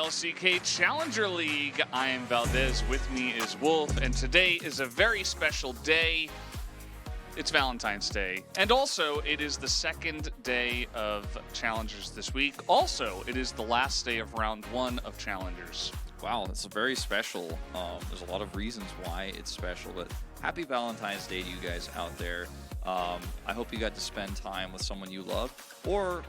LCK Challenger League. I am Valdez, with me is Wolf, and today is a very special day. It's Valentine's Day, and also it is the second day of Challengers this week. Also, it is the last day of round 1 of Challengers. Wow, it's very special. There's a lot of reasons why it's special, but happy Valentine's Day to you guys out there. I hope you got to spend time with someone you love, or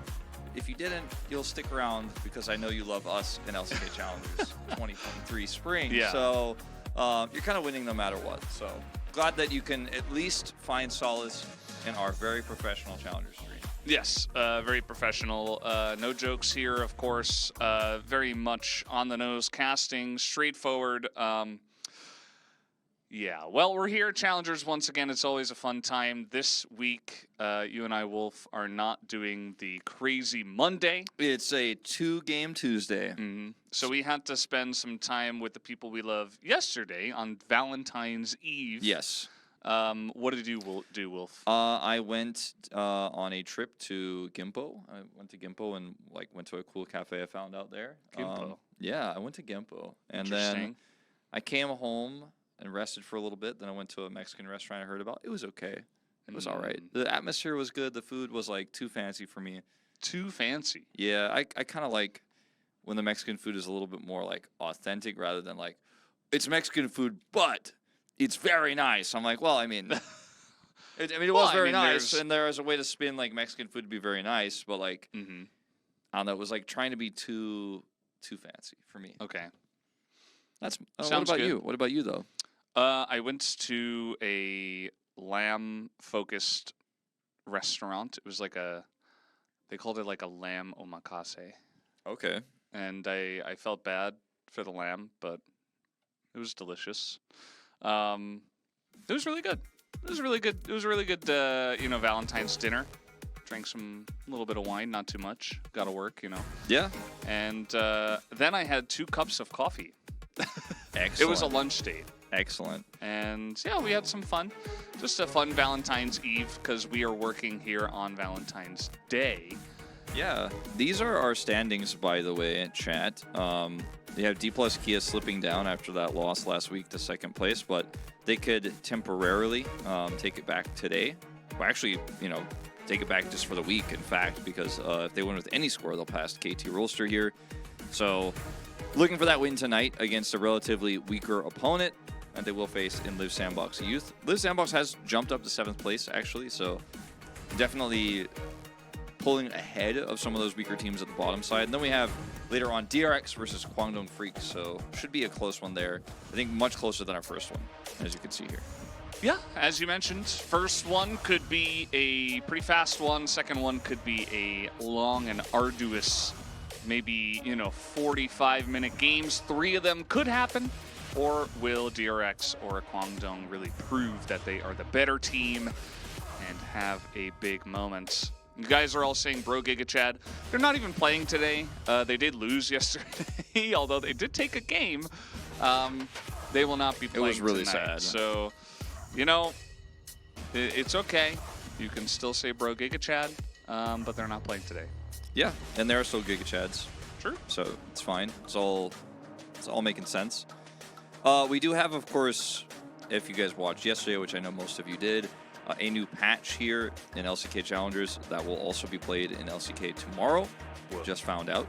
if you didn't, you'll stick around because I know you love us in LCK Challengers 2023 spring. Yeah. So you're kind of winning no matter what. So glad that you can at least find solace in our very professional Challengers stream. Yes, very professional. No jokes here, of course. Very much on the nose casting, straightforward. Yeah, well, we're here at Challengers once again. It's always a fun time. This week, you and I, Wolf, are not doing the crazy Monday. It's a 2-game Tuesday. Mm-hmm. So we had to spend some time with the people we love yesterday on Valentine's Eve. Yes. What did you do, Wolf? I went on a trip to Gimpo. I went to Gimpo and went to a cool cafe I found out there. Gimpo. Yeah, I went to Gimpo. And then I came home and rested for a little bit. Then I went to a Mexican restaurant I heard about. It was okay. It was all right. The atmosphere was good. The food was too fancy for me. Too fancy? Yeah, I kind of like when the Mexican food is a little bit more authentic rather than it's Mexican food, but it's very nice. I'm like, well, I mean, it was very nice, and there was a way to spin Mexican food to be very nice, but I don't know, it was trying to be too fancy for me. Okay. That's Sounds what about good. you? What about you though? I went to a lamb-focused restaurant. It was they called it a lamb omakase. Okay. And I felt bad for the lamb, but it was delicious. It was really good. It was really good. It was a really good, Valentine's dinner. Drank a little bit of wine, not too much. Got to work, Yeah. And then I had 2 cups of coffee. Excellent. It was a lunch date. Excellent. And yeah, we had some fun. Just a fun Valentine's Eve because we are working here on Valentine's Day. Yeah. These are our standings, by the way, in chat. They have D+ Kia slipping down after that loss last week to 2nd place, but they could temporarily take it back today. Well, actually, take it back just for the week, in fact, because if they win with any score, they'll pass KT Rolster here. So looking for that win tonight against a relatively weaker opponent, and they will face in Live Sandbox Youth. Live Sandbox has jumped up to 7th place, actually, so definitely pulling ahead of some of those weaker teams at the bottom side. And then we have later on DRX versus Kwangdong Freaks, so should be a close one there. I think much closer than our first one, as you can see here. Yeah, as you mentioned, first one could be a pretty fast one. Second one could be a long and arduous, maybe, 45-minute games. 3 of them could happen. Or will DRX or Kwangdong really prove that they are the better team and have a big moment? You guys are all saying bro Giga Chad. They're not even playing today. They did lose yesterday, although they did take a game. They will not be playing tonight. It was really sad. So, it's okay. You can still say bro Giga Chad, but they're not playing today. Yeah, and there are still Giga Chads. True. So it's fine. It's all making sense. We do have, of course, if you guys watched yesterday, which I know most of you did, a new patch here in LCK Challengers that will also be played in LCK tomorrow. Whoa. Just found out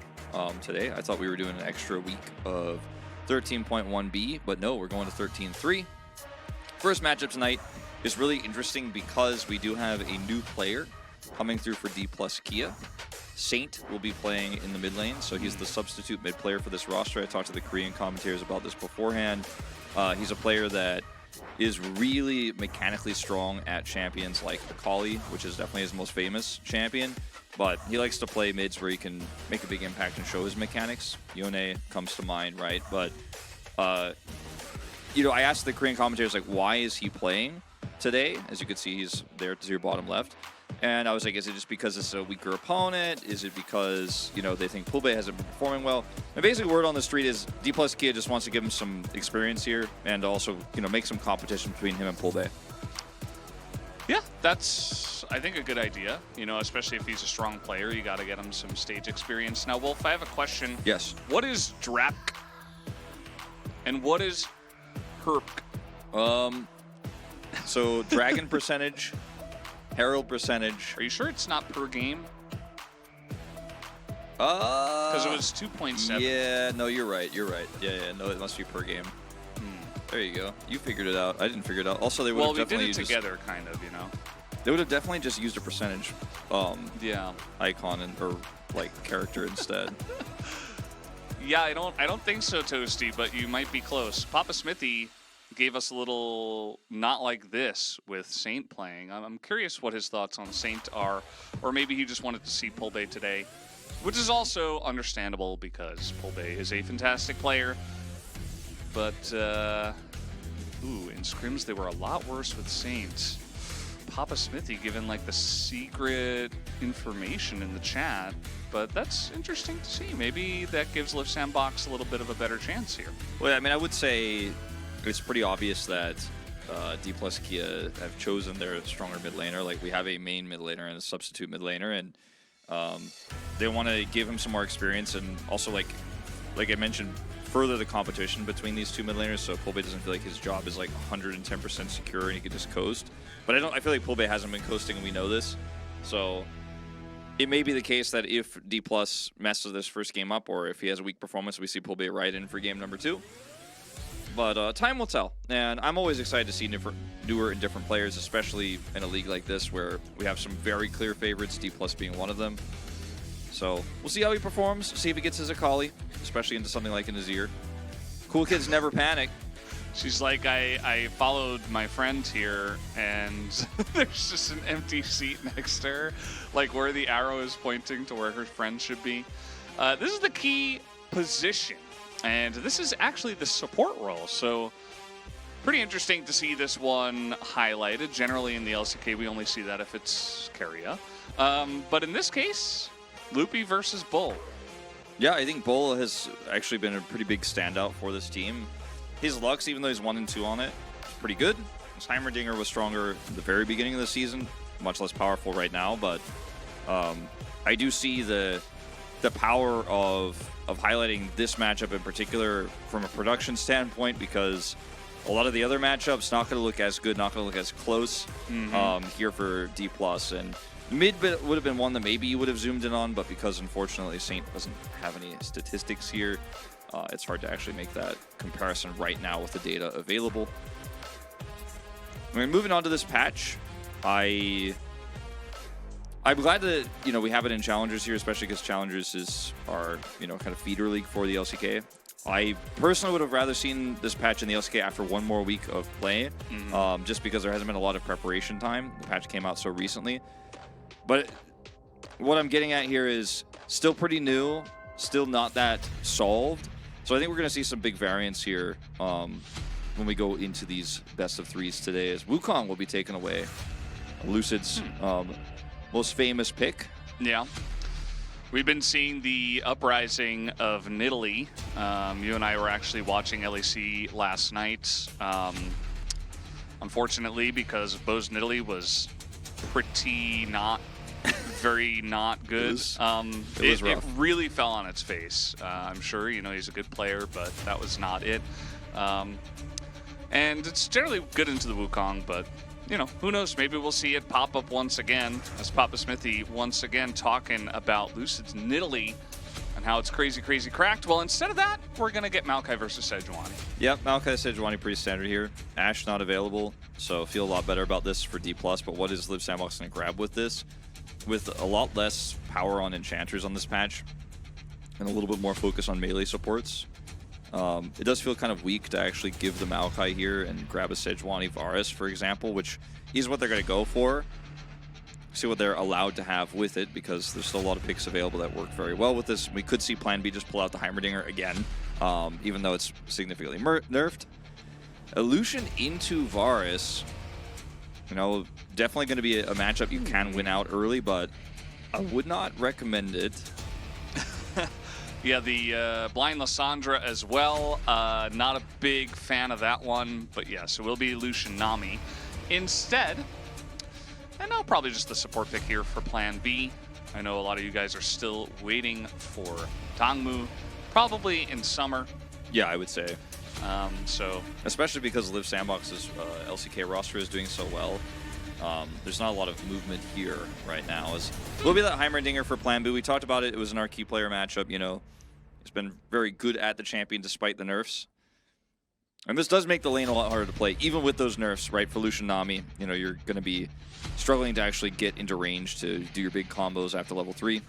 today. I thought we were doing an extra week of 13.1b, but no, we're going to 13.3. First matchup tonight is really interesting because we do have a new player coming through for D+ Kia. Saint will be playing in the mid lane, so he's the substitute mid player for this roster. I talked to the Korean commentators about this beforehand. He's a player that is really mechanically strong at champions like Akali, which is definitely his most famous champion, but he likes to play mids where he can make a big impact and show his mechanics. Yone comes to mind, right? But, I asked the Korean commentators, why is he playing today? As you can see, he's there to your bottom left. And I was like, is it just because it's a weaker opponent? Is it because, they think Pulbe hasn't been performing well? And basically, word on the street is D+ Kia just wants to give him some experience here and also, make some competition between him and Pulbe. Yeah, That's, I think, a good idea. You know, especially if he's a strong player, you got to get him some stage experience. Now, Wolf, I have a question. Yes. What is Drap and what is Herp? So Dragon percentage, Herald percentage. Are you sure it's not per game? Because it was 2.7. Yeah, no, you're right. You're right. Yeah, no, it must be per game. There you go. You figured it out. I didn't figure it out. Also, they would have definitely we did it together, kind of, you know. They would have definitely just used a percentage yeah, icon or like character instead. Yeah, I don't think so, Toasty, but you might be close. Papa Smithy gave us a little not like this with Saint playing. I'm curious what his thoughts on Saint are, or maybe he just wanted to see Pulbe today, which is also understandable because Pulbe is a fantastic player. But, in scrims they were a lot worse with Saint. Papa Smithy giving like the secret information in the chat, but that's interesting to see. Maybe that gives Liv Sandbox a little bit of a better chance here. Well, I mean, I would say it's pretty obvious that D plus Kia have chosen their stronger mid laner. Like, we have a main mid laner and a substitute mid laner, and they want to give him some more experience, and also, like I mentioned, further the competition between these two mid laners, so Pulbe doesn't feel like his job is like 110% secure and he can just coast. But I feel like Pulbe hasn't been coasting, and we know this. So it may be the case that if D plus messes this first game up, or if he has a weak performance, we see Pulbe right in for game number 2. But time will tell, and I'm always excited to see newer and different players, especially in a league like this where we have some very clear favorites, D plus being one of them. So we'll see how he performs, see if he gets his Akali, especially into something like an Azir. Cool kids never panic. She's like, I followed my friend here, and there's just an empty seat next to her, like where the arrow is pointing to where her friend should be. This is the key position, and this is actually the support role, so pretty interesting to see this one highlighted. Generally in the LCK, we only see that if it's Keria. But in this case, Loopy versus Bull. Yeah, I think Bull has actually been a pretty big standout for this team. His Lux, even though he's 1-2 on it, is pretty good. His Heimerdinger was stronger at the very beginning of the season, much less powerful right now, but I do see the power of highlighting this matchup in particular from a production standpoint, because a lot of the other matchups not going to look as good, not going to look as close here for D+. And mid would have been one that maybe you would have zoomed in on, but because unfortunately Saint doesn't have any statistics here, it's hard to actually make that comparison right now with the data available. I mean, moving on to this patch, I'm glad that we have it in Challengers here, especially because Challengers is our kind of feeder league for the LCK. I personally would have rather seen this patch in the LCK after one more week of play, just because there hasn't been a lot of preparation time. The patch came out so recently. But what I'm getting at here is still pretty new, still not that solved. So I think we're going to see some big variance here when we go into these best of threes today, as Wukong will be taken away. Lucid's most famous pick. Yeah. We've been seeing the uprising of Nidalee. You and I were actually watching LEC last night. Unfortunately, because Bo's Nidalee was pretty very not good. It was rough. It really fell on its face. I'm sure, he's a good player, but that was not it. And it's generally good into the Wukong, but, who knows? Maybe we'll see it pop up once again, as Papa Smithy once again talking about Lucid's Nidalee and how it's crazy, crazy cracked. Well, instead of that, we're going to get Maokai versus Sejuani. Yep, Maokai Sejuani pretty standard here. Ashe not available, so feel a lot better about this for D+, but what is Liv Sandbox going to grab with this? With a lot less power on enchanters on this patch and a little bit more focus on melee supports, it does feel kind of weak to actually give the Maokai here and grab a Sejuani Varus, for example, which is what they're going to go for. See what they're allowed to have with it, because there's still a lot of picks available that work very well with this. We could see Plan B just pull out the Heimerdinger again, even though it's significantly nerfed. Illusion into Varus, definitely going to be a matchup you can win out early, but I would not recommend it. Yeah, the Blind Lysandra as well. Not a big fan of that one, but yes, it will be Lucian Nami. Instead, And now probably just the support pick here for Plan B. I know a lot of you guys are still waiting for Dongmu, probably in summer. Yeah, I would say. So especially because Live Sandbox's LCK roster is doing so well. There's not a lot of movement here right now. Will be that Heimerdinger for Plan B. We talked about it. It was in our key player matchup. You know, he's been very good at the champion despite the nerfs. And this does make the lane a lot harder to play, even with those nerfs, right? For Lucian Nami, you know, you're going to be struggling to actually get into range to do your big combos after level 3.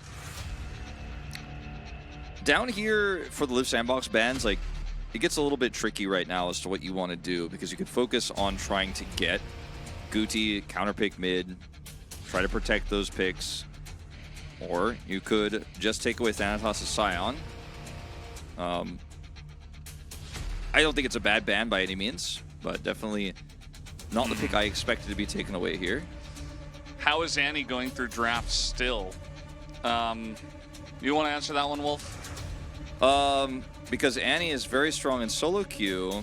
Down here for the Live Sandbox bans, like, it gets a little bit tricky right now as to what you want to do, because you could focus on trying to get Guti, counterpick mid, try to protect those picks, or you could just take away Thanatos' Scion. I don't think it's a bad ban by any means, but definitely not the pick I expected to be taken away here. how is Annie going through drafts still? You want to answer that one, Wolf? Because Annie is very strong in solo queue.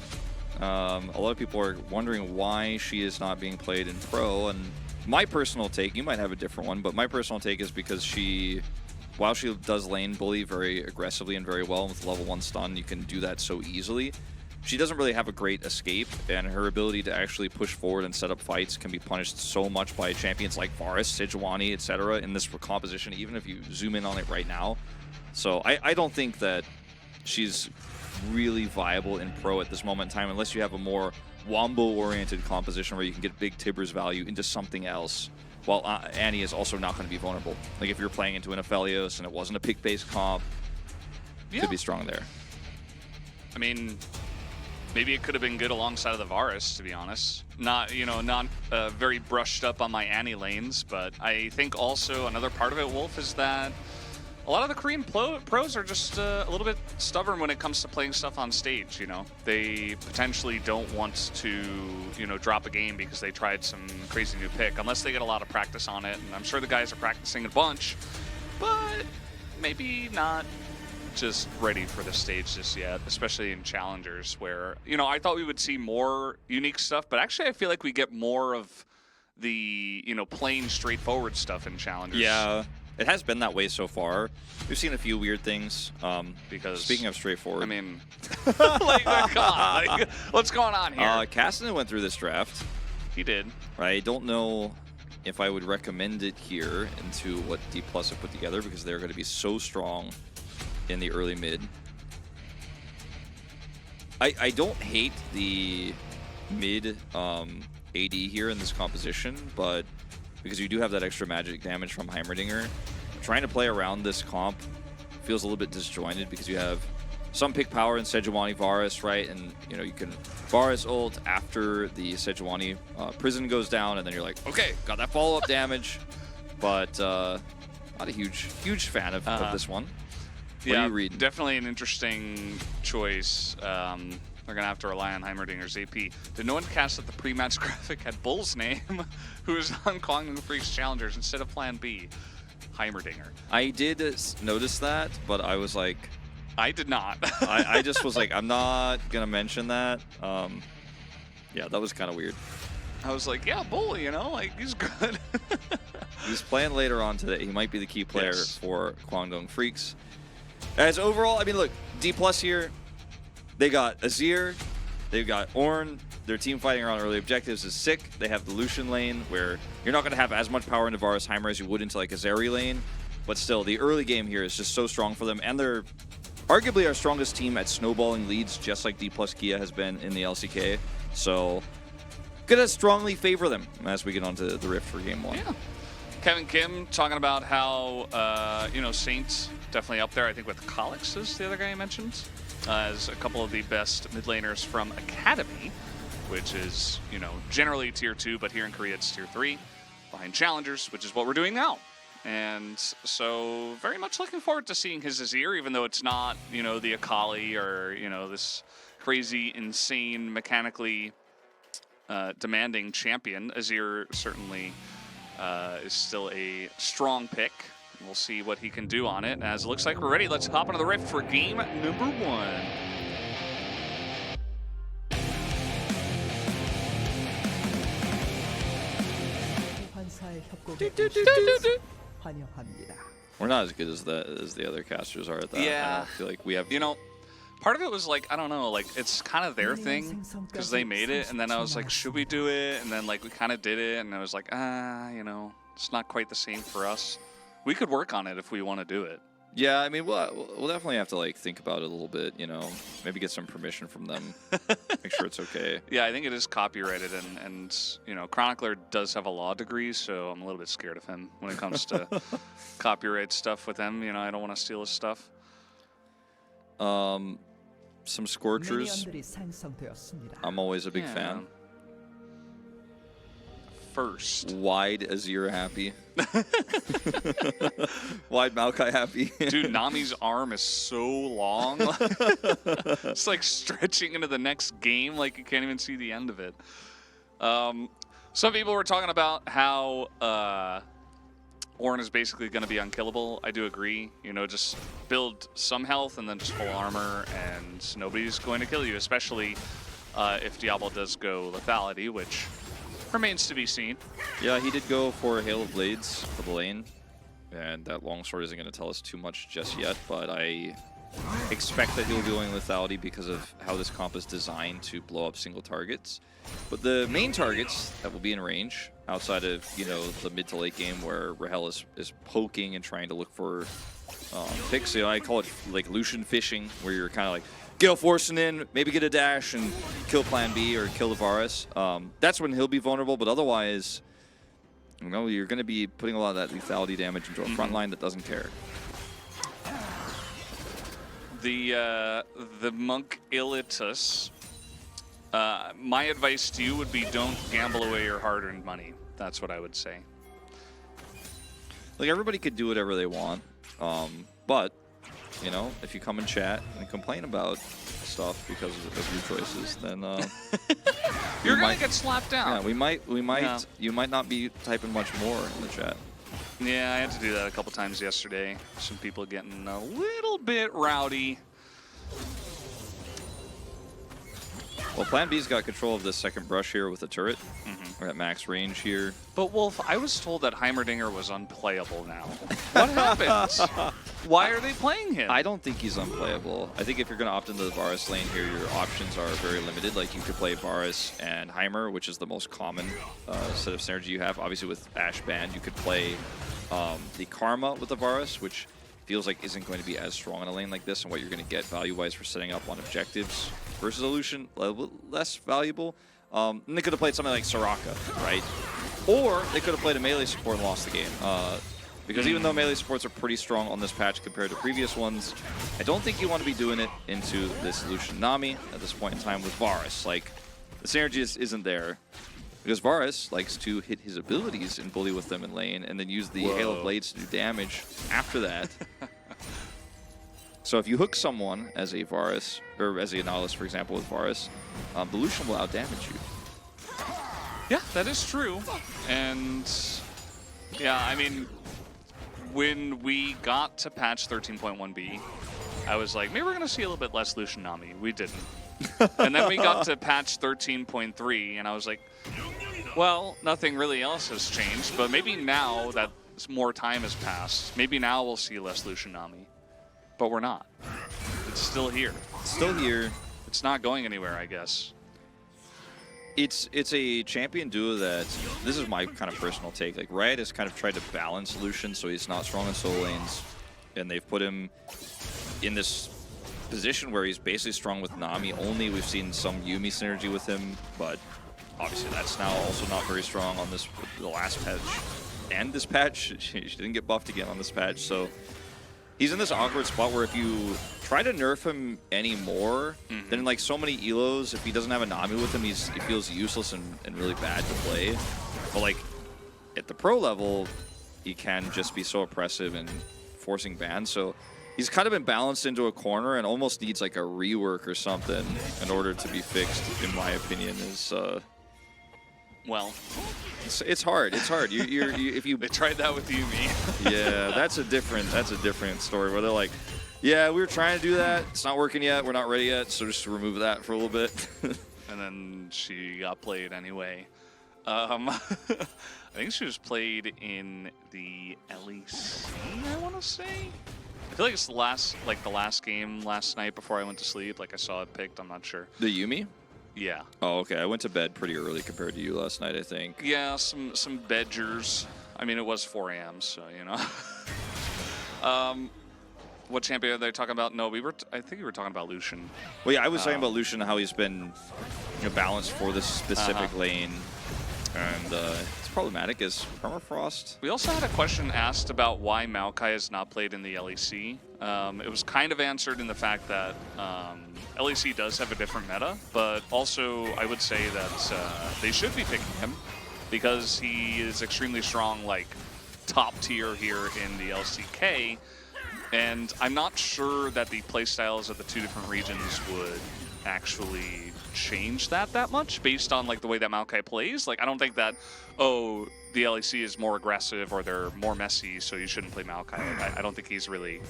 A lot of people are wondering why she is not being played in pro, and my personal take, you might have a different one, but my personal take is because she, while she does lane bully very aggressively and very well with level 1 stun, you can do that so easily. She doesn't really have a great escape, and her ability to actually push forward and set up fights can be punished so much by champions like Varus, Sejuani, etc. in this composition, even if you zoom in on it right now. So I don't think that she's really viable in pro at this moment in time, unless you have a more Wombo-oriented composition where you can get big Tibbers value into something else, while Annie is also not going to be vulnerable. Like if you're playing into an Aphelios and it wasn't a pick-based comp, could be strong there. I mean, maybe it could have been good alongside of the Varus, to be honest. Not, you know, not very brushed up on my Annie lanes, but I think also another part of it, Wolf, is that a lot of the Korean pros are just a little bit stubborn when it comes to playing stuff on stage, you know. They potentially don't want to, you know, drop a game because they tried some crazy new pick, unless they get a lot of practice on it. And I'm sure the guys are practicing a bunch, but maybe not just ready for the stage just yet, especially in challengers where, you know, I thought we would see more unique stuff, but actually I feel like we get more of the, you know, plain straightforward stuff in challengers. Yeah. It has been that way so far. We've seen a few weird things. Because speaking of straightforward, I mean, like, come on, like, what's going on here? Castanen went through this draft. He did. I don't know if I would recommend it here into what D+ have put together, because they're going to be so strong in the early mid. I don't hate the mid AD here in this composition, but because you do have that extra magic damage from Heimerdinger, trying to play around this comp feels a little bit disjointed, because you have some pick power in Sejuani Varus, right? And you know, you can Varus ult after the Sejuani prison goes down, and then you're like, okay, got that follow-up damage. But not a huge fan of this one. What are you reading? Definitely an interesting choice. They're going to have to rely on Heimerdinger's AP. Did no one cast that the pre-match graphic had Bull's name, who is on Kwangtung Freaks Challengers instead of Plan B? Heimerdinger. I did notice that, but I was like... I did not. I just was like, I'm not going to mention that. Yeah, that was kind of weird. I was like, yeah, Bull, you know, like, he's good. He's playing later on today. He might be the key player for Kwangtung Freaks. As overall, I mean, look, D+ here. They got Azir, they've got Ornn. Their team fighting around early objectives is sick. They have the Lucian lane, where you're not going to have as much power into Varus Heimer as you would into like a Zeri lane. But still, the early game here is just so strong for them. And they're arguably our strongest team at snowballing leads, just like D+ Kia has been in the LCK. So, gonna strongly favor them as we get onto the Rift for Game 1. Yeah. Kevin Kim talking about how, you know, Saints definitely up there, I think, with Kalix is the other guy you mentioned, as a couple of the best mid laners from Academy, which is, you know, generally tier 2, but here in Korea it's tier 3, behind Challengers, which is what we're doing now. And so very much looking forward to seeing his Azir, even though it's not, you know, the Akali or, you know, this crazy, insane, mechanically demanding champion. Azir certainly is still a strong pick. We'll see what he can do on it. As it looks like we're ready, let's hop into the Rift for game number 1. 환사의 We're not as good as the other casters are at that. Yeah. I don't feel like we have. You know, part of it was like, I don't know, like it's kind of their thing because they made it, and then I was like, should we do it? And then like we kind of did it, and I was like, you know, it's not quite the same for us. We could work on it if we want to do it. Yeah, I mean, we'll definitely have to like think about it a little bit. You know, maybe get some permission from them, make sure it's okay. Yeah, I think it is copyrighted, and you know, Chronicler does have a law degree, so I'm a little bit scared of him when it comes to copyright stuff with him. You know, I don't want to steal his stuff. Some Scorchers. I'm always a big fan. First. Wide Azir happy. Wide Maokai happy. Dude, Nami's arm is so long. It's like stretching into the next game, like you can't even see the end of it. Some people were talking about how Ornn is basically going to be unkillable. I do agree. You know, just build some health and then just full armor, and nobody's going to kill you, especially if Diablo does go lethality, which remains to be seen. Yeah, he did go for Hail of Blades for the lane, and that longsword isn't going to tell us too much just yet, but I expect that he'll be going lethality because of how this comp is designed to blow up single targets. But the main targets that will be in range, outside of, you know, the mid to late game where Rahel is poking and trying to look for picks, you know, I call it like Lucian fishing, where you're kind of like, Gale forcing in, maybe get a dash and kill Plan B or kill the Varus. That's when he'll be vulnerable, but otherwise, you know, you're going to be putting a lot of that lethality damage into a front line that doesn't care. The Monk Ilitus, my advice to you would be don't gamble away your hard-earned money. That's what I would say. Like, everybody could do whatever they want, but you know, if you come and chat and complain about stuff because of your choices, then you're gonna get slapped down. Yeah, you might not be typing much more in the chat. Yeah, I had to do that a couple times yesterday. Some people getting a little bit rowdy. Well, Plan B's got control of this second brush here with the turret. We're at max range here. But Wolf, I was told that Heimerdinger was unplayable now. What happened? Why are they playing him? I don't think he's unplayable. I think if you're going to opt into the Varus lane here, your options are very limited. Like, you could play Varus and Heimer, which is the most common set of synergy you have. Obviously, with Ash Band, you could play the Karma with the Varus, which feels like isn't going to be as strong in a lane like this, and what you're going to get value-wise for setting up on objectives versus a Lucian, a little bit less valuable. And they could have played something like Soraka, right? Or they could have played a melee support and lost the game. Because even though melee supports are pretty strong on this patch compared to previous ones, I don't think you want to be doing it into this Lucian Nami at this point in time with Varus. Like, the synergy just isn't there. Because Varus likes to hit his abilities and bully with them in lane, and then use the Hail of Blades to do damage after that. So if you hook someone as a Varus, or as a Nautilus, for example, with Varus, the Lucian will outdamage you. Yeah, that is true. And yeah, I mean, when we got to patch 13.1b, I was like, maybe we're going to see a little bit less Lucian Nami. We didn't. And then we got to patch 13.3, and I was like, well, nothing really else has changed, but maybe now that more time has passed, maybe now we'll see less Lucian Nami. But we're not. It's still here. Still here. It's not going anywhere, I guess. It's a champion duo that, this is my kind of personal take, like Riot has kind of tried to balance Lucian so he's not strong in solo lanes, and they've put him in this position where he's basically strong with Nami only. We've seen some Yuumi synergy with him, but obviously that's now also not very strong on this, the last patch. And this patch, she didn't get buffed again on this patch, so he's in this awkward spot where if you try to nerf him anymore, then like so many elos, if he doesn't have a Nami with him, he feels useless and really bad to play. But like at the pro level, he can just be so oppressive and forcing bans. So he's kind of been balanced into a corner and almost needs like a rework or something in order to be fixed, in my opinion. Is well, it's hard. It's hard. If you they tried that with Yuumi. Yeah, that's a different story where they're like, yeah, we were trying to do that. It's not working yet. We're not ready yet. So just remove that for a little bit. And then she got played anyway. I think she was played in the LEC, I want to say. I feel like it's the last game last night before I went to sleep. Like I saw it picked. I'm not sure. The Yumi? Yeah. Oh, okay. I went to bed pretty early compared to you last night, I think. Yeah, some bedgers. I mean, it was 4 a.m., so you know. What champion are they talking about? No, I think we were talking about Lucian. Well, yeah, I was talking about Lucian, how he's been balanced for this specific lane. And it's problematic as Permafrost. We also had a question asked about why Maokai has not played in the LEC. It was kind of answered in the fact that LEC does have a different meta, but also I would say that they should be picking him because he is extremely strong, like top tier here in the LCK. And I'm not sure that the playstyles of the 2 different regions would actually change that much based on like the way that Maokai plays. Like I don't think that, oh, the LEC is more aggressive or they're more messy, so you shouldn't play Maokai. Like, I don't think he's really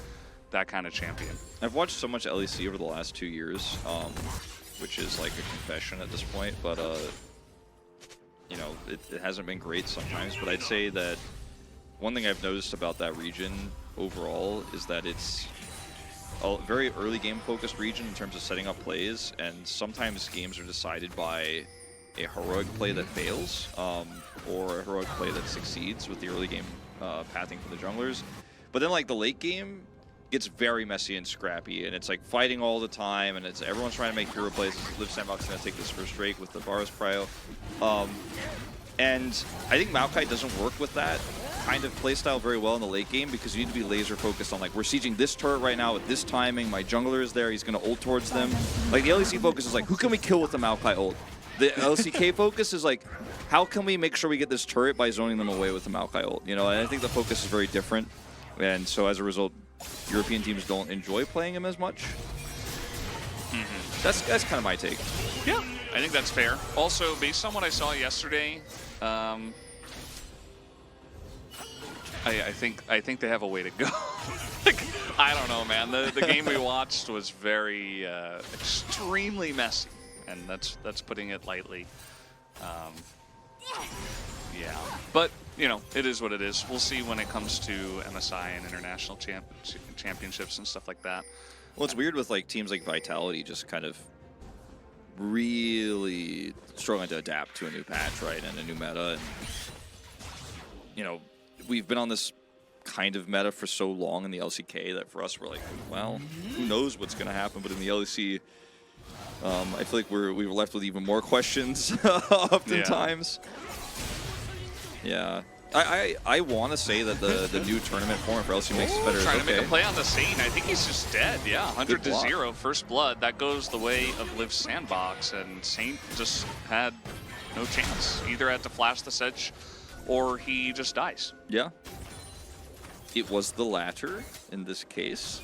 that kind of champion. I've watched so much LEC over the last 2 years, which is like a confession at this point, but you know, it hasn't been great sometimes. But I'd say that one thing I've noticed about that region overall is that it's a very early game focused region in terms of setting up plays, and sometimes games are decided by a heroic play that fails or a heroic play that succeeds with the early game pathing for the junglers. But then like the late game gets very messy and scrappy, and it's like fighting all the time, and it's everyone's trying to make hero plays. Liv Sandbox going to take this first Drake with the Varus Prio. And I think Maokai doesn't work with that kind of playstyle very well in the late game because you need to be laser focused on like, we're sieging this turret right now with this timing, my jungler is there, he's going to ult towards them. Like the LEC focus is like, who can we kill with the Maokai ult? The LCK focus is like, how can we make sure we get this turret by zoning them away with the Maokai ult? You know, and I think the focus is very different. And so as a result, European teams don't enjoy playing him as much. That's kind of my take. Yeah, I think that's fair. Also, based on what I saw yesterday, I think they have a way to go. Like, I don't know, man. The game we watched was very extremely messy, and that's putting it lightly. Yeah, but you know, it is what it is. We'll see when it comes to MSI and international championships and stuff like that. Well, it's weird with like teams like Vitality just kind of really struggling to adapt to a new patch, right, and a new meta. And you know, we've been on this kind of meta for so long in the LCK that for us we're like, well, who knows what's going to happen? But in the LEC, I feel like we were left with even more questions oftentimes. Yeah. I want to say that the new tournament format for LCK makes it better. Trying to make a play on the Saint. I think he's just dead. Yeah, 100-0, first blood. That goes the way of Liv Sandbox, and Saint just had no chance. Either had to flash the Sedge, or he just dies. Yeah. It was the latter in this case.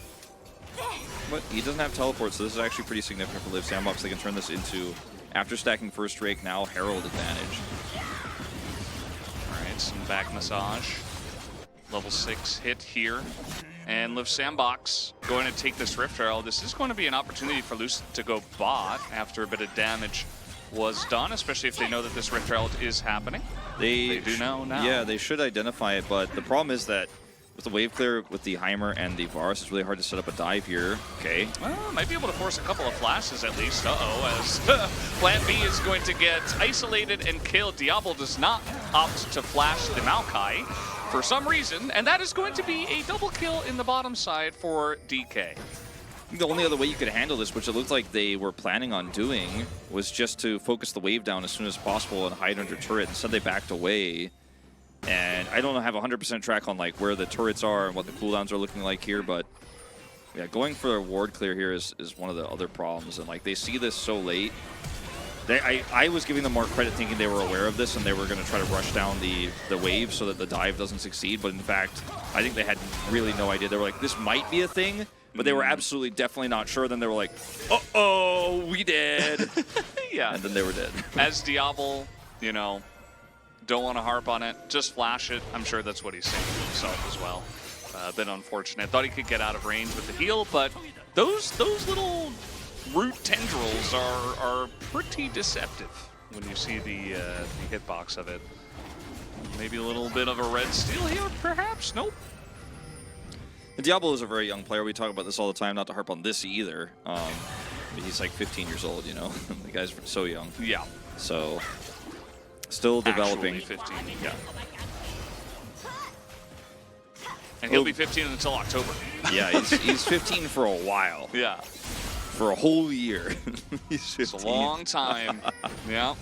But he doesn't have teleport, so this is actually pretty significant for Liv Sandbox. They can turn this into, after stacking first Drake, now Herald advantage. Some back massage. Level 6 hit here. And Liv Sandbox going to take this Rift Herald. This is going to be an opportunity for Luce to go bot after a bit of damage was done, especially if they know that this Rift Herald is happening. They do know now. Yeah, they should identify it, but the problem is that with the wave clear with the Heimer and the Varus, it's really hard to set up a dive here. Okay. Well, might be able to force a couple of flashes at least. Uh-oh, as Plan B is going to get isolated and killed. Diablo does not opt to flash the Maokai for some reason, and that is going to be a double kill in the bottom side for DK. The only other way you could handle this, which it looked like they were planning on doing, was just to focus the wave down as soon as possible and hide under turret. Instead, they backed away. And I don't have 100% track on like where the turrets are and what the cooldowns are looking like here, but yeah, going for a ward clear here is one of the other problems. And like they see this so late. I was giving them more credit thinking they were aware of this and they were going to try to rush down the wave so that the dive doesn't succeed. But in fact, I think they had really no idea. They were like, this might be a thing, but they were absolutely definitely not sure. Then they were like, uh-oh, we dead. Yeah. And then they were dead. As Diablo, you know, don't want to harp on it, just flash it. I'm sure that's what he's saying to himself as well. A bit unfortunate. Thought he could get out of range with the heal, but those little root tendrils are pretty deceptive. when you see the hitbox of it. Maybe a little bit of a red steal here, perhaps? Nope. And Diablo is a very young player. We talk about this all the time, not to harp on this either. But he's like 15 years old, you know? The guy's so young. Yeah. So, still developing. Actually 15. Yeah. And he'll be 15 until October. Yeah, he's 15 for a while. Yeah. For a whole year. He's 15. It's a long time. Yeah.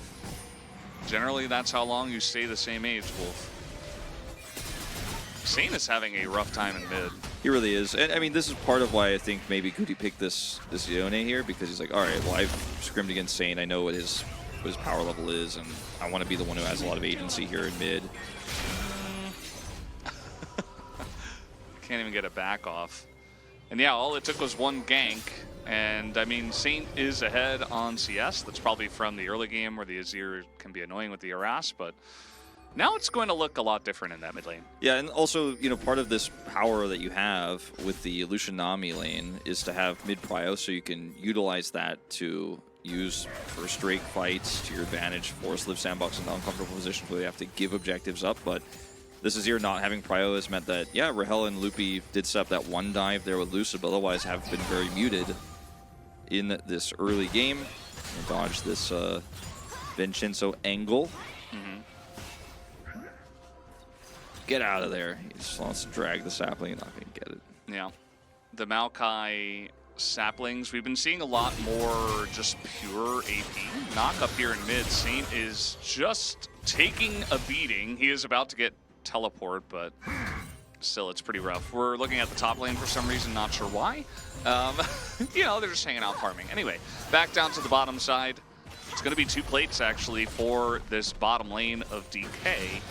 Generally, that's how long you stay the same age, Wolf. Saint is having a rough time in mid. He really is. And I mean, this is part of why I think maybe Goody picked this Yone here, because he's like, all right, well, I've scrimmed against Saint. I know what his power level is, and I want to be the one who has a lot of agency here in mid. Can't even get a back off. And yeah, all it took was one gank. And I mean, Saint is ahead on CS. That's probably from the early game where the Azir can be annoying with the harass, but now it's going to look a lot different in that mid lane. Yeah, and also, you know, part of this power that you have with the Lucian Nami lane is to have mid prio, so you can utilize that to use first rate fights to your advantage, force Live Sandbox into uncomfortable positions where they have to give objectives up. But this Azir not having prio has meant that, yeah, Rahel and Loopy did set up that one dive there with Lucia, but otherwise have been very muted in this early game. And dodge this Vincenzo angle. Get out of there. He just wants to drag the sapling and not going to get it. Yeah. The Maokai saplings, we've been seeing a lot more just pure AP. Knock up here in mid. Saint is just taking a beating. He is about to get teleport, but still, it's pretty rough. We're looking at the top lane for some reason, not sure why. You know, they're just hanging out farming. Anyway, back down to the bottom side. It's going to be 2 plates, actually, for this bottom lane of DK.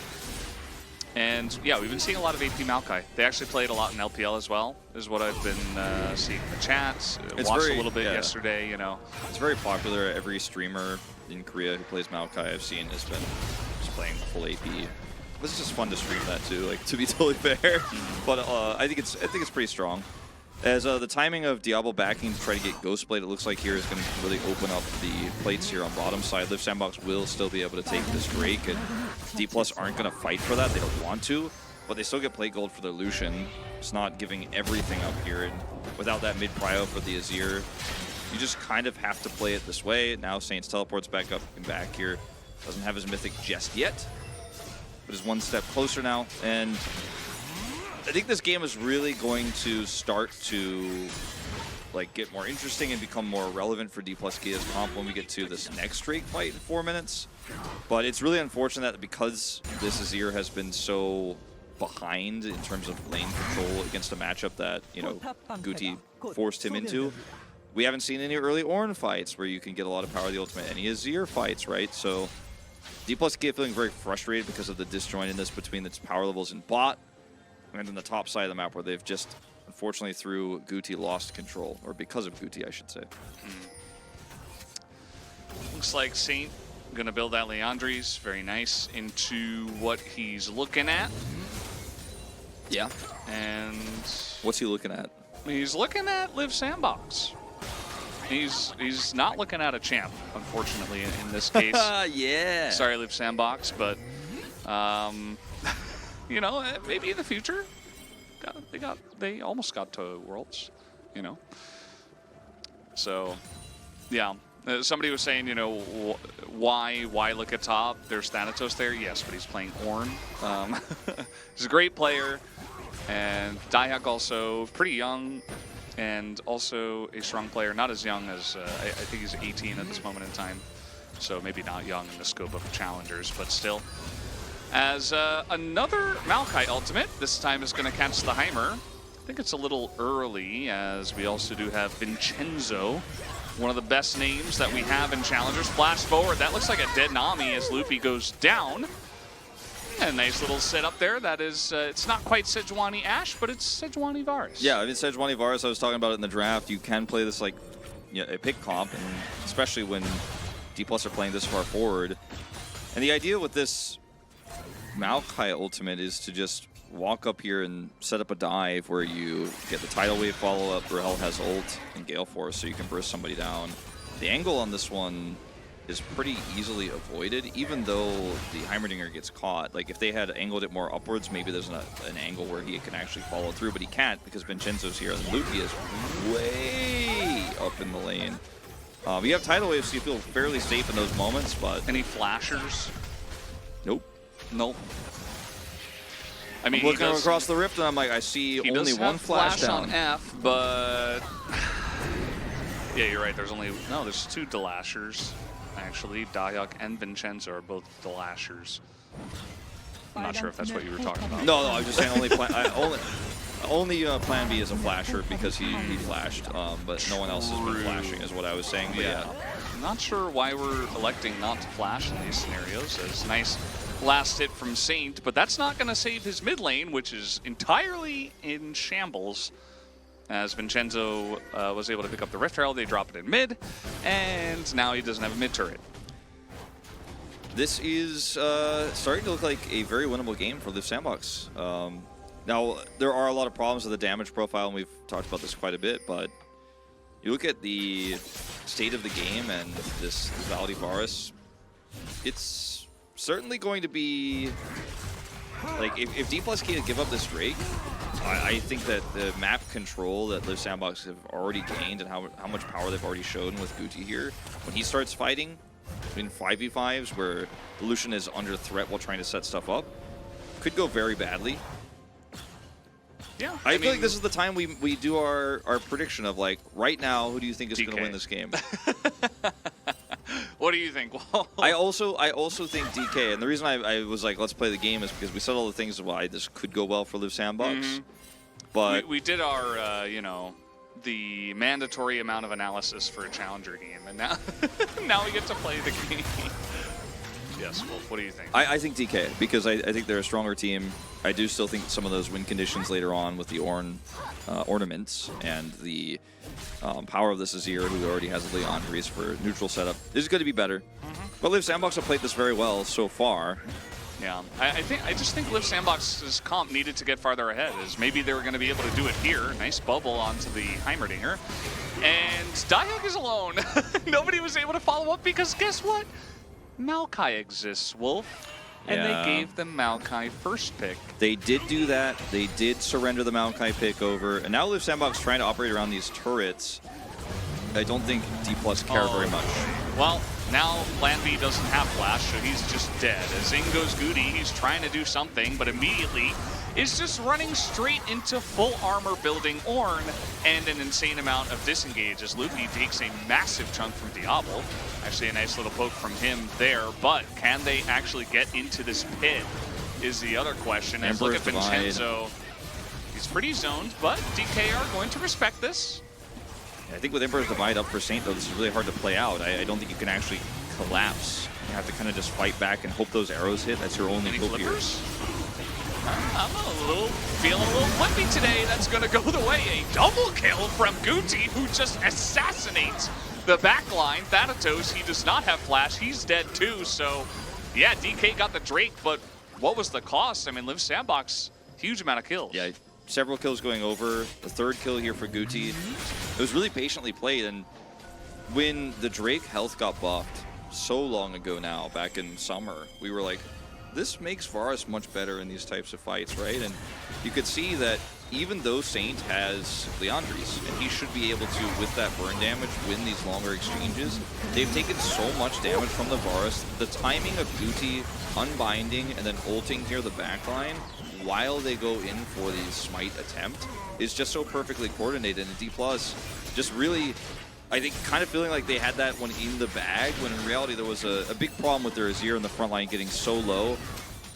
And yeah, we've been seeing a lot of AP Maokai. They actually played a lot in LPL as well, is what I've been seeing in the chats. Watched a little bit yesterday, you know. It's very popular. Every streamer in Korea who plays Maokai I've seen has been just playing full AP. This is just fun to stream that too, like, to be totally fair. But I think it's pretty strong. As the timing of Diablo backing to try to get Ghostblade, it looks like here is going to really open up the plates here on bottom side. Live Sandbox will still be able to take this Drake, and D+ aren't going to fight for that. They don't want to, but they still get plate gold for their Lucian. It's not giving everything up here, and without that mid prio for the Azir, you just kind of have to play it this way. Now Saints teleports back up and back here. Doesn't have his mythic just yet, but is one step closer now, and I think this game is really going to start to like get more interesting and become more relevant for D+Gia's comp when we get to this next Drake fight in 4 minutes. But it's really unfortunate that because this Azir has been so behind in terms of lane control against a matchup that, you know, Guti forced him into, we haven't seen any early Ornn fights where you can get a lot of power of the ultimate, any Azir fights, right? So D+Gia feeling very frustrated because of the disjointedness between its power levels in bot and on the top side of the map, where they've just, unfortunately, through Guti, lost control. Or because of Guti, I should say. Looks like Saint going to build that Leandries, very nice, into what he's looking at. Yeah. And what's he looking at? He's looking at Live Sandbox. He's not looking at a champ, unfortunately, in this case. Yeah. Sorry, Live Sandbox, but you know, maybe in the future, they almost got to Worlds, you know. So, yeah. Somebody was saying, you know, why look at top? There's Thanatos there, yes, but he's playing Ornn. He's a great player, and Dihak also pretty young, and also a strong player. Not as young as I think he's 18 at this moment in time, so maybe not young in the scope of challengers, but still. As another Maokai ultimate, this time is going to catch the Heimer. I think it's a little early, as we also do have Vincenzo, one of the best names that we have in challengers. Flash forward, that looks like a dead Nami as Loopy goes down. And a nice little setup there. That is, it's not quite Sejuani Ashe, but it's Sejuani Varus. Yeah, I mean, Sejuani Varus, I was talking about it in the draft. You can play this like, you know, a pick comp, and especially when D+ are playing this far forward. And the idea with this Maokai ultimate is to just walk up here and set up a dive where you get the tidal wave follow-up. Rahel has ult and Gale Force, so you can burst somebody down. The angle on this one is pretty easily avoided, even though the Heimerdinger gets caught. Like, if they had angled it more upwards, maybe there's an angle where he can actually follow through, but he can't because Vincenzo's here, and Lupi is way up in the lane. You have tidal waves, so you feel fairly safe in those moments, but... Any flashers? Nope. Nope. I mean, I'm looking across the rift, and I'm like, I see only one flash down. On F, but... Yeah, you're right. There's only... No, there's 2 Delashers. Actually, Dahyuk and Vincenzo are both Delashers. I'm not sure if that's what you were talking about. No, I was just saying only Plan B is a flasher because he flashed, but no one else has been flashing is what I was saying. But yeah. I'm not sure why we're electing not to flash in these scenarios. It's nice last hit from Saint, but that's not going to save his mid lane, which is entirely in shambles. As Vincenzo was able to pick up the Rift Herald, they drop it in mid, and now he doesn't have a mid turret. This is starting to look like a very winnable game for Live Sandbox. Now, there are a lot of problems with the damage profile, and we've talked about this quite a bit, but you look at the state of the game and this Valdi Varus, it's certainly going to be... Like, if D plus K give up this Drake, I think that the map control that Live Sandbox have already gained and how much power they've already shown with Guti here, when he starts fighting in 5v5s where Lucian is under threat while trying to set stuff up, could go very badly. Yeah, I feel like this is the time we do our prediction of, like, right now, who do you think is going to win this game? What do you think? I also think DK, and the reason I was like, let's play the game is because we said all the things of why this could go well for Live Sandbox. But we did our, you know, the mandatory amount of analysis for a challenger game, and now now we get to play the game. Yes, Wolf, what do you think? I think DK, because I think they're a stronger team. I do still think some of those win conditions later on with the ornaments and the power of this Azir, who already has a Leon Grease for neutral setup, is going to be better. But Live Sandbox have played this very well so far. Yeah, I just think Live Sandbox's comp needed to get farther ahead, as maybe they were going to be able to do it here. Nice bubble onto the Heimerdinger. And Dahyuk is alone. Nobody was able to follow up because guess what? Maokai exists, Wolf. And they gave them Maokai first pick. They did do that. They did surrender the Maokai pick over. And now Live Sandbox trying to operate around these turrets. I don't think D+ care very much. Well, now Plan B doesn't have flash, so he's just dead. As in goes Goody, he's trying to do something, but immediately is just running straight into full armor building Ornn and an insane amount of disengage as Lupi takes a massive chunk from Diablo. Actually a nice little poke from him there, but can they actually get into this pit is the other question. As look at Vincenzo, he's pretty zoned, but DK are going to respect this. I think with Emperor's Divide up for Saint, though, this is really hard to play out. I don't think you can actually collapse. You have to kind of just fight back and hope those arrows hit. That's your only hope here. I'm feeling a little flippy today. That's going to go the way. A double kill from Guti, who just assassinates the backline. Thanatos, he does not have flash. He's dead too. So, yeah, DK got the Drake, but what was the cost? I mean, Live Sandbox, huge amount of kills. Yeah, several kills going over. The third kill here for Guti. It was really patiently played, and when the Drake health got buffed so long ago now, back in summer, we were like, this makes Varus much better in these types of fights, right? And you could see that even though Saint has Leandries, and he should be able to, with that burn damage, win these longer exchanges, they've taken so much damage from the Varus. The timing of Guti unbinding and then ulting here the backline while they go in for the smite attempt is just so perfectly coordinated. And D+ just really, I think, kind of feeling like they had that one in the bag, when in reality there was a big problem with their Azir in the front line getting so low,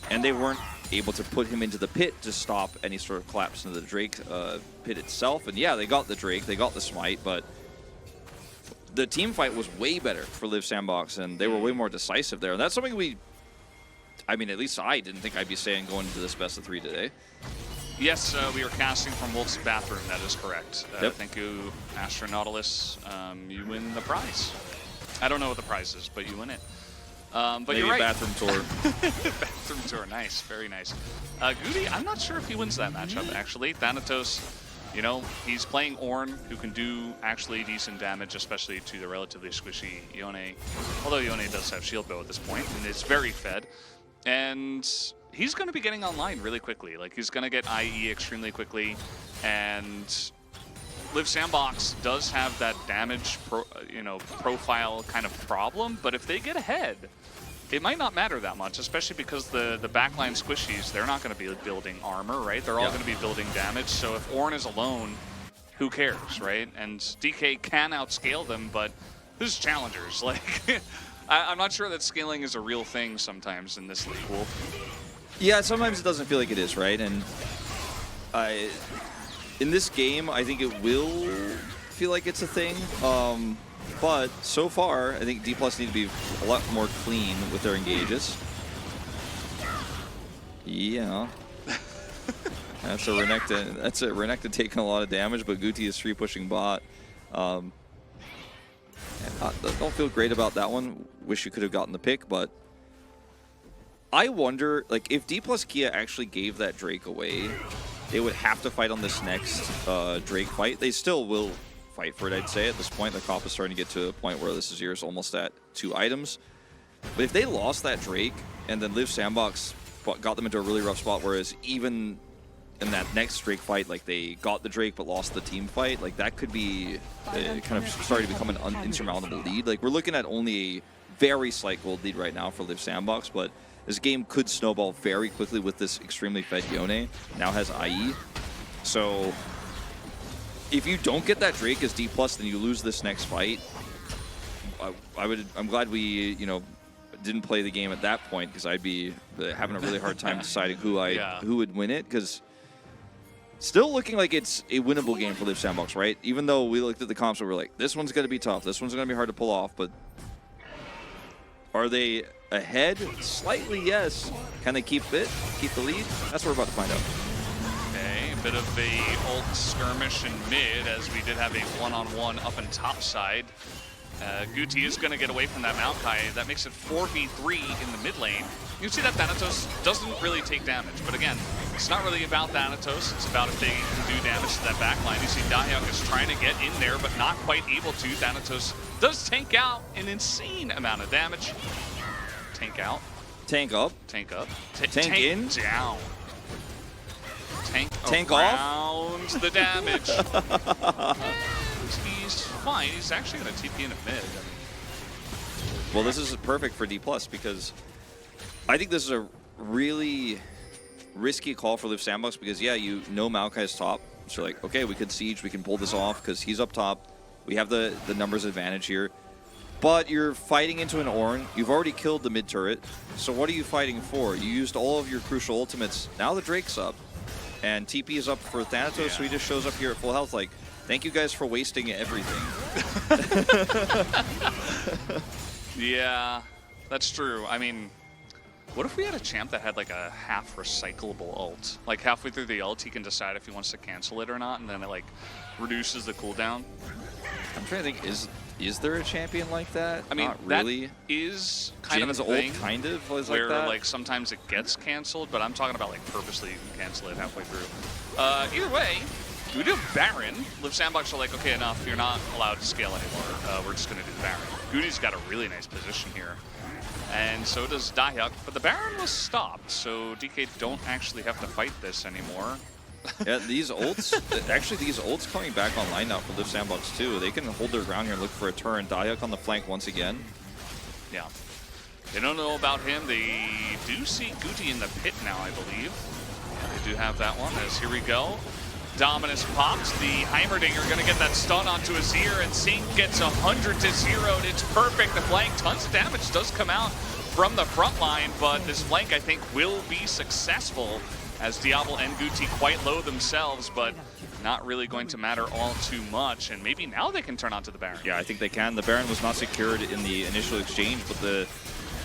and they weren't able to put him into the pit to stop any sort of collapse into the Drake pit itself. And yeah, they got the Drake, they got the smite, but the team fight was way better for Live Sandbox, and they were way more decisive there. And that's something I mean, at least I didn't think I'd be saying going into this best of 3 today. Yes, we are casting from Wolf's bathroom. That is correct. Yep. Thank you, Astronautilus. You win the prize. I don't know what the prize is, but you win it. But maybe you're right. bathroom tour. Bathroom tour, nice, very nice. Goody, I'm not sure if he wins that matchup, actually. Thanatos you know, he's playing Ornn, who can do actually decent damage, especially to the relatively squishy Yone. Although Yone does have shield bow at this point, and it's very fed. And he's going to be getting online really quickly. Like, he's going to get IE extremely quickly, and Live Sandbox does have that damage profile kind of problem, but if they get ahead, it might not matter that much, especially because the backline squishies, they're not going to be building armor, right? They're all going to be building damage. So if Ornn is alone, who cares, right? And DK can outscale them, but this is challengers. Like, I'm not sure that scaling is a real thing sometimes in this league. Cool. Yeah, sometimes it doesn't feel like it is, right? And in this game, I think it will feel like it's a thing. But so far, I think D+ need to be a lot more clean with their engages. Yeah. That's a Renekton taking a lot of damage, but Guti is 3-pushing bot. Don't feel great about that one. Wish you could have gotten the pick, but I wonder, like, if D+ Kia actually gave that Drake away, they would have to fight on this next Drake fight. They still will fight for it, I'd say. At this point, the comp is starting to get to a point where this is yours almost at 2 items. But if they lost that Drake and then Live Sandbox got them into a really rough spot, whereas even in that next Drake fight, like, they got the Drake but lost the team fight, like, that could be kind of starting to become an insurmountable lead. Like, we're looking at only a very slight gold lead right now for Live Sandbox, but this game could snowball very quickly with this extremely fed Yone. Now has IE. So if you don't get that Drake as D+, then you lose this next fight. I'm glad we, didn't play the game at that point, because I'd be having a really hard time deciding who would win it, because still looking like it's a winnable game for Live Sandbox, right? Even though we looked at the comps and we're like, this one's going to be tough, this one's going to be hard to pull off, but are they ahead? Slightly, yes. Can they keep the lead? That's what we're about to find out. Okay, a bit of a ult skirmish in mid, as we did have a one-on-one up and top side. Guti is going to get away from that Maokai. That makes it 4v3 in the mid lane. You see that Thanatos doesn't really take damage, but again, it's not really about Thanatos. It's about if they can do damage to that backline. You see Dahyuk is trying to get in there, but not quite able to. Thanatos does tank out an insane amount of damage. Tank out. Tank up. Tank up. Tank in. Down. Tank around off. The damage. He's fine. He's actually going to TP into mid. Well, this is perfect for D+, because I think this is a really risky call for Live Sandbox, because, yeah, Maokai's top. So you're like, okay, we could siege, we can pull this off, because he's up top. We have the numbers advantage here. But you're fighting into an Ornn. You've already killed the mid turret. So what are you fighting for? You used all of your crucial ultimates. Now the Drake's up. And TP is up for Thanatos, so he just shows up here at full health. Like, thank you guys for wasting everything. Yeah, that's true. I mean, what if we had a champ that had like a half recyclable ult? Like halfway through the ult, he can decide if he wants to cancel it or not, and then it like reduces the cooldown. I'm trying to think, is there a champion like that? I mean, not really. That is kind Gen's of a thing. Ult kind of was where like that. Like sometimes it gets canceled, but I'm talking about like purposely you can cancel it halfway through. Either way, we do Baron. Live Sandbox are like, okay, enough. You're not allowed to scale anymore. We're just going to do the Baron. Goody's got a really nice position here. And so does Dahyuk, but the Baron was stopped, so DK don't actually have to fight this anymore. Yeah, these ults, actually these ults coming back online now for Live Sandbox too. They can hold their ground here and look for a turn. Dahyuk on the flank once again. Yeah. They don't know about him. They do see Guti in the pit now, I believe. They do have that one, as here we go. Dominus pops. The Heimerdinger going to get that stun onto Azir, and Sync gets 100 to 0. It's perfect. The flank, tons of damage does come out from the front line, but this flank, I think, will be successful, as Diablo and Guti quite low themselves, but not really going to matter all too much. And maybe now they can turn onto the Baron. Yeah, I think they can. The Baron was not secured in the initial exchange, but the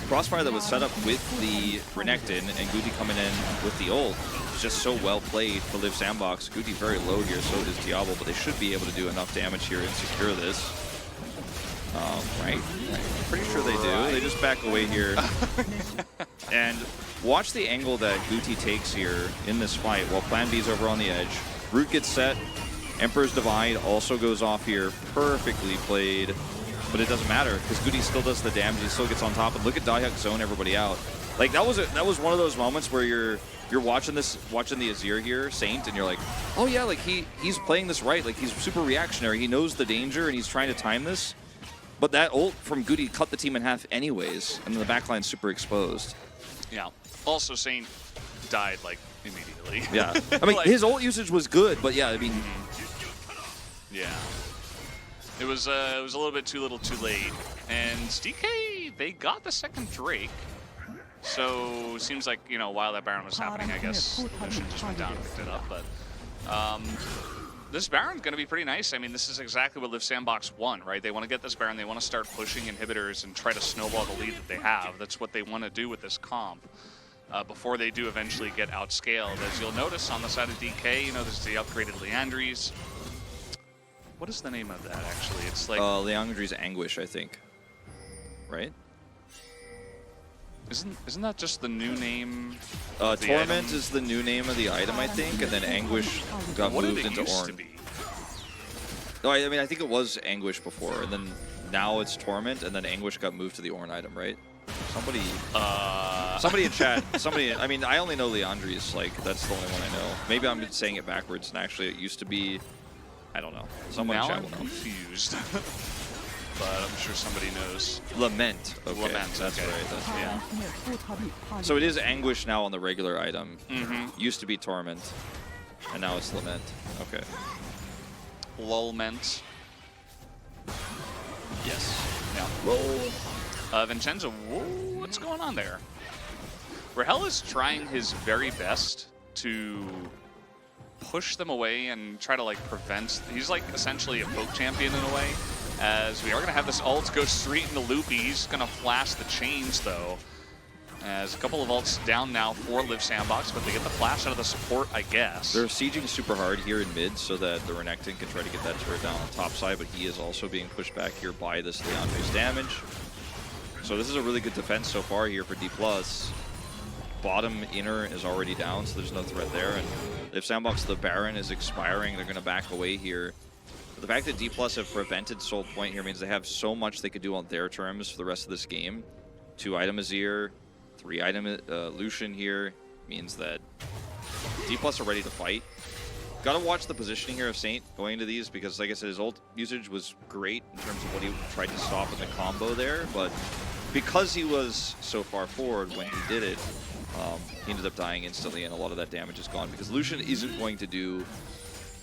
crossfire that was set up with the Renekton and Guti coming in with the ult is just so well played for Live Sandbox. Guti very low here, so does Diablo, but they should be able to do enough damage here and secure this. Right? I'm pretty sure they do. They just back away here. And watch the angle that Guti takes here in this fight while Plan B's over on the edge. Root gets set. Emperor's Divide also goes off here. Perfectly played. But it doesn't matter, because Goody still does the damage. He still gets on top. And look at Diehuck zone everybody out. Like, that was one of those moments where you're watching the Azir here, Saint, and you're like, oh yeah, like he's playing this right. Like, he's super reactionary. He knows the danger, and he's trying to time this. But that ult from Goody cut the team in half anyways, and then the backline's super exposed. Yeah. Also, Saint died, like, immediately. Yeah. I mean, like, his ult usage was good, but yeah, I mean... Yeah. It was a little bit too little too late. And DK, they got the second Drake. So, seems like, you know, while that Baron was happening, I guess Lucian just went down and picked it up. But this Baron's going to be pretty nice. I mean, this is exactly what Live Sandbox want, right? They want to get this Baron. They want to start pushing inhibitors and try to snowball the lead that they have. That's what they want to do with this comp. Before they do eventually get outscaled. As you'll notice on the side of DK, you know, there's the upgraded Leandries. What is the name of that, actually? It's like... Leandry's Anguish, I think. Right? Isn't that just the new name? Torment is the new name of the item, I think, and then Anguish got moved into Ornn. No, I mean, I think it was Anguish before, and then now it's Torment, and then Anguish got moved to the Ornn item, right? Somebody in chat, I mean, I only know Leandry's, like, that's the only one I know. Maybe I'm just saying it backwards, and actually it used to be, I don't know. Someone in chat will know. Confused. But I'm sure somebody knows. Lament. Okay. Lament, That's okay. right. That's Yeah. So it is Anguish now on the regular item. Mm-hmm. Used to be Torment, and now it's Lament. Okay. Lulment. Yes. Yeah. Vincenzo, whoa, what's going on there? Rahel is trying his very best to push them away and try to, like, prevent... He's, like, essentially a poke champion in a way. As we are going to have this ult go straight into Loopy. He's going to flash the chains, though. As a couple of ults down now for Live Sandbox, but they get the flash out of the support, I guess. They're sieging super hard here in mid so that the Renekton can try to get that turret down on top side, but he is also being pushed back here by this Leandre's damage. So this is a really good defense so far here for D+. Bottom inner is already down, so there's no threat there. And Live Sandbox, the Baron is expiring. They're going to back away here. The fact that D+ have prevented Soul Point here means they have so much they could do on their terms for the rest of this game. 2-item Azir, 3-item Lucian here means that D+ are ready to fight. Gotta watch the positioning here of Saint going into these because, like I said, his ult usage was great in terms of what he tried to stop in the combo there, but because he was so far forward when he did it, he ended up dying instantly and a lot of that damage is gone because Lucian isn't going to do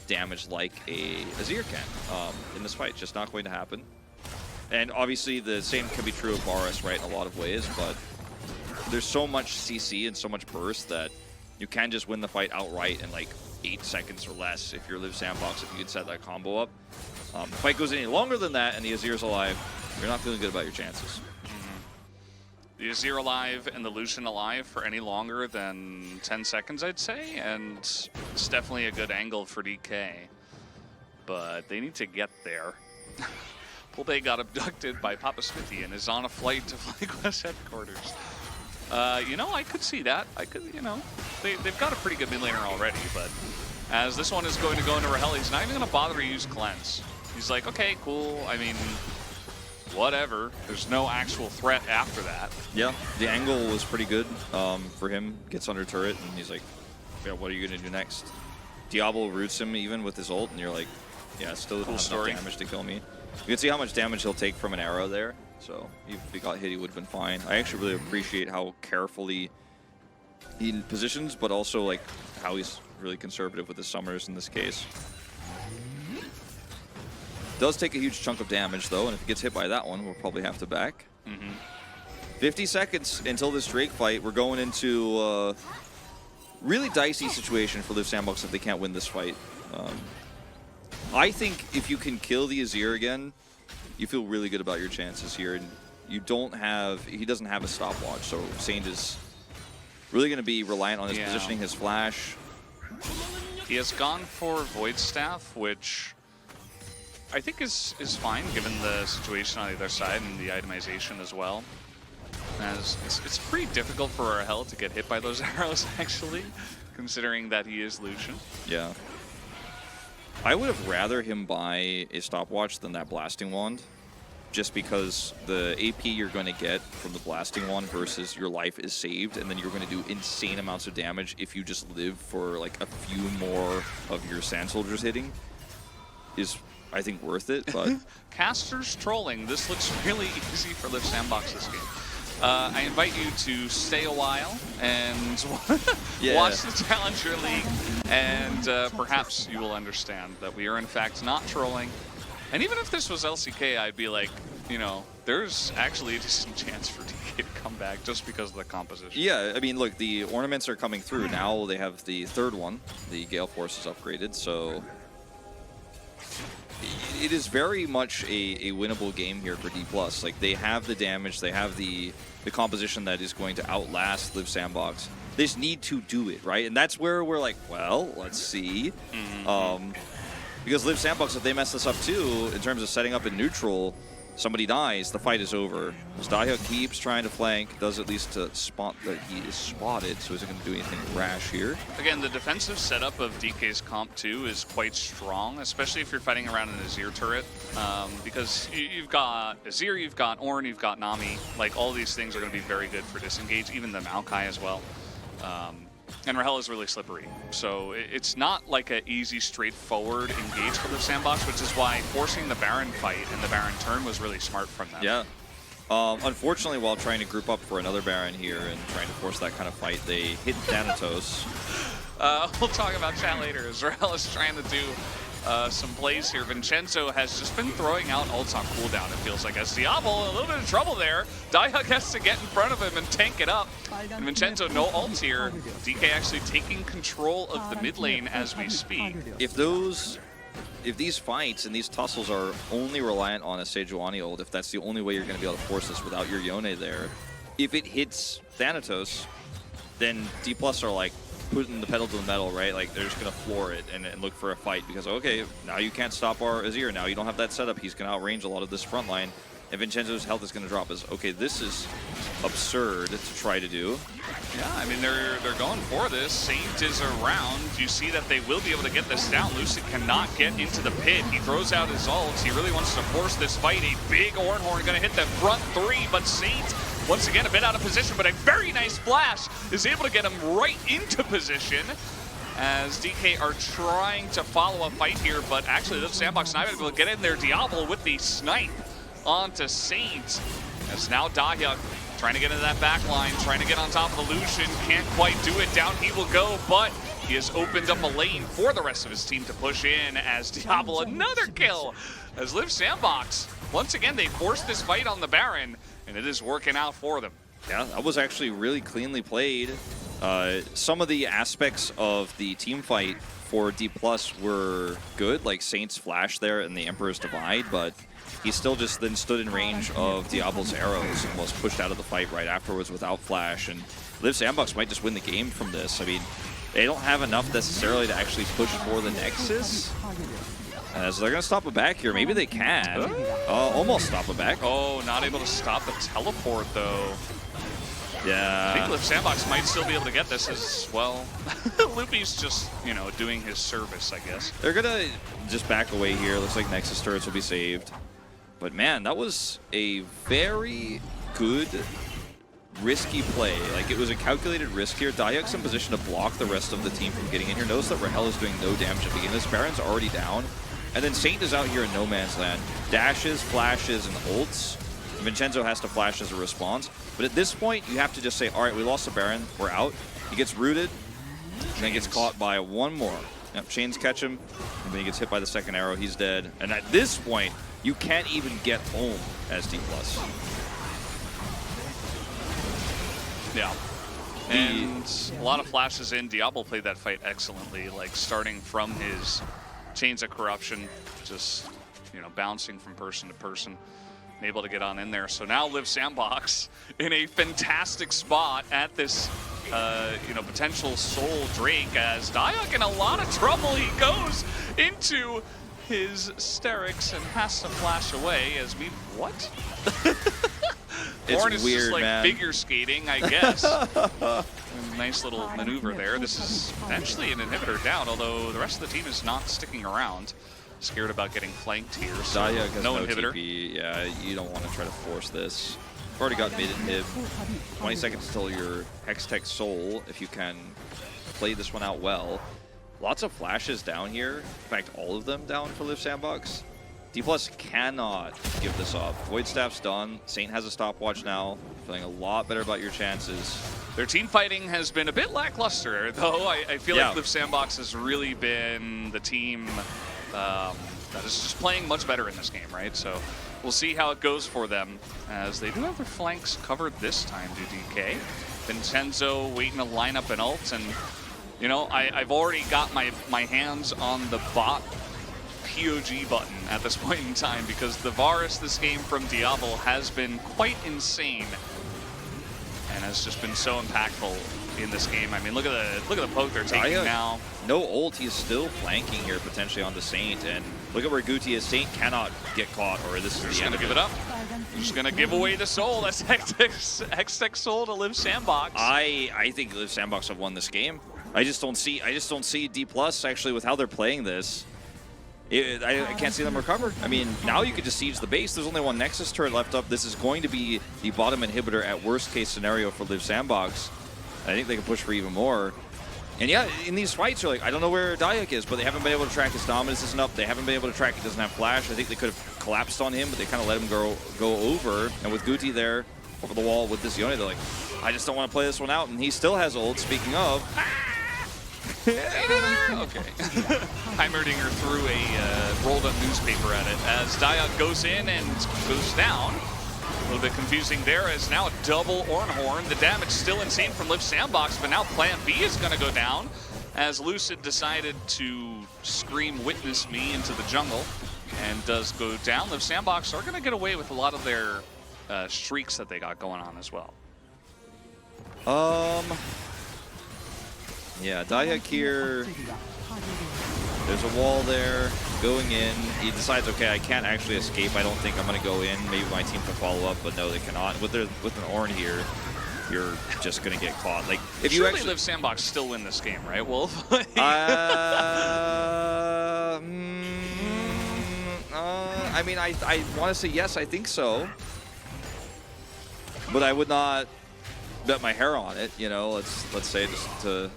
damage like a Azir can in this fight. Just not going to happen. And obviously the same can be true of Varus, right, in a lot of ways, but there's so much CC and so much burst that you can just win the fight outright in like 8 seconds or less if you're Live Sandbox, if you can set that combo up. If the fight goes any longer than that and the Azir's alive, you're not feeling good about your chances. The Azir alive and the Lucian alive for any longer than 10 seconds, I'd say, and it's definitely a good angle for DK. But they need to get there. Pulbay got abducted by Papa Smithy and is on a flight to FlyQuest headquarters. You know, I could see that. I could, you know, they've got a pretty good mid laner already, but as this one is going to go into Rahel, he's not even going to bother to use Cleanse. He's like, okay, cool, I mean, whatever. There's no actual threat after that. Yeah, the angle was pretty good for him. Gets under turret, and he's like, yeah, what are you going to do next? Diablo roots him even with his ult, and you're like, yeah, still cool enough damage to kill me. You can see how much damage he'll take from an arrow there. So if he got hit, he would have been fine. I actually really appreciate how carefully he positions, but also like how he's really conservative with his summers in this case. Does take a huge chunk of damage though, and if he gets hit by that one, we'll probably have to back. 50 seconds until this Drake fight. We're going into a really dicey situation for Live Sandbox if they can't win this fight. I think if you can kill the Azir again, you feel really good about your chances here. And you don't have, he doesn't have a stopwatch, so Saint is really going to be reliant on his positioning, his flash. He has gone for Void Staff, which I think is fine given the situation on the other side and the itemization as well. As it's pretty difficult for Rahel to get hit by those arrows, actually, considering that he is Lucian. Yeah. I would have rather him buy a stopwatch than that blasting wand, just because the AP you're going to get from the blasting wand versus your life is saved, and then you're going to do insane amounts of damage if you just live for like a few more of your sand soldiers hitting is, I think, worth it. But Casters trolling. This looks really easy for Live Sandbox this game. I invite you to stay a while and watch the Challenger League, and perhaps you will understand that we are in fact not trolling. And even if this was LCK, I'd be like, you know, there's actually a decent chance for DK to come back just because of the composition. Yeah, I mean, look, the ornaments are coming through. Now they have the third one. The Gale Force is upgraded, so it is very much a winnable game here for D+. Like, they have the damage, they have the composition that is going to outlast Live Sandbox. They just need to do it, right? And that's where we're like, well, let's see. Because Live Sandbox, if they mess this up too, in terms of setting up in neutral, somebody dies, the fight is over. As Dahya keeps trying to flank, does at least to spot that he is spotted, so isn't going to do anything rash here. Again, the defensive setup of DK's comp too is quite strong, especially if you're fighting around an Azir turret, because you've got Azir, you've got Ornn, you've got Nami. Like, all these things are going to be very good for disengage, even the Maokai as well. And Rahel is really slippery, so it's not like an easy, straightforward engage for the Sandbox, which is why forcing the Baron fight and the Baron turn was really smart from them. Yeah. Unfortunately, while trying to group up for another Baron here and trying to force that kind of fight, they hit Thanatos. We'll talk about chat later, as Rahel is trying to do some plays here. Vincenzo has just been throwing out ults on cooldown, it feels like. As Diablo, a little bit of trouble there. Dahya has to get in front of him and tank it up. And Vincenzo, no ults here. DK actually taking control of the mid lane as we speak. If these fights and these tussles are only reliant on a Sejuani ult, if that's the only way you're going to be able to force this without your Yone there, if it hits Thanatos, then D+ are like putting the pedal to the metal, right? Like, they're just going to floor it and look for a fight because, okay, now you can't stop our Azir. Now you don't have that setup. He's going to outrange a lot of this front line. And Vincenzo's health is going to drop. Okay, this is absurd to try to do. Yeah, I mean, they're going for this. Saint is around. You see that they will be able to get this down. Lucid cannot get into the pit. He throws out his ults. He really wants to force this fight. A big Ornhorn going to hit the front three, but Saint, once again, a bit out of position, but a very nice flash is able to get him right into position as DK are trying to follow a fight here, but actually the Sandbox not able to get in there. Diablo with the snipe onto Saint, as now Dahya trying to get into that back line, trying to get on top of the Lucian, can't quite do it. Down he will go, but he has opened up a lane for the rest of his team to push in as Diablo, another kill, as Live Sandbox, once again, they forced this fight on the Baron, and it is working out for them. Yeah, that was actually really cleanly played. Some of the aspects of the team fight for D+ were good, like Saint's flash there and the Emperor's Divide, but he still just then stood in range of Diablo's arrows and was pushed out of the fight right afterwards without flash. And Live Sandbox might just win the game from this. I mean, they don't have enough necessarily to actually push for the Nexus. So they're going to stop it back here. Maybe they can. Almost stop it back. Oh, not able to stop the teleport, though. Yeah. I think Live Sandbox might still be able to get this as well. Loopy's just, you know, doing his service, I guess. They're going to just back away here. Looks like Nexus turrets will be saved. But man, that was a very good, risky play. Like, it was a calculated risk here. Dahyak's in position to block the rest of the team from getting in here. Notice that Rahel is doing no damage at the beginning. This Baron's already down. And then Saint is out here in no man's land. Dashes, flashes, and ults. Vincenzo has to flash as a response. But at this point, you have to just say, all right, we lost the Baron. We're out. He gets rooted, and then gets caught by one more. Yep, Chains catch him, and then he gets hit by the second arrow. He's dead. And at this point, you can't even get home as D+. Yeah. And a lot of flashes in. Diablo played that fight excellently, like starting from his Chains of Corruption, just, you know, bouncing from person to person, and able to get on in there. So now Live Sandbox in a fantastic spot at this, you know, potential Soul Drake, as Dayak in a lot of trouble. He goes into his Sterix and has to flash away as we, what? Horn is weird, just like man. figure skating, I guess. Nice little maneuver there. This is eventually an inhibitor down, although the rest of the team is not sticking around. Scared about getting flanked here, so Daya has no inhibitor. TP. Yeah, you don't want to try to force this. You've already got mid inhib. 20 seconds until your Hextech Soul, if you can play this one out well. Lots of flashes down here. In fact, all of them down for Live Sandbox. D+ cannot give this up. Void Staff's done. Saint has a stopwatch now. Feeling a lot better about your chances. Their team fighting has been a bit lackluster, though. I feel like Live Sandbox has really been the team that is just playing much better in this game, right? So we'll see how it goes for them, as they do have their flanks covered this time, do DK. Vincenzo waiting to line up an ult, and you know, I've already got my hands on the bot POG button at this point in time, because the Varus this game from Diablo has been quite insane and has just been so impactful in this game. I mean, look at the poke they're taking now. No ult, he's still flanking here potentially on the Saint, and look at where Guti is. Saint cannot get caught, or this is the end of it. Give it up. They're just gonna give away the soul. That's Hextech Soul to Live Sandbox. I think Live Sandbox have won this game. I just don't see D+ actually with how they're playing this. I can't see them recover. I mean, now you could just siege the base. There's only one Nexus turret left up. This is going to be the bottom inhibitor at worst case scenario for Live Sandbox. I think they can push for even more. And yeah, in these fights, you're like, I don't know where Dayak is, but they haven't been able to track his dominance isn't up. They haven't been able to track he doesn't have flash. I think they could have collapsed on him, but they kind of let him go over. And with Guti there over the wall with this Yone, they're like, I just don't want to play this one out. And he still has ult, speaking of. Okay. Heimerdinger threw a rolled up newspaper at it as Dayak goes in and goes down. A little bit confusing there, as now a double Ornhorn. The damage still insane from Live Sandbox, but now Plan B is going to go down as Lucid decided to scream "Witness me" into the jungle, and does go down. Live Sandbox are going to get away with a lot of their streaks that they got going on as well. Yeah, Dayak here. There's a wall there going in. He decides, okay, I can't actually escape. I don't think I'm going to go in. Maybe my team can follow up, but no, they cannot. With an Ornn here, you're just going to get caught. Like, if you actually Live Sandbox still win this game, right, Wolf? I mean, I want to say yes, I think so. But I would not bet my hair on it, you know, let's say, just to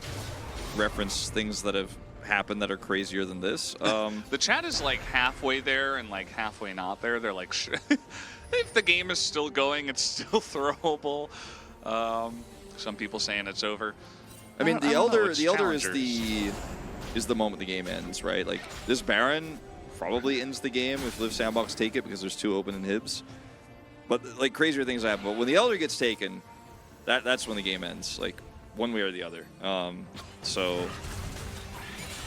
reference things that have happened that are crazier than this. The chat is like halfway there and like halfway not there. They're like, if the game is still going, it's still throwable. Some people saying it's over. I mean, the Elder is the moment the game ends, right? Like, this Baron probably ends the game if Live Sandbox take it, because there's 2 open inhibs. But like, crazier things happen. But when the Elder gets taken, that's when the game ends, like, one way or the other. So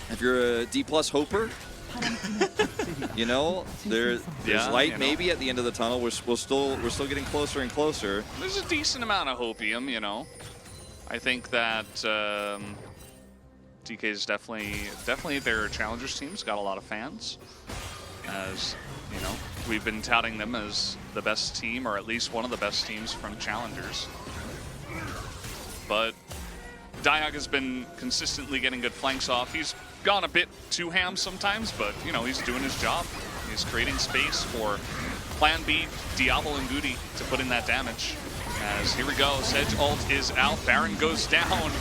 if you're a D+ hoper, you know, there's light maybe at the end of the tunnel. We're still getting closer and closer. There's a decent amount of hopium, you know. I think that DK is definitely their challengers team's got a lot of fans, as you know, we've been touting them as the best team, or at least one of the best teams from challengers. But Dayak has been consistently getting good flanks off. He's gone a bit too ham sometimes, but you know, he's doing his job. He's creating space for Plan B, Diablo and Guti to put in that damage. As here we go, Sedge ult is out, Baron goes down,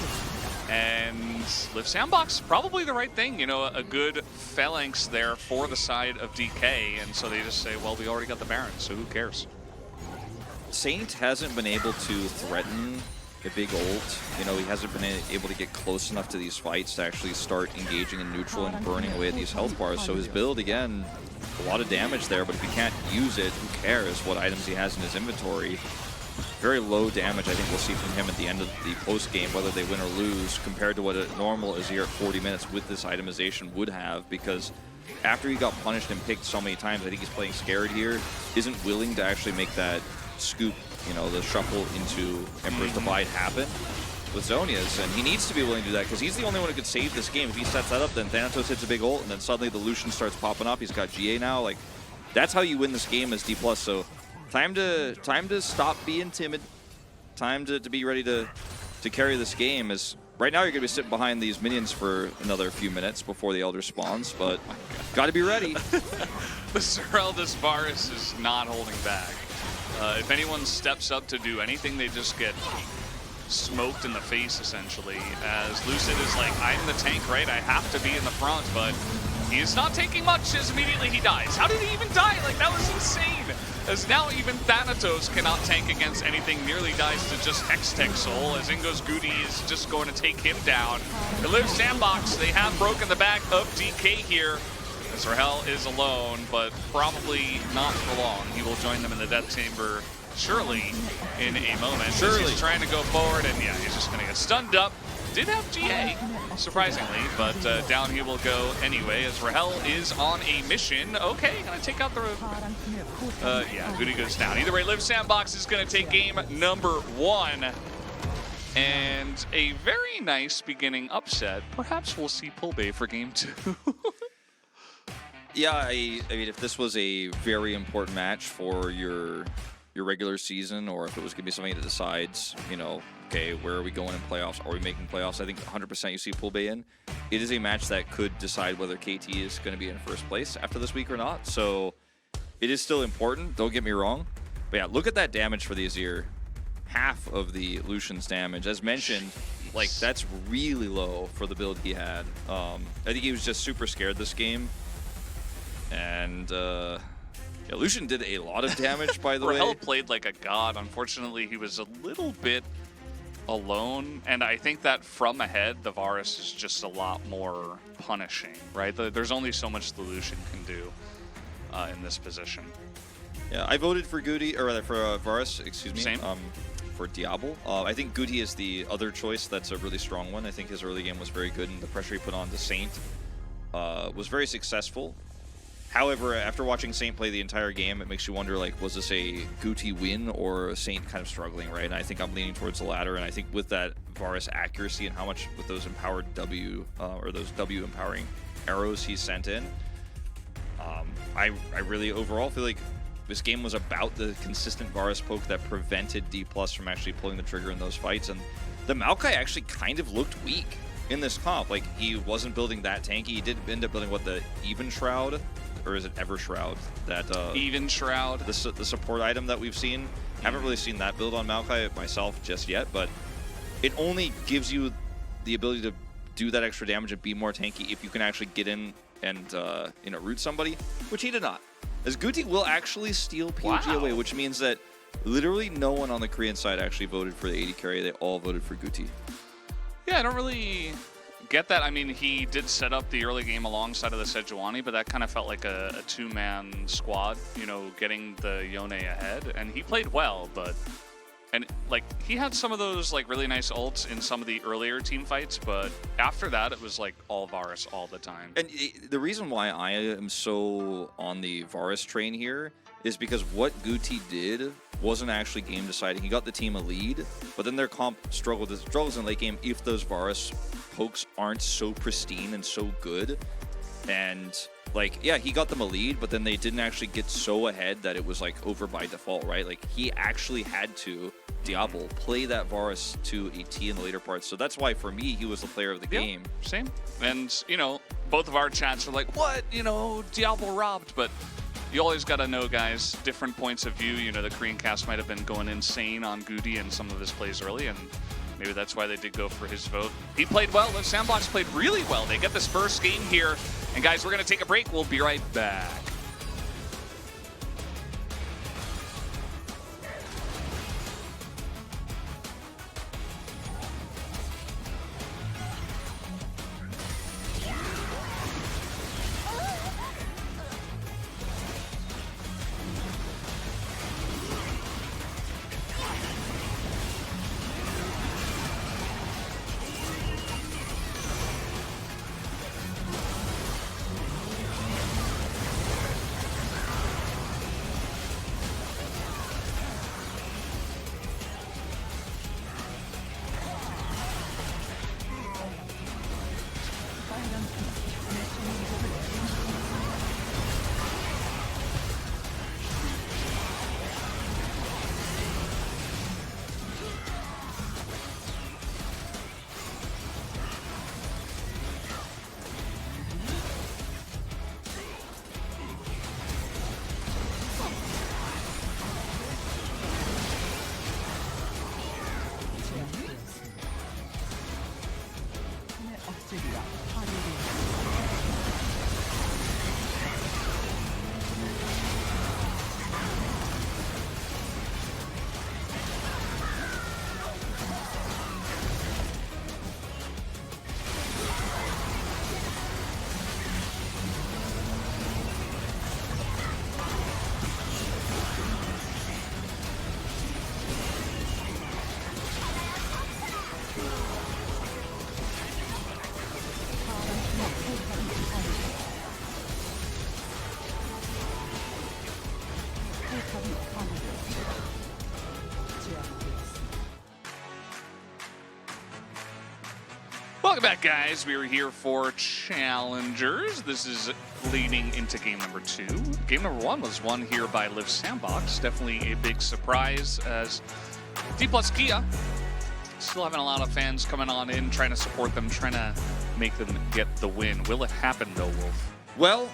and Live Sandbox, probably the right thing. You know, a good phalanx there for the side of DK, and so they just say, well, we already got the Baron, so who cares? Saint hasn't been able to threaten a big ult. You know, he hasn't been able to get close enough to these fights to actually start engaging in neutral and burning away at these health bars. So his build, again, a lot of damage there, but if he can't use it, who cares what items he has in his inventory? Very low damage, I think we'll see from him at the end of the post game, whether they win or lose, compared to what a normal Azir at 40 minutes with this itemization would have, because after he got punished and picked so many times, I think he's playing scared here, isn't willing to actually make that scoop, you know, the shuffle into Emperor's Divide happen with Zhonya's, and he needs to be willing to do that, because he's the only one who could save this game. If he sets that up, then Thanatos hits a big ult, and then suddenly the Lucian starts popping up. He's got GA now. Like, that's how you win this game as D+. So Time to stop being timid. Time to be ready to carry this game. As right now you're gonna be sitting behind these minions for another few minutes before the Elder spawns, but gotta be ready. The Zereldis Varus is not holding back. If anyone steps up to do anything, they just get smoked in the face, essentially, as Lucid is like, I'm the tank, right? I have to be in the front, but he is not taking much as immediately he dies. How did he even die? Like, that was insane. As now even Thanatos cannot tank against anything, nearly dies to just Hextech Soul, as Ingo's Goody is just going to take him down. The Live Sandbox, they have broken the back of DK here. As Rahel is alone, but probably not for long. He will join them in the Death Chamber surely in a moment. Surely. He's trying to go forward, and yeah, he's just going to get stunned up. Did have GA, surprisingly, but down he will go anyway, as Rahel is on a mission. Okay, gonna take out the... yeah, Goody goes down. Either way, Live Sandbox is gonna take game number 1. And a very nice beginning upset. Perhaps we'll see Pulbay for game 2. Yeah, I mean, if this was a very important match for your regular season, or if it was going to be something that decides, you know, okay, where are we going in playoffs? Are we making playoffs? I think 100% you see Pulbay in. It is a match that could decide whether KT is going to be in first place after this week or not. So it is still important. Don't get me wrong. But yeah, look at that damage for the Azir. Half of the Lucian's damage. As mentioned, like, that's really low for the build he had. I think he was just super scared this game. And yeah, Lucian did a lot of damage, by the way. Rahel played like a god. Unfortunately, he was a little bit alone, and I think that from ahead, the Varus is just a lot more punishing, right? There's only so much the Lucian can do in this position. Yeah, I voted for Goody, or rather for Varus, excuse me. Same. For Diablo. I think Goody is the other choice. That's a really strong one. I think his early game was very good, and the pressure he put on to Saint was very successful. However, after watching Saint play the entire game, it makes you wonder, like, was this a Guti win or Saint kind of struggling, right? And I think I'm leaning towards the latter, and I think with that Varus accuracy and how much with those empowered W, or those W empowering arrows he sent in, I really overall feel like this game was about the consistent Varus poke that prevented D+ from actually pulling the trigger in those fights, and the Maokai actually kind of looked weak in this comp. Like, he wasn't building that tanky. He did end up building, what, the Even Shroud? Or is it Ever Shroud? That Even Shroud. The support item that we've seen. Haven't really seen that build on Maokai myself just yet, but it only gives you the ability to do that extra damage and be more tanky if you can actually get in and you know, root somebody, which he did not. As Guti will actually steal PUG away, which means that literally no one on the Korean side actually voted for the AD carry. They all voted for Guti. Yeah, I don't really get that. I mean, he did set up the early game alongside of the Sejuani, but that kind of felt like a two-man squad, you know, getting the Yone ahead. And he played well, but... And, like, he had some of those, like, really nice ults in some of the earlier team fights, but after that, it was, like, all Varus all the time. And the reason why I am so on the Varus train here is because what Guti did wasn't actually game deciding. He got the team a lead, but then their comp struggles in late game if those Varus pokes aren't so pristine and so good. And, like, yeah, he got them a lead, but then they didn't actually get so ahead that it was, like, over by default, right? Like, he actually had to, Diablo, play that Varus to a T in the later parts. So that's why, for me, he was the player of the game. Same. And, you know, both of our chats are like, what? You know, Diablo robbed. But you always got to know, guys, different points of view. You know, the Korean cast might have been going insane on Goody and some of his plays early, and maybe that's why they did go for his vote. He played well. Live Sandbox played really well. They get this first game here. And guys, we're going to take a break. We'll be right back. Welcome back, guys. We are here for Challengers. This is leading into game number 2. Game number 1 was won here by Live Sandbox. Definitely a big surprise as D+ Kia still having a lot of fans coming on in, trying to support them, trying to make them get the win. Will it happen, though, Wolf? Well,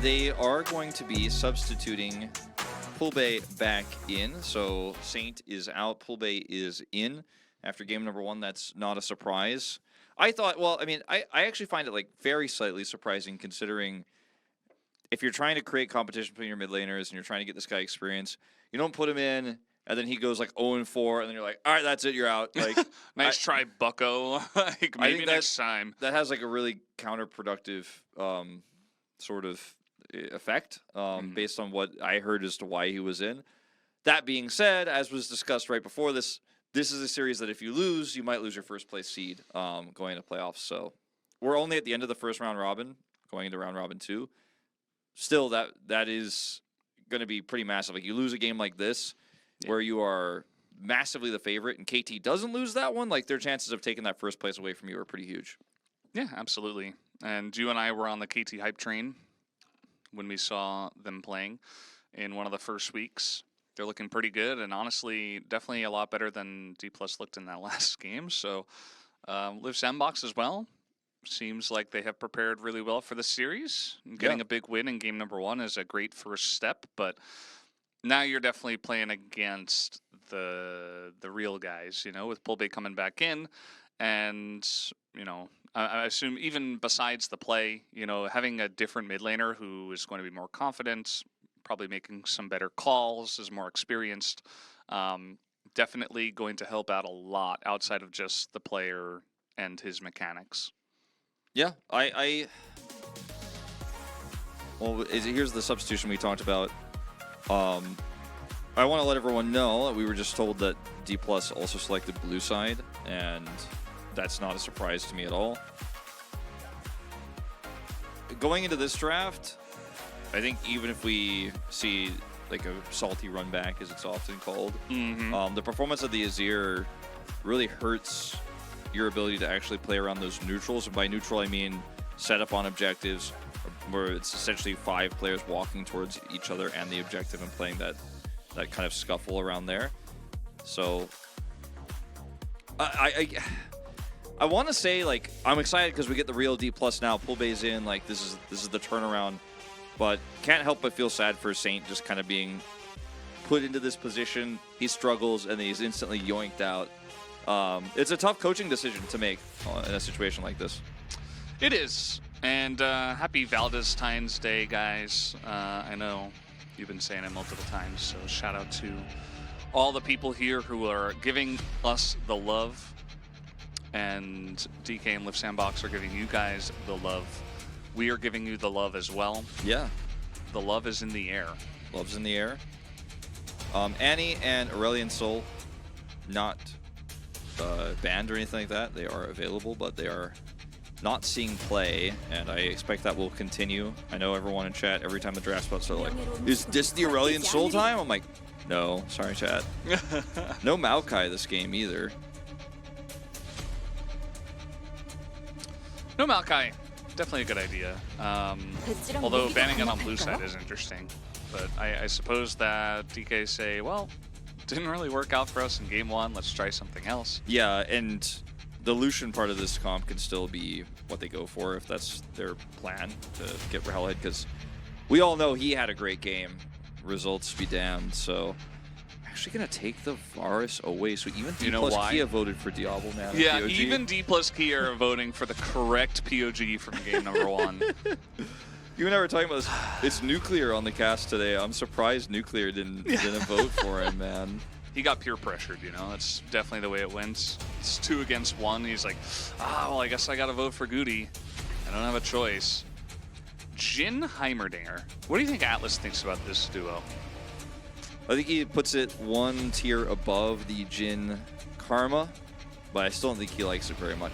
they are going to be substituting Pulbay back in. So Saint is out, Pulbay is in. After game number 1, that's not a surprise. I thought, well, I mean, I actually find it like very slightly surprising considering if you're trying to create competition between your mid laners and you're trying to get this guy experience, you don't put him in and then he goes like 0-4 and then you're like, all right, that's it, you're out. Like, nice try, Bucko. Like maybe next time. That has like a really counterproductive sort of effect based on what I heard as to why he was in. That being said, as was discussed right before this, this is a series that if you lose, you might lose your first place seed going into playoffs. So we're only at the end of the first round robin, going into round robin 2. Still, that is going to be pretty massive. Like you lose a game like this, where you are massively the favorite, and KT doesn't lose that one, like their chances of taking that first place away from you are pretty huge. Yeah, absolutely. And you and I were on the KT hype train when we saw them playing in one of the first weeks. They're looking pretty good, and honestly, definitely a lot better than D+ looked in that last game. So, Live Sandbox as well. Seems like they have prepared really well for the series. Getting a big win in game number 1 is a great first step, but now you're definitely playing against the real guys, you know, with Pulbay coming back in, and, you know, I assume even besides the play, you know, having a different mid laner who is going to be more confident, probably making some better calls, is more experienced, definitely going to help out a lot outside of just the player and his mechanics. Yeah, well, here's the substitution we talked about. I want to let everyone know that we were just told that D+ also selected blue side, and that's not a surprise to me at all. Going into this draft, I think even if we see like a salty run back, as it's often called, the performance of the Azir really hurts your ability to actually play around those neutrals. And by neutral, I mean set up on objectives, where it's essentially 5 players walking towards each other and the objective and playing that kind of scuffle around there. So I want to say, like, I'm excited because we get the real D+ now. Pulbay's in, like this is the turnaround. But can't help but feel sad for Saint just kind of being put into this position. He struggles and then he's instantly yoinked out. It's a tough coaching decision to make in a situation like this. It is. And happy Valentine's Day, guys. I know you've been saying it multiple times, so shout out to all the people here who are giving us the love. And DK and Live Sandbox are giving you guys the love. We are giving you the love as well. Yeah. The love is in the air. Love's in the air. Annie and Aurelion Sol, not banned or anything like that. They are available, but they are not seeing play, and I expect that will continue. I know everyone in chat, every time the draft spots are like, is this the Aurelion Sol time? I'm like, no, sorry chat. No Maokai this game either. No Maokai. Definitely a good idea. Although banning it on blue side is interesting. But I suppose that DK say, well, didn't really work out for us in game 1. Let's try something else. Yeah, and the Lucian part of this comp can still be what they go for if that's their plan to get Railhead, because we all know he had a great game. Results be damned. So actually going to take the Varus away. So even D You know plus why? Kia voted for Diablo now. Yeah, POG. even D plus Kia are voting for the correct POG from game number 1. You and I were talking about this. It's Nuclear on the cast today. I'm surprised Nuclear didn't vote for him, man. He got peer pressured, you know. That's definitely the way it went. It's 2 against 1. He's like, well, I guess I got to vote for Goody. I don't have a choice. Jin Heimerdinger. What do you think Atlas thinks about this duo? I think he puts it 1 tier above the Jin Karma, but I still don't think he likes it very much.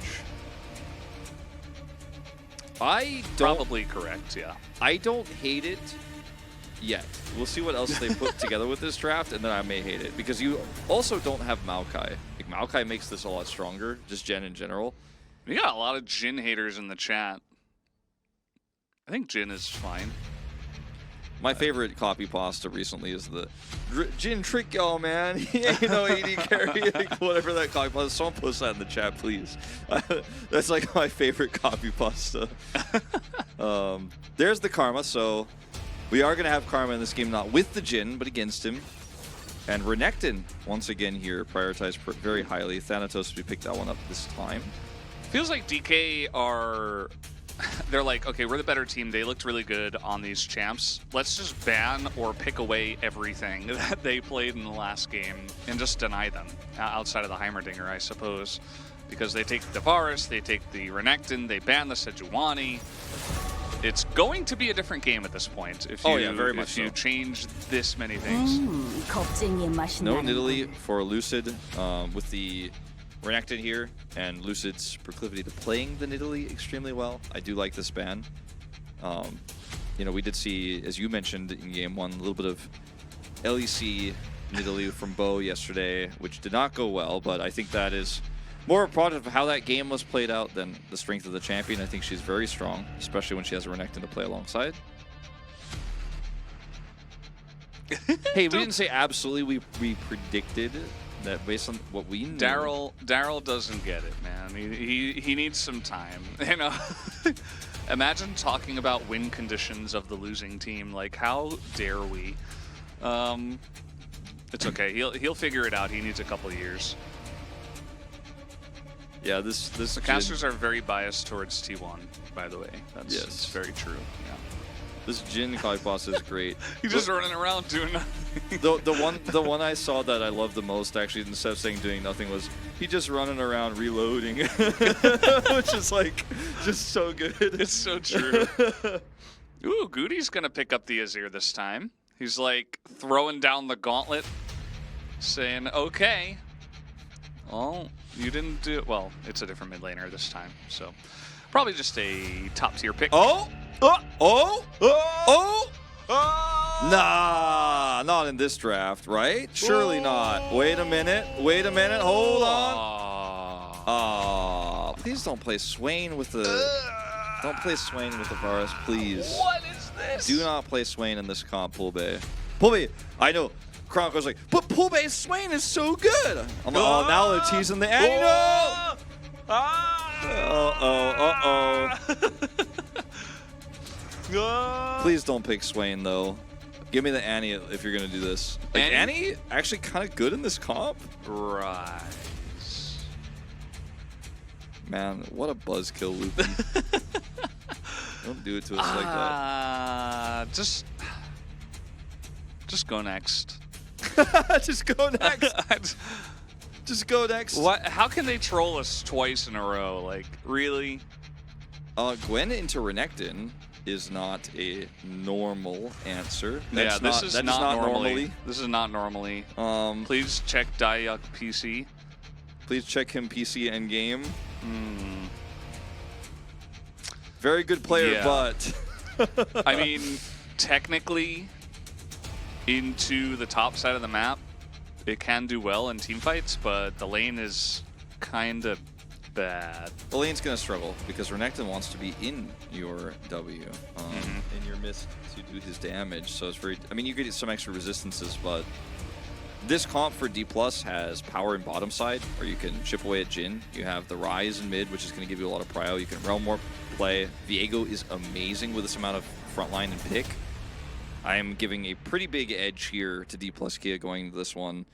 Probably correct, yeah. I don't hate it yet. We'll see what else they put together with this draft, and then I may hate it. Because you also don't have Maokai. Like, Maokai makes this a lot stronger, just Gen in general. We got a lot of Jin haters in the chat. I think Jin is fine. My favorite copy pasta recently is the Jin trick y'all, man. Yeah, you know, AD carry, like, whatever that copy pasta. Someone post that in the chat, please. That's like my favorite copy pasta. There's the Karma, so we are going to have Karma in this game, not with the Jin, but against him. And Renekton, once again here, prioritized very highly. Thanatos, we picked that one up this time. Feels like DK are... They're like, okay, we're the better team. They looked really good on these champs. Let's just ban or pick away everything that they played in the last game and just deny them outside of the Heimerdinger, I suppose. Because they take the Varus, they take the Renekton, they ban the Sejuani. It's going to be a different game at this point if you change this many things. No Nidalee for Lucid with the Renekton here, and Lucid's proclivity to playing the Nidalee extremely well. I do like this ban. You know, we did see, as you mentioned in game 1, a little bit of LEC Nidalee from Bo yesterday, which did not go well, but I think that is more a product of how that game was played out than the strength of the champion. I think she's very strong, especially when she has a Renekton to play alongside. Hey, we didn't say absolutely. We predicted that based on what we knew. Daryl doesn't get it, man. He needs some time. You know, imagine talking about win conditions of the losing team. Like, how dare we? It's okay. He'll figure it out. He needs a couple of years. Yeah, this the casters are very biased towards T1, by the way. That's very true. Yeah. This Jin Kali boss is great. He's just running around doing nothing. The one I saw that I loved the most, actually, instead of saying doing nothing, was he just running around reloading, which is like just so good. It's so true. Ooh, Goody's gonna pick up the Azir this time. He's like throwing down the gauntlet, saying, "Okay, well, you didn't do it well." It's a different mid laner this time, so probably just a top tier pick. Nah, not in this draft, right? Surely not. Wait a minute. Hold on. Please don't play Swain with the. Don't play Swain with the Varus, please. What is this? Do not play Swain in this comp, Pulbe. Pulbe, I know. Chronicle's like, but Pulbe's Swain is so good. I'm like, oh, now they're teasing the Annie. No! Please don't pick Swain, though. Give me the Annie if you're going to do this. Like, Annie actually kind of good in this comp. Right. Man, what a buzzkill, Luke. Don't do it to us like that. Just go next. Just go next. Just go next. What? How can they troll us twice in a row? Like, really? Gwen into Renekton is not a normal answer. This is not normally. This is not normally. Please check Dayak PC. Please check him PC endgame. Very good player, but I mean, technically, into the top side of the map, it can do well in team fights, but the lane is kind of bad. The lane's gonna struggle because Renekton wants to be in your W, in your mist to do his damage. So it's very. I mean, you get some extra resistances, but this comp for D+ has power in bottom side, where you can chip away at Jin. You have the Rise in mid, which is going to give you a lot of prio. You can Realm Warp play. Viego is amazing with this amount of frontline and pick. I am giving a pretty big edge here to D plus Kia going to this one.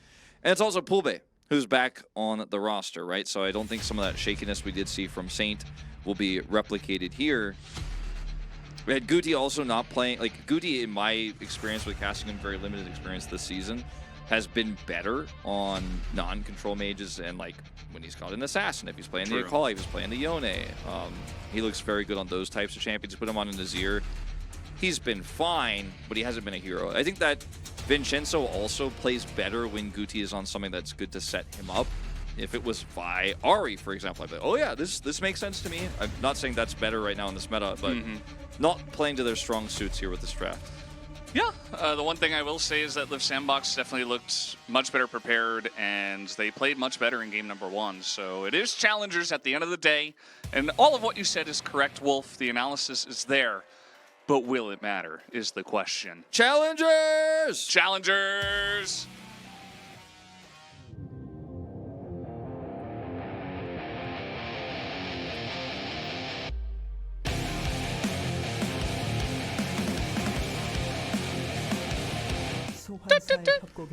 And it's also Poolbay, who's back on the roster, right? So I don't think some of that shakiness we did see from Saint will be replicated here. We had Guti also not playing. Like, Guti, in my experience with casting him, very limited experience this season, has been better on non-control mages and, like, when he's got an assassin, if he's playing the Akali, if he's playing the Yone. He looks very good on those types of champions. Put him on an Azir. He's been fine, but he hasn't been a hero. I think that Vincenzo also plays better when Guti is on something that's good to set him up. If it was Vi Ahri, for example, I'd be like, oh yeah, this makes sense to me. I'm not saying that's better right now in this meta, but not playing to their strong suits here with this draft. Yeah, the one thing I will say is that Liv Sandbox definitely looked much better prepared, and they played much better in game number 1. So it is challengers at the end of the day, and all of what you said is correct, Wolf. The analysis is there. But will it matter, is the question. Challengers! Challengers!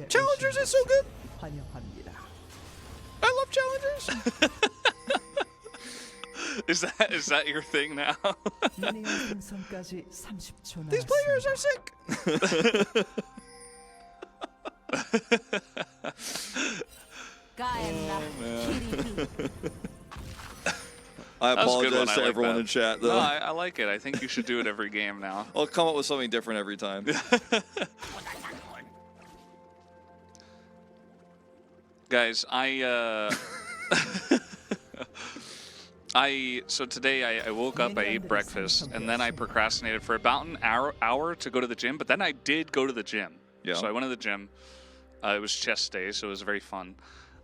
Challengers is so good! I love challengers! Is that your thing now? These players are sick! I apologize to everyone in chat, though. No, I like it. I think you should do it every game now. I'll come up with something different every time. Guys, so today I woke up, I ate breakfast, and then I procrastinated for about an hour to go to the gym, but then I did go to the gym. Yeah. So I went to the gym. It was chest day, so it was very fun.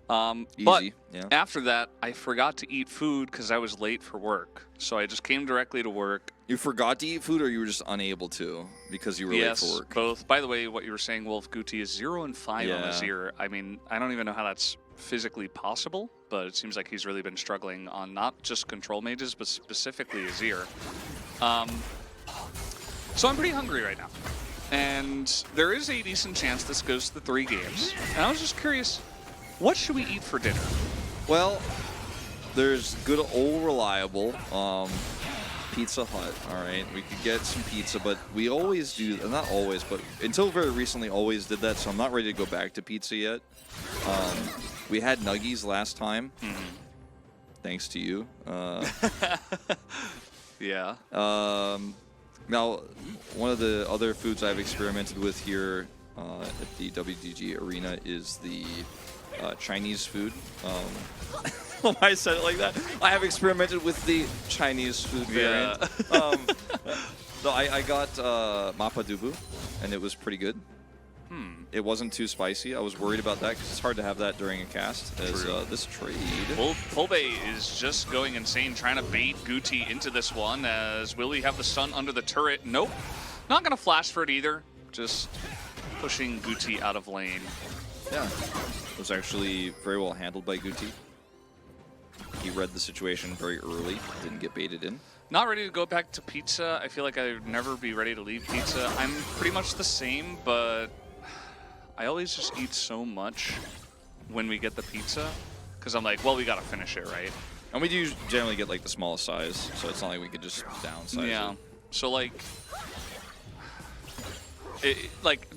Easy. But yeah. after that, I forgot to eat food because I was late for work. So I just came directly to work. You forgot to eat food, or you were just unable to because you were late for work? Yes, both. By the way, what you were saying, Wolf, Guti is 0 and 5 Yeah. on Azir. I mean, I don't even know how that's physically possible, but it seems like he's really been struggling on not just control mages, but specifically Azir. So I'm pretty hungry right now. And there is a decent chance this goes to the 3 games. And I was just curious, what should we eat for dinner? Well, there's good old reliable Pizza Hut, all right? We could get some pizza, but we always do, not always, but until very recently always did that, so I'm not ready to go back to pizza yet. We had nuggies last time, thanks to you. Yeah. Now, one of the other foods I've experimented with here at the WDG arena is the Chinese food. Why I said it like that? I have experimented with the Chinese food variant. So I got Mapa Dubu, and it was pretty good. It wasn't too spicy. I was worried about that because it's hard to have that during a cast. As this trade. Polbay is just going insane, trying to bait Guti into this one. As will he have the stun under the turret? Nope. Not going to flash for it either. Just pushing Guti out of lane. Yeah. It was actually very well handled by Guti. He read the situation very early, didn't get baited in. Not ready to go back to pizza. I feel like I'd never be ready to leave pizza. I'm pretty much the same, but I always just eat so much when we get the pizza because I'm like, well, we got to finish it, right? And we do generally get like the smallest size, so it's not like we could just downsize it. So like,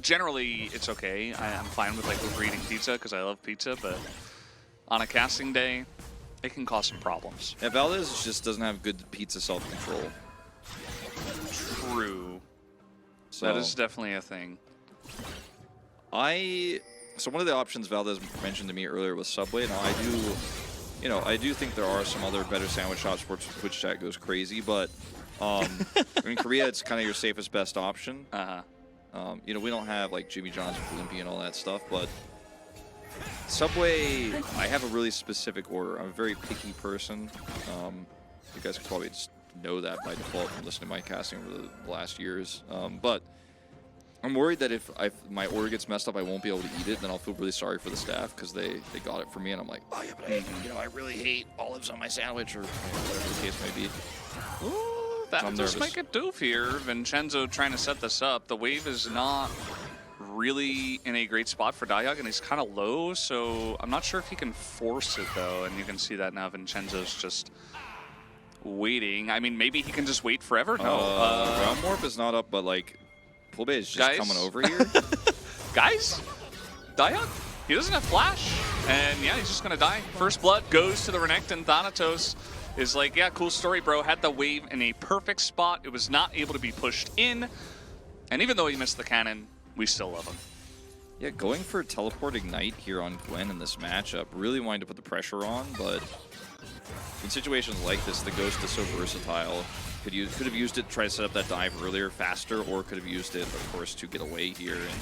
generally it's okay. I'm fine with like overeating pizza because I love pizza, but on a casting day, it can cause some problems. Yeah, Valdez just doesn't have good pizza self-control. True. So that is definitely a thing. So one of the options Valdez mentioned to me earlier was Subway. Now I do think there are some other better sandwich shops where Twitch chat goes crazy, but in Korea it's kind of your safest best option. We don't have like Jimmy John's, Olympia, and all that stuff, but Subway, I have a really specific order. I'm a very picky person. You guys could probably just know that by default from listening to my casting over the last years. But I'm worried that if my order gets messed up, I won't be able to eat it. Then I'll feel really sorry for the staff because they got it for me, and I'm like, oh yeah, but I really hate olives on my sandwich or whatever the case may be. Ooh, Thanatos might get dove here. Vincenzo trying to set this up. The wave is not really in a great spot for Diehug, and he's kind of low, so I'm not sure if he can force it, though. And you can see that now Vincenzo's just waiting. I mean, maybe he can just wait forever? No. Realm Warp is not up, but, like, Pulbe is just coming over here. Guys? Diehug? He doesn't have flash, and yeah, he's just going to die. First blood goes to the Renekton. Thanatos is like, yeah, cool story, bro. Had the wave in a perfect spot. It was not able to be pushed in, and even though he missed the cannon, we still love him. Yeah, going for Teleport Ignite here on Gwen in this matchup, really wanting to put the pressure on, but in situations like this, the Ghost is so versatile. Could have used it to try to set up that dive earlier, faster, or could have used it, of course, to get away here. And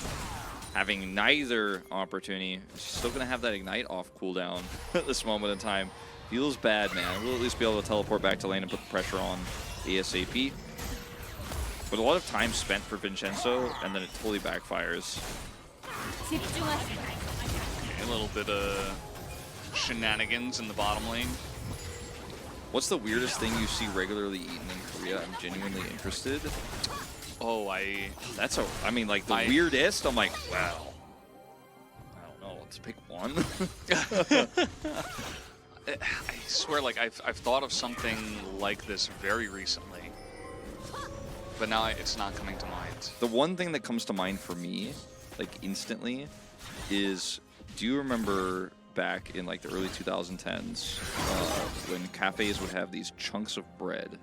having neither opportunity, still going to have that Ignite off cooldown at this moment in time. Feels bad, man. We'll at least be able to teleport back to lane and put the pressure on ASAP. But a lot of time spent for Vincenzo, and then it totally backfires. A little bit of shenanigans in the bottom lane. What's the weirdest thing you see regularly eaten in Korea? I'm genuinely interested. Oh, I mean, like, the weirdest? I'm like, wow. I don't know. Let's pick one. I swear, like, I've thought of something like this very recently, but now it's not coming to mind. The one thing that comes to mind for me, like, instantly, is, do you remember back in, like, the early 2010s when cafes would have these chunks of bread,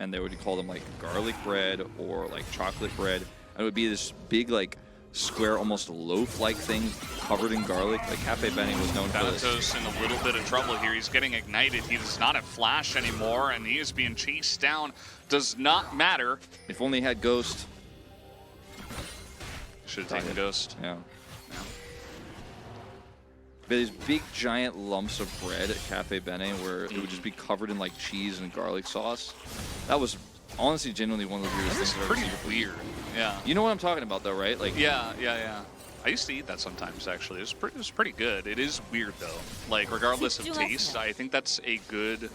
and they would call them, like, garlic bread or, like, chocolate bread, and it would be this big, like, square, almost loaf-like thing covered in garlic. Like, Cafe Benny was known for this. Thanatos in a little bit of trouble here. He's getting ignited. He does not have flash anymore, and he is being chased down. Does not matter. If only he had Ghost. Should have taken Ghost. Yeah. But these big, giant lumps of bread at Cafe Bene where it would just be covered in, like, cheese and garlic sauce. That was honestly genuinely one of the weirdest things I've ever seen. Pretty weird. Yeah. You know what I'm talking about, though, right? Like, yeah. I used to eat that sometimes, actually. It was pretty good. It is weird, though. Like, regardless of taste, I think that's a good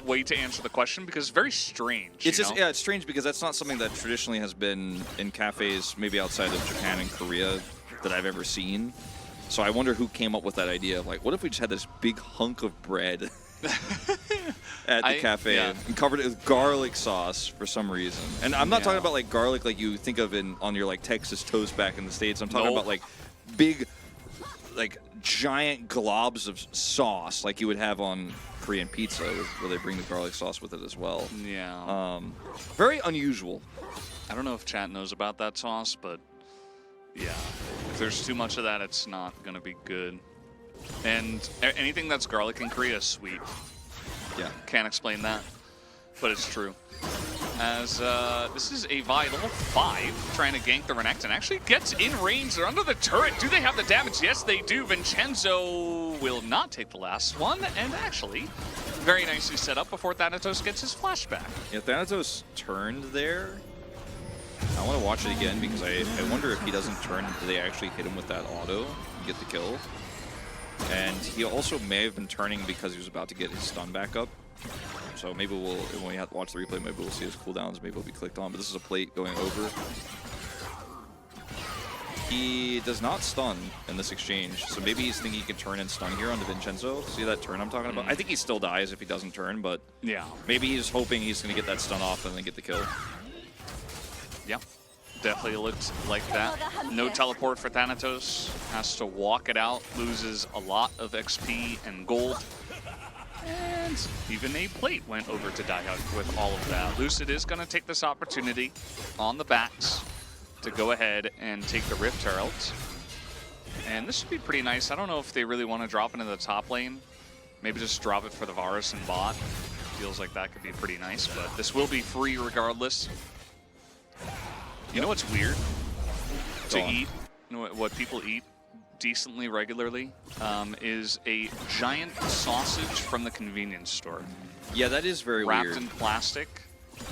way to answer the question, because it's very strange. It's just, yeah, it's strange because that's not something that traditionally has been in cafes, maybe outside of Japan and Korea, that I've ever seen. So I wonder who came up with that idea of, like, what if we just had this big hunk of bread at the cafe and covered it with garlic sauce for some reason. And I'm not talking about, like, garlic like you think of on your, like, Texas toast back in the States. I'm talking about, like, big, like, giant globs of sauce like you would have on Korean pizza, where they bring the garlic sauce with it as well. Yeah. Very unusual. I don't know if chat knows about that sauce, but yeah, if there's too much of that, it's not going to be good. And anything that's garlic in Korea is sweet. Yeah. Can't explain that, but it's true. As this is a Vi level 5 trying to gank the Renekton. Actually gets in range. They're under the turret. Do they have the damage? Yes, they do. Vincenzo will not take the last one, and actually very nicely set up before Thanatos gets his flashback. Yeah, Thanatos turned there. I want to watch it again because I wonder if he doesn't turn, do they actually hit him with that auto and get the kill? And he also may have been turning because he was about to get his stun back up. So maybe when we have to watch the replay, maybe we'll see his cooldowns, maybe he'll be clicked on. But this is a plate going over. He does not stun in this exchange, so maybe he's thinking he can turn and stun here on the Vincenzo. See that turn I'm talking about? I think he still dies if he doesn't turn, but yeah, maybe he's hoping he's going to get that stun off and then get the kill. Yeah, definitely looked like that. No teleport for Thanatos. Has to walk it out, loses a lot of XP and gold. And even a plate went over to Diehug with all of that. Lucid is going to take this opportunity on the backs to go ahead and take the Rift Herald. And this should be pretty nice. I don't know if they really want to drop into the top lane. Maybe just drop it for the Varus and bot. Feels like that could be pretty nice, but this will be free regardless. You know what's weird to eat? You know what people eat decently regularly is a giant sausage from the convenience store. Yeah, that is very weird. Wrapped in plastic,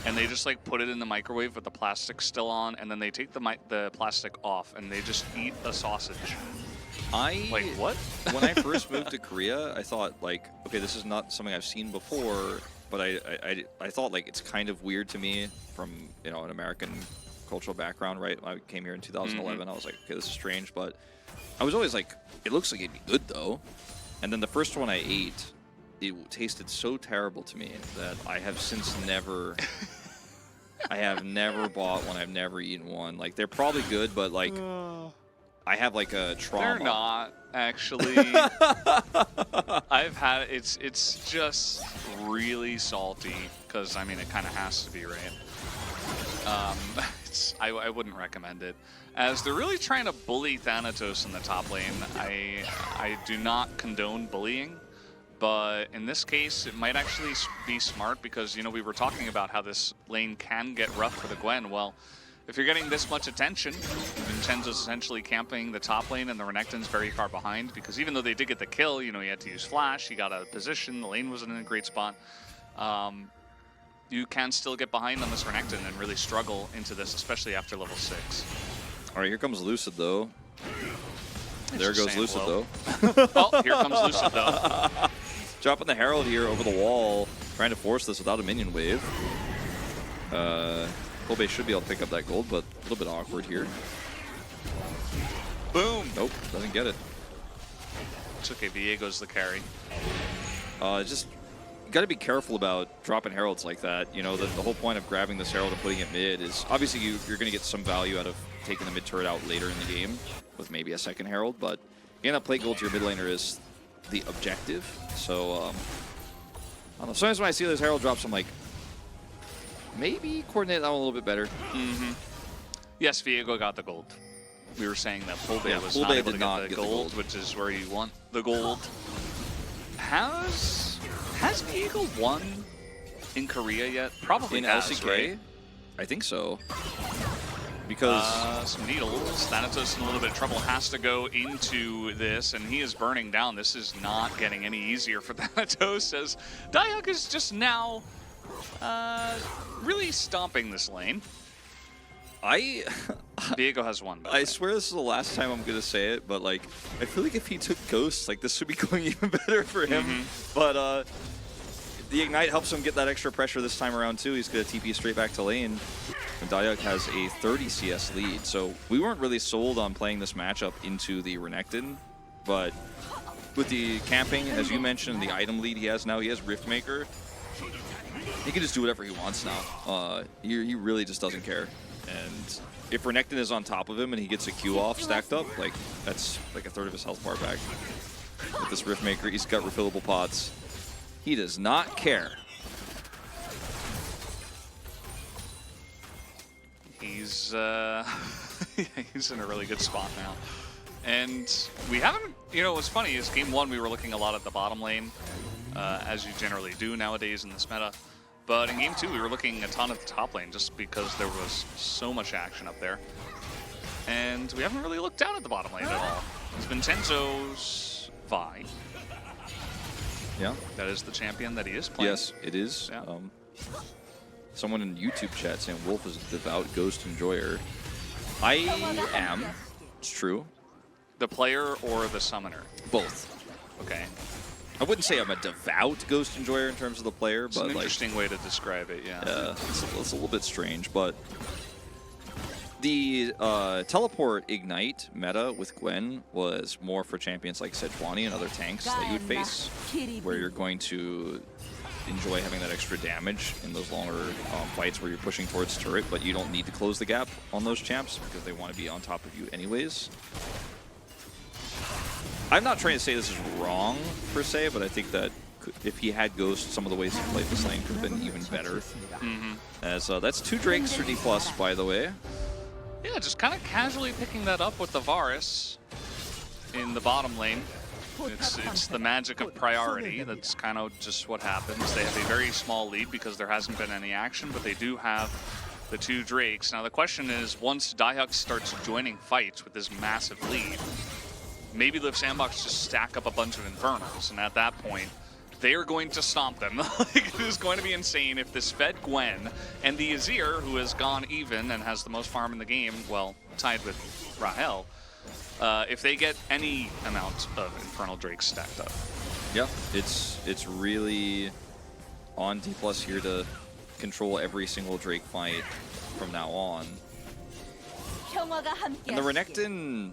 and they just like put it in the microwave with the plastic still on, and then they take the plastic off, and they just eat a sausage. Like, what? When I first moved to Korea, I thought, like, okay, this is not something I've seen before. but I thought like it's kind of weird to me from, you know, an American cultural background, right? I came here in 2011. I was like, okay, this is strange, but I was always like, it looks like it'd be good though. And then the first one I ate, it tasted so terrible to me that I have since never, I have never bought one. I've never eaten one. Like, they're probably good, but like, I have like a trauma. They're not, actually. I've had, it's just really salty, because, I mean, it kind of has to be, right? I wouldn't recommend it. As they're really trying to bully Thanatos in the top lane, I do not condone bullying, but in this case, it might actually be smart because, you know, we were talking about how this lane can get rough for the Gwen. Well, if you're getting this much attention, Vincenzo's essentially camping the top lane and the Renekton's very far behind, because even though they did get the kill, you know, he had to use flash, he got out of position, the lane wasn't in a great spot. You can still get behind on this Renekton and really struggle into this, especially after level 6. All right, here comes Lucid, though. There goes Lucid, though. Oh, here comes Lucid, though. Dropping the Herald here over the wall, trying to force this without a minion wave. Kobe should be able to pick up that gold, but a little bit awkward here. Boom! Nope, doesn't get it. It's okay, Viego's the carry. Just got to be careful about dropping heralds like that. You know, the whole point of grabbing this herald and putting it mid is obviously you're going to get some value out of taking the mid turret out later in the game with maybe a second herald, but getting that plate gold to your mid laner is the objective. So, I don't know. Sometimes when I see those herald drops, I'm like, maybe coordinate that one a little bit better. Mm-hmm. Yes, Viego got the gold. We were saying that Fulbe was Fulbe not able did to not get the get the gold, gold, which is where you want the gold. Has Viego won in Korea yet? Probably In has, LCK? right? I think so. Because some needles. Thanatos in a little bit of trouble, has to go into this, and he is burning down. This is not getting any easier for Thanatos, as Dialk is just now really stomping this lane. Viego has one. I swear this is the last time I'm gonna say it, but like, I feel like if he took Ghost, like this would be going even better for him. But the Ignite helps him get that extra pressure this time around too. He's gonna TP straight back to lane. And Dialk has a 30 CS lead, so we weren't really sold on playing this matchup into the Renekton, but with the camping, as you mentioned, the item lead he has now, he has Riftmaker. He can just do whatever he wants now. He really just doesn't care. And if Renekton is on top of him and he gets a Q off stacked up, like that's like a third of his health bar back. With this Riftmaker, he's got refillable pots. He does not care. He's he's in a really good spot now. And we haven't, you know, what's funny is game 1 we were looking a lot at the bottom lane, as you generally do nowadays in this meta. But in game 2 we were looking a ton at the top lane just because there was so much action up there. And we haven't really looked down at the bottom lane at all. It's Vincenzo's Vi. Yeah. That is the champion that he is playing. Yes, it is. Yeah. Someone in YouTube chat saying Wolf is a devout Ghost enjoyer. I am. It's true. The player or the summoner? Both. Okay. I wouldn't say I'm a devout Ghost enjoyer in terms of the player, It's but an like, interesting way to describe it, yeah. Yeah, it's a little bit strange, but the teleport Ignite meta with Gwen was more for champions like Sejuani and other tanks that you would face, where you're going to enjoy having that extra damage in those longer fights where you're pushing towards turret, but you don't need to close the gap on those champs because they want to be on top of you anyways. I'm not trying to say this is wrong, per se, but I think that if he had Ghost, some of the ways he played this lane could have been even better. As that's 2 Drakes for D+, by the way. Yeah, just kind of casually picking that up with the Varus in the bottom lane. It's the magic of priority. That's kind of just what happens. They have a very small lead because there hasn't been any action, but they do have the 2 Drakes. Now the question is, once Dialk starts joining fights with this massive lead, maybe Live Sandbox just stack up a bunch of Infernals, and at that point, they are going to stomp them. It is going to be insane if this fed Gwen and the Azir, who has gone even and has the most farm in the game, well, tied with Rahel, if they get any amount of Infernal Drakes stacked up. Yeah, it's really on D+ here to control every single Drake fight from now on. And the Renekton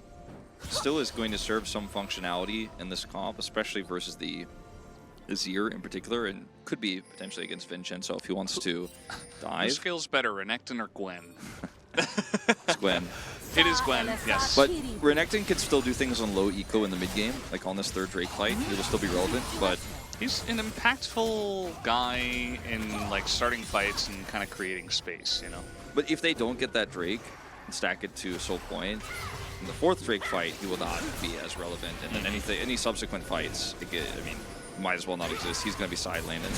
still is going to serve some functionality in this comp, especially versus the Azir in particular, and could be potentially against Vincenzo if he wants to dive. Who scales better, Renekton or Gwen? It's Gwen. It is Gwen, yes. But Renekton can still do things on low eco in the mid game, like on this third Drake fight. He will still be relevant, but he's an impactful guy in like starting fights and kind of creating space, you know. But if they don't get that Drake and stack it to Soul Point, in the fourth Drake fight, he will not be as relevant. And then any subsequent fights, I mean, might as well not exist. He's going to be side laning.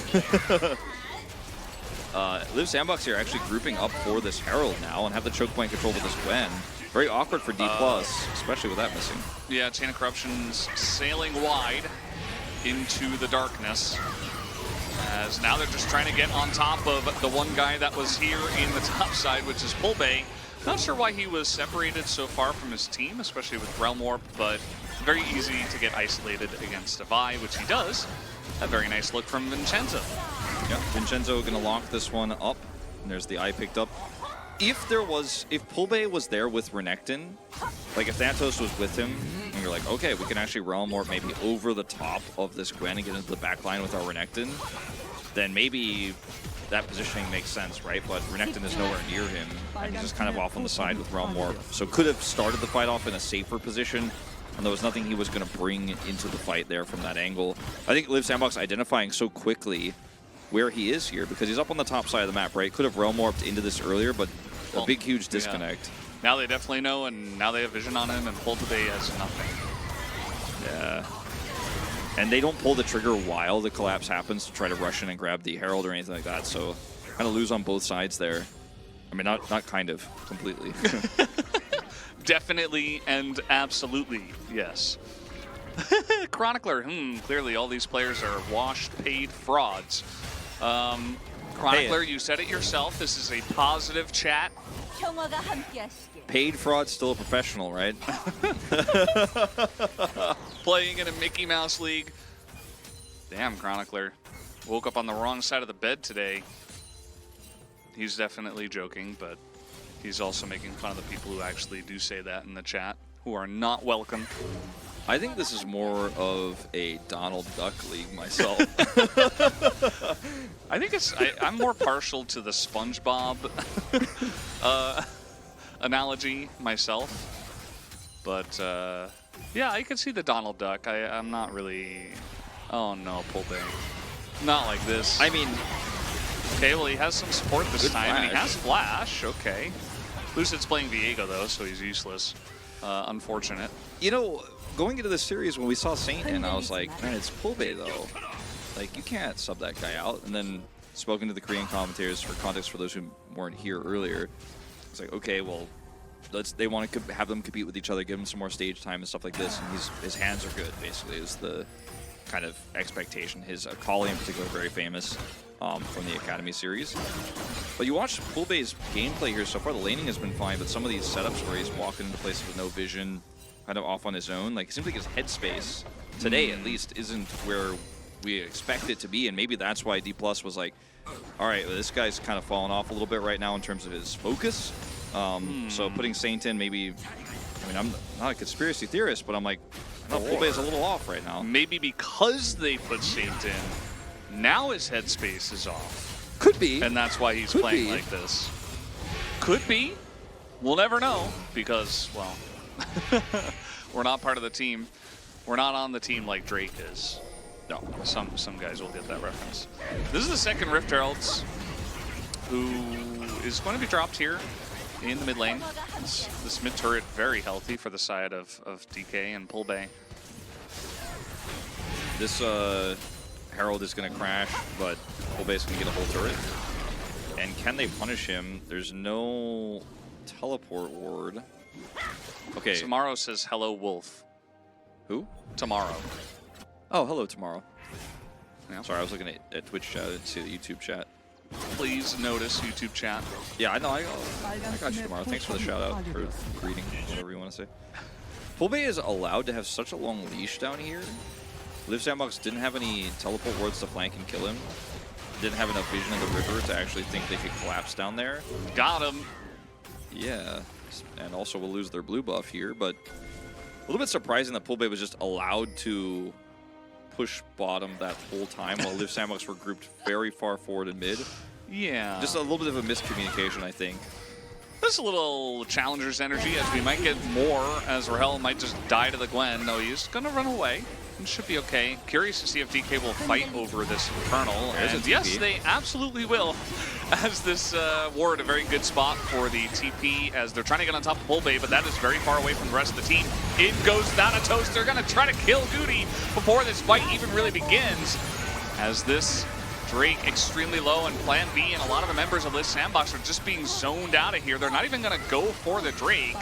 Liv Sandbox here actually grouping up for this Herald now and have the choke point control with this Gwen. Very awkward for D+, especially with that missing. Yeah, Chain of Corruption's sailing wide into the darkness. As now they're just trying to get on top of the one guy that was here in the top side, which is Pulbay. Not sure why he was separated so far from his team, especially with Realm Warp, but very easy to get isolated against a Vi, which he does. A very nice look from Vincenzo. Yeah, Vincenzo gonna lock this one up. And there's the eye picked up. If Pulbay was there with Renekton, like if Thanatos was with him, and you're like, okay, we can actually Realm Warp maybe over the top of this Gwen and get into the back line with our Renekton, then maybe that positioning makes sense, right? But Renekton is nowhere near him, and he's just kind of off on the side with Realm Warp. So could have started the fight off in a safer position, and there was nothing he was going to bring into the fight there from that angle. I think Liv Sandbox identifying so quickly where he is here, because he's up on the top side of the map, right? Could have Realm Warped into this earlier, but a big, huge disconnect. Yeah. Now they definitely know, and now they have vision on him, and Pulbay has nothing. Yeah. And they don't pull the trigger while the collapse happens to try to rush in and grab the Herald or anything like that, so kind of lose on both sides there. I mean, not kind of, completely. Definitely and absolutely, yes. Chronicler, clearly all these players are washed, paid frauds. Chronicler, you said it yourself, this is a positive chat. Paid fraud, still a professional, right? Playing in a Mickey Mouse league. Damn, Chronicler. Woke up on the wrong side of the bed today. He's definitely joking, but he's also making fun of the people who actually do say that in the chat, who are not welcome. I think this is more of a Donald Duck league myself. I think I'm more partial to the SpongeBob analogy myself. But yeah, I could see the Donald Duck. I'm not really... Oh no, Pulbay. Not like this. I mean... Okay, well he has some support this time, flash. and he has Flash, okay. Lucid's playing Viego though, so he's useless. Unfortunate. You know, going into this series when we saw Saint and I was like, man, it's Pulbay though. Like, you can't sub that guy out. And then spoken to the Korean commentators for context for those who weren't here earlier. It's like, okay, well, they want to have them compete with each other, give him some more stage time and stuff like this. And his hands are good, basically, is the kind of expectation. His Akali in particular, very famous from the Academy series. But you watch Pulbay's gameplay here so far, the laning has been fine, but some of these setups where he's walking into places with no vision, kind of off on his own, like it seems like his headspace today at least isn't where we expect it to be, and maybe that's why D+ was like, all right, well, this guy's kind of falling off a little bit right now in terms of his focus. So putting Saint in, maybe, I mean, I'm not a conspiracy theorist, but I'm like, no, Pulbay's a little off right now. Maybe because they put Saint in, now his headspace is off. Could be. And that's why he's playing like this. Could be. We'll never know because, well, we're not part of the team. We're not on the team like Drake is. No, some guys will get that reference. This is the second Rift Heralds who is going to be dropped here in the mid lane. This mid turret very healthy for the side of DK and Pulbay. This Herald is going to crash, but Pulbay's going to get a whole turret. And can they punish him? There's no teleport ward. Okay. Tomorrow says hello wolf. Who? Tomorrow. Oh, hello Tomorrow. Yeah. Sorry, I was looking at Twitch chat. I didn't see the YouTube chat. Please notice YouTube chat. Yeah, I know. I got you Tomorrow. Thanks for the shout out, for greeting, whatever you want to say. Pulbay is allowed to have such a long leash down here. Liv Sandbox didn't have any teleport wards to flank and kill him. didn't have enough vision in the river to actually think they could collapse down there. Got him. Yeah, and also will lose their blue buff here, but a little bit surprising that Poolbay was just allowed to push bottom that whole time while Liv Sandbox were grouped very far forward in mid. Yeah. Just a little bit of a miscommunication, I think. There's a little Challenger's energy as we might get more, as Rahel might just die to the Gwen. No, he's going to run away. It should be okay. Curious to see if DK will fight over this Infernal. And yes, they absolutely will. As this ward, a very good spot for the TP as they're trying to get on top of Poolbay, but that is very far away from the rest of the team. In goes Thanatos. They're going to try to kill Goody before this fight even really begins. As this Drake extremely low and Plan B, and a lot of the members of this sandbox are just being zoned out of here. They're not even going to go for the Drake.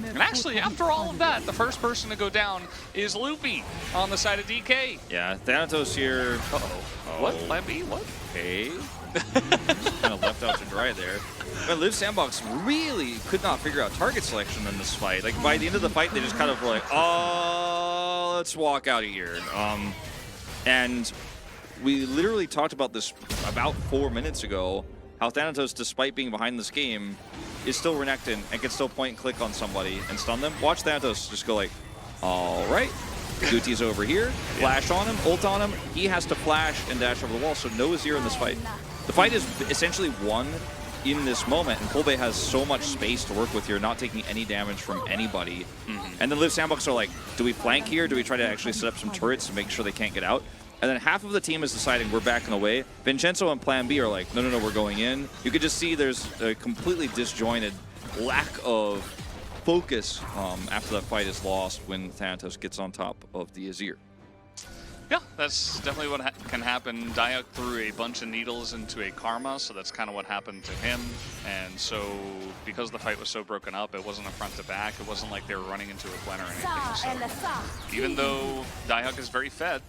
And actually, after all of that, the first person to go down is Loopy on the side of DK. Yeah, Thanatos here. What? Plan B? What? Okay. Kind of left out to dry there. But Liv Sandbox really could not figure out target selection in this fight. Like, by the end of the fight, they just kind of were like, oh, let's walk out of here. And we literally talked about this about 4 minutes ago, how Thanatos, despite being behind this game, is still Renekton and can still point and click on somebody and stun them. Watch Thanatos just go like, all right, Guti's over here, flash on him, ult on him. He has to flash and dash over the wall, so no Azir in this fight. The fight is essentially won in this moment, and Poolbay has so much space to work with here, not taking any damage from anybody. And then Liv Sandbox are like, do we flank here? Do we try to actually set up some turrets to make sure they can't get out? And then half of the team is deciding we're backing away. Vincenzo and Plan B are like, no, we're going in. You could just see there's a completely disjointed lack of focus after that fight is lost when Thanatos gets on top of the Azir. Yeah, that's definitely what can happen. Diok threw a bunch of needles into a Karma, so that's kind of what happened to him. And so, because the fight was so broken up, it wasn't a front to back. It wasn't like they were running into a Gwen or anything. So, even though Diok is very fed,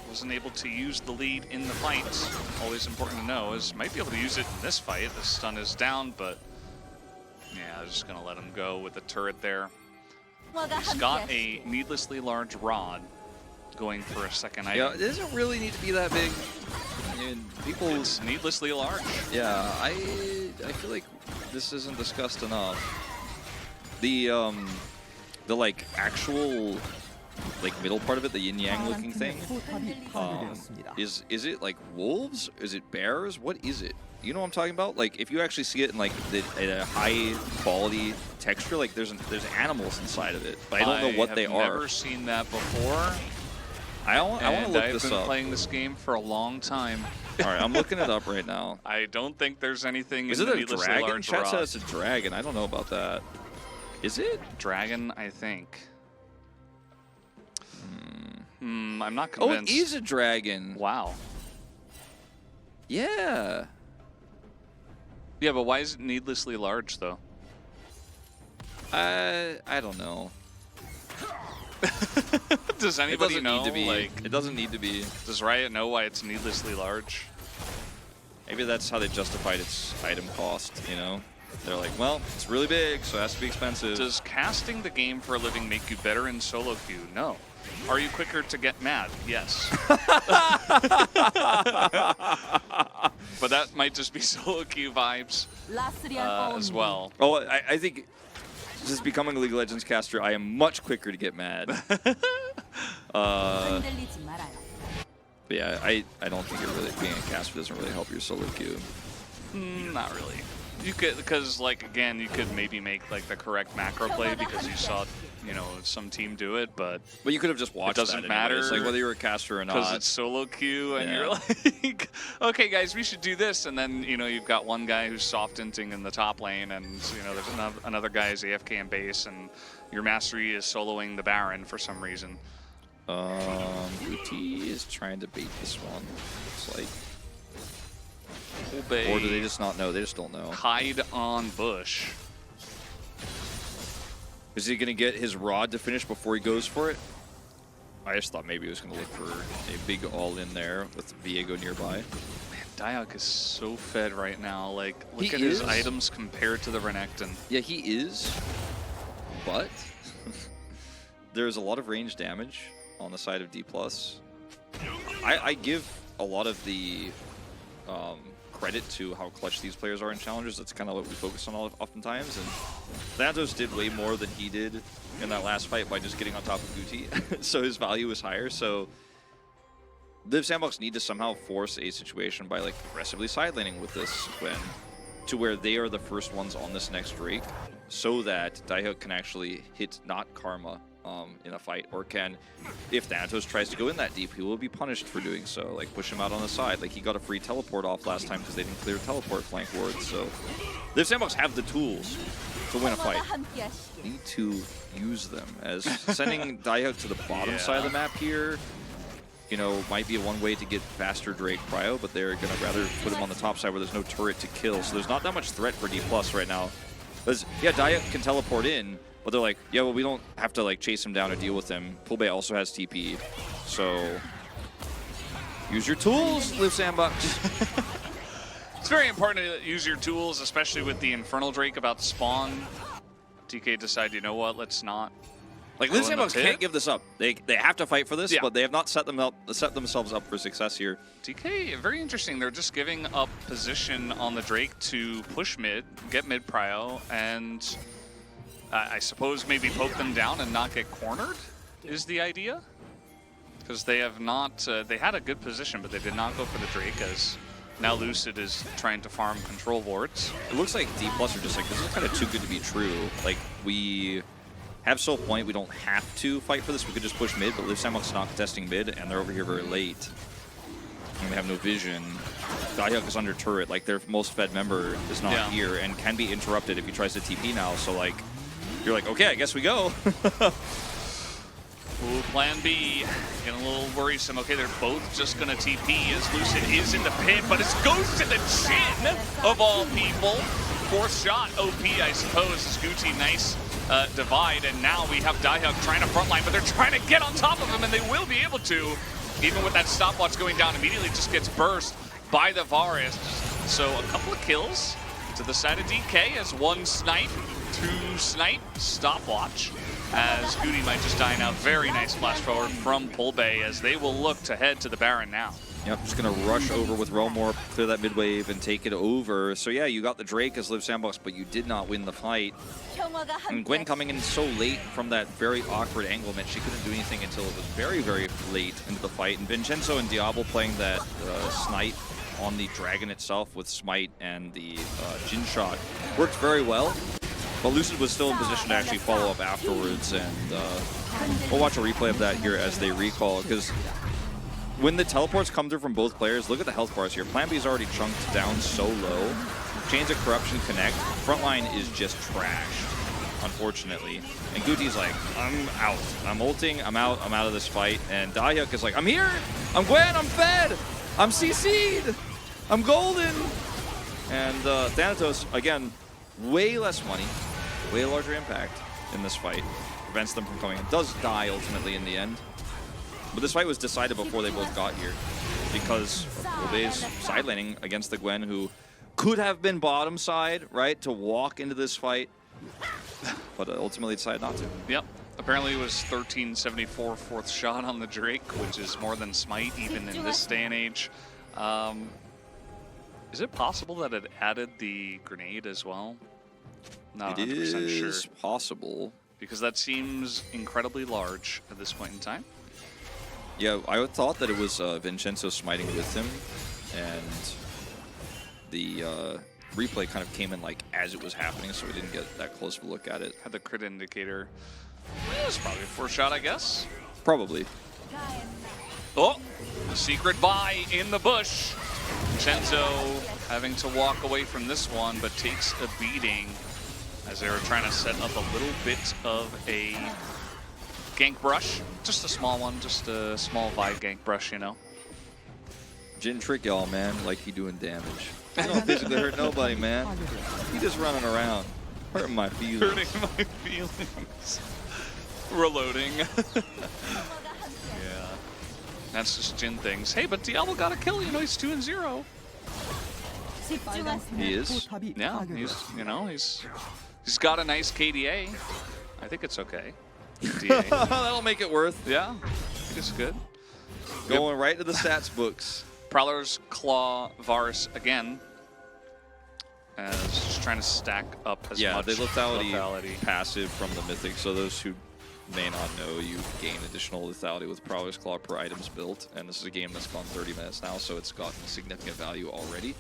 wasn't able to use the lead in the fight. Always important to know is might be able to use it in this fight. The stun is down, but yeah, I'm just gonna let him go with the turret there. He's got a needlessly large rod going for a second item. Yeah, it doesn't really need to be that big. I mean, people. It's needlessly large. Yeah, I feel like this isn't discussed enough. The like actual like middle part of it, the yin yang looking thing, is it like wolves? Is it bears? What is it? You know what I'm talking about? Like if you actually see it in like a high quality texture, like there's animals inside of it, but I don't know what they are. I've never seen that before. I want to look this up. I've been playing this game for a long time. All right, I'm looking it up right now. I don't think there's anything. Is it a dragon? Chat says it's a dragon. I don't know about that. Is it dragon? I think. I'm not convinced. Oh, it is a dragon. Wow. Yeah. Yeah, but why is it needlessly large, though? I don't know. Does anybody know? It doesn't need to be. Does Riot know why it's needlessly large? Maybe that's how they justified its item cost, you know? They're like, well, it's really big, so it has to be expensive. Does casting the game for a living make you better in solo queue? No. Are you quicker to get mad? Yes. But that might just be solo queue vibes as well. Oh, I think just becoming a League of Legends caster, I am much quicker to get mad. But yeah, I don't think it really being a caster doesn't really help your solo queue. Not really. You could, because like again, you could maybe make like the correct macro play because you saw, you know, some team do it, but you could have just watched. It doesn't matter. It's like whether you're a caster or not. Because it's solo queue, and you're like, okay, guys, we should do this, and then you know you've got one guy who's soft inting in the top lane, and you know there's another guy who's AFK in base, and your mastery is soloing the Baron for some reason. Guti is trying to bait this one. It's like. Poolbay, or do they just not know? They just don't know. Hide on bush. Is he going to get his rod to finish before he goes for it? I just thought maybe he was going to look for a big all-in there with Viego nearby. Man, Diok is so fed right now. Like, look at his items compared to the Renekton. Yeah, he is. But there's a lot of range damage on the side of D+. I give a lot of the credit to how clutch these players are in challengers. That's kind of what we focus on oftentimes. And Thanatos did way more than he did in that last fight by just getting on top of Guti, so his value is higher. So Liv Sandbox need to somehow force a situation by like aggressively side laning with this Gwen to where they are the first ones on this next Drake, so that Daihook can actually hit not Karma in a fight, or can, if Thanatos tries to go in that deep, he will be punished for doing so. Like push him out on the side. Like he got a free teleport off last time because they didn't clear teleport flank wards. So Liv Sandbox have the tools to win a fight. Need to use them, as sending Daihook to the bottom side of the map here, you know, might be one way to get faster Drake prio, but they're going to rather put him on the top side where there's no turret to kill. So there's not that much threat for D+ right now. Because, yeah, Daihook can teleport in, but they're like, yeah, well, we don't have to like chase him down or deal with him. Poolbay also has TP, so use your tools, Liv Sandbox. It's very important to use your tools, especially with the Infernal Drake about to spawn. TK decide, you know what, let's not. Like Liv Sandbox can't give this up. They have to fight for this, but they have not set themselves up for success here. TK, very interesting. They're just giving up position on the Drake to push mid, get mid prio, and I suppose maybe poke them down and not get cornered is the idea. Because they have not, they had a good position, but they did not go for the Drake, as now Lucid is trying to farm control wards. It looks like D+ are just like, this is kind of too good to be true. Like, we have Soul Point, we don't have to fight for this, we could just push mid, but Liv Sandbox is not contesting mid, and they're over here very late. And they have no vision. Daihook is under turret, like their most fed member is not here, and can be interrupted if he tries to TP now, so like, you're like, okay, I guess we go. Ooh, plan B, getting a little worrisome. Okay, they're both just gonna TP as Lucid is in the pit, but it goes to the chin of all people. Fourth shot, OP, I suppose, is Guti. Nice divide, and now we have Daihook trying to frontline, but they're trying to get on top of him, and they will be able to. Even with that stopwatch going down, immediately just gets burst by the Varus. So a couple of kills to the side of DK as one snipe, two snipe, stopwatch, as Guti might just die now. Very nice flash forward from Poolbay as they will look to head to the Baron now. Yep, just going to rush over with Relmore, clear that mid wave, and take it over. So yeah, you got the Drake as Liv Sandbox, but you did not win the fight. And Gwen coming in so late from that very awkward angle meant she couldn't do anything until it was very, very late into the fight. And Vincenzo and Diablo playing that snipe on the dragon itself with Smite and the Jin shot worked very well. But Lucid was still in position to actually follow up afterwards, and we'll watch a replay of that here as they recall, because when the teleports come through from both players, look at the health bars here. Plan B is already chunked down so low. Chains of Corruption connect. Frontline is just trashed, unfortunately. And Guti's like, I'm out. I'm ulting, I'm out of this fight. And Daihook is like, I'm here, I'm Gwen, I'm fed, I'm CC'd, I'm golden. And Thanatos, again, way less money, way larger impact in this fight. Prevents them from coming in. Does die ultimately in the end. But this fight was decided before they both got here, because Poolbay's side laning against the Gwen, who could have been bottom side, right, to walk into this fight, but ultimately decided not to. Yep. Apparently it was 1374 fourth shot on the Drake, which is more than Smite even in this day and age. Is it possible that it added the grenade as well? Not 100% sure. It is possible. Because that seems incredibly large at this point in time. Yeah, I thought that it was Vincenzo smiting with him, and the replay kind of came in like as it was happening, so we didn't get that close of a look at it. Had the crit indicator. It was probably a fourth shot, I guess. Probably. Oh, the secret buy in the bush. Vincenzo having to walk away from this one, but takes a beating as they were trying to set up a little bit of a gank brush. Just a small one, just a small Vi gank brush, you know. Jin trick y'all, man, like he doing damage. He don't physically hurt nobody, man. He just running around, hurting my feelings. Hurting my feelings. Reloading. Yeah. That's just Jin things. Hey, but Diablo got a kill, you know, he's 2-0. He is? Yeah, he's got a nice KDA. I think it's okay. That'll make it worth. Yeah, I think it's good. Going right to the stats books. Prowler's Claw Varus again. As just trying to stack up as much the lethality passive from the Mythic. So those who may not know, you gain additional lethality with Prowler's Claw per items built. And this is a game that's gone 30 minutes now, so it's gotten significant value already.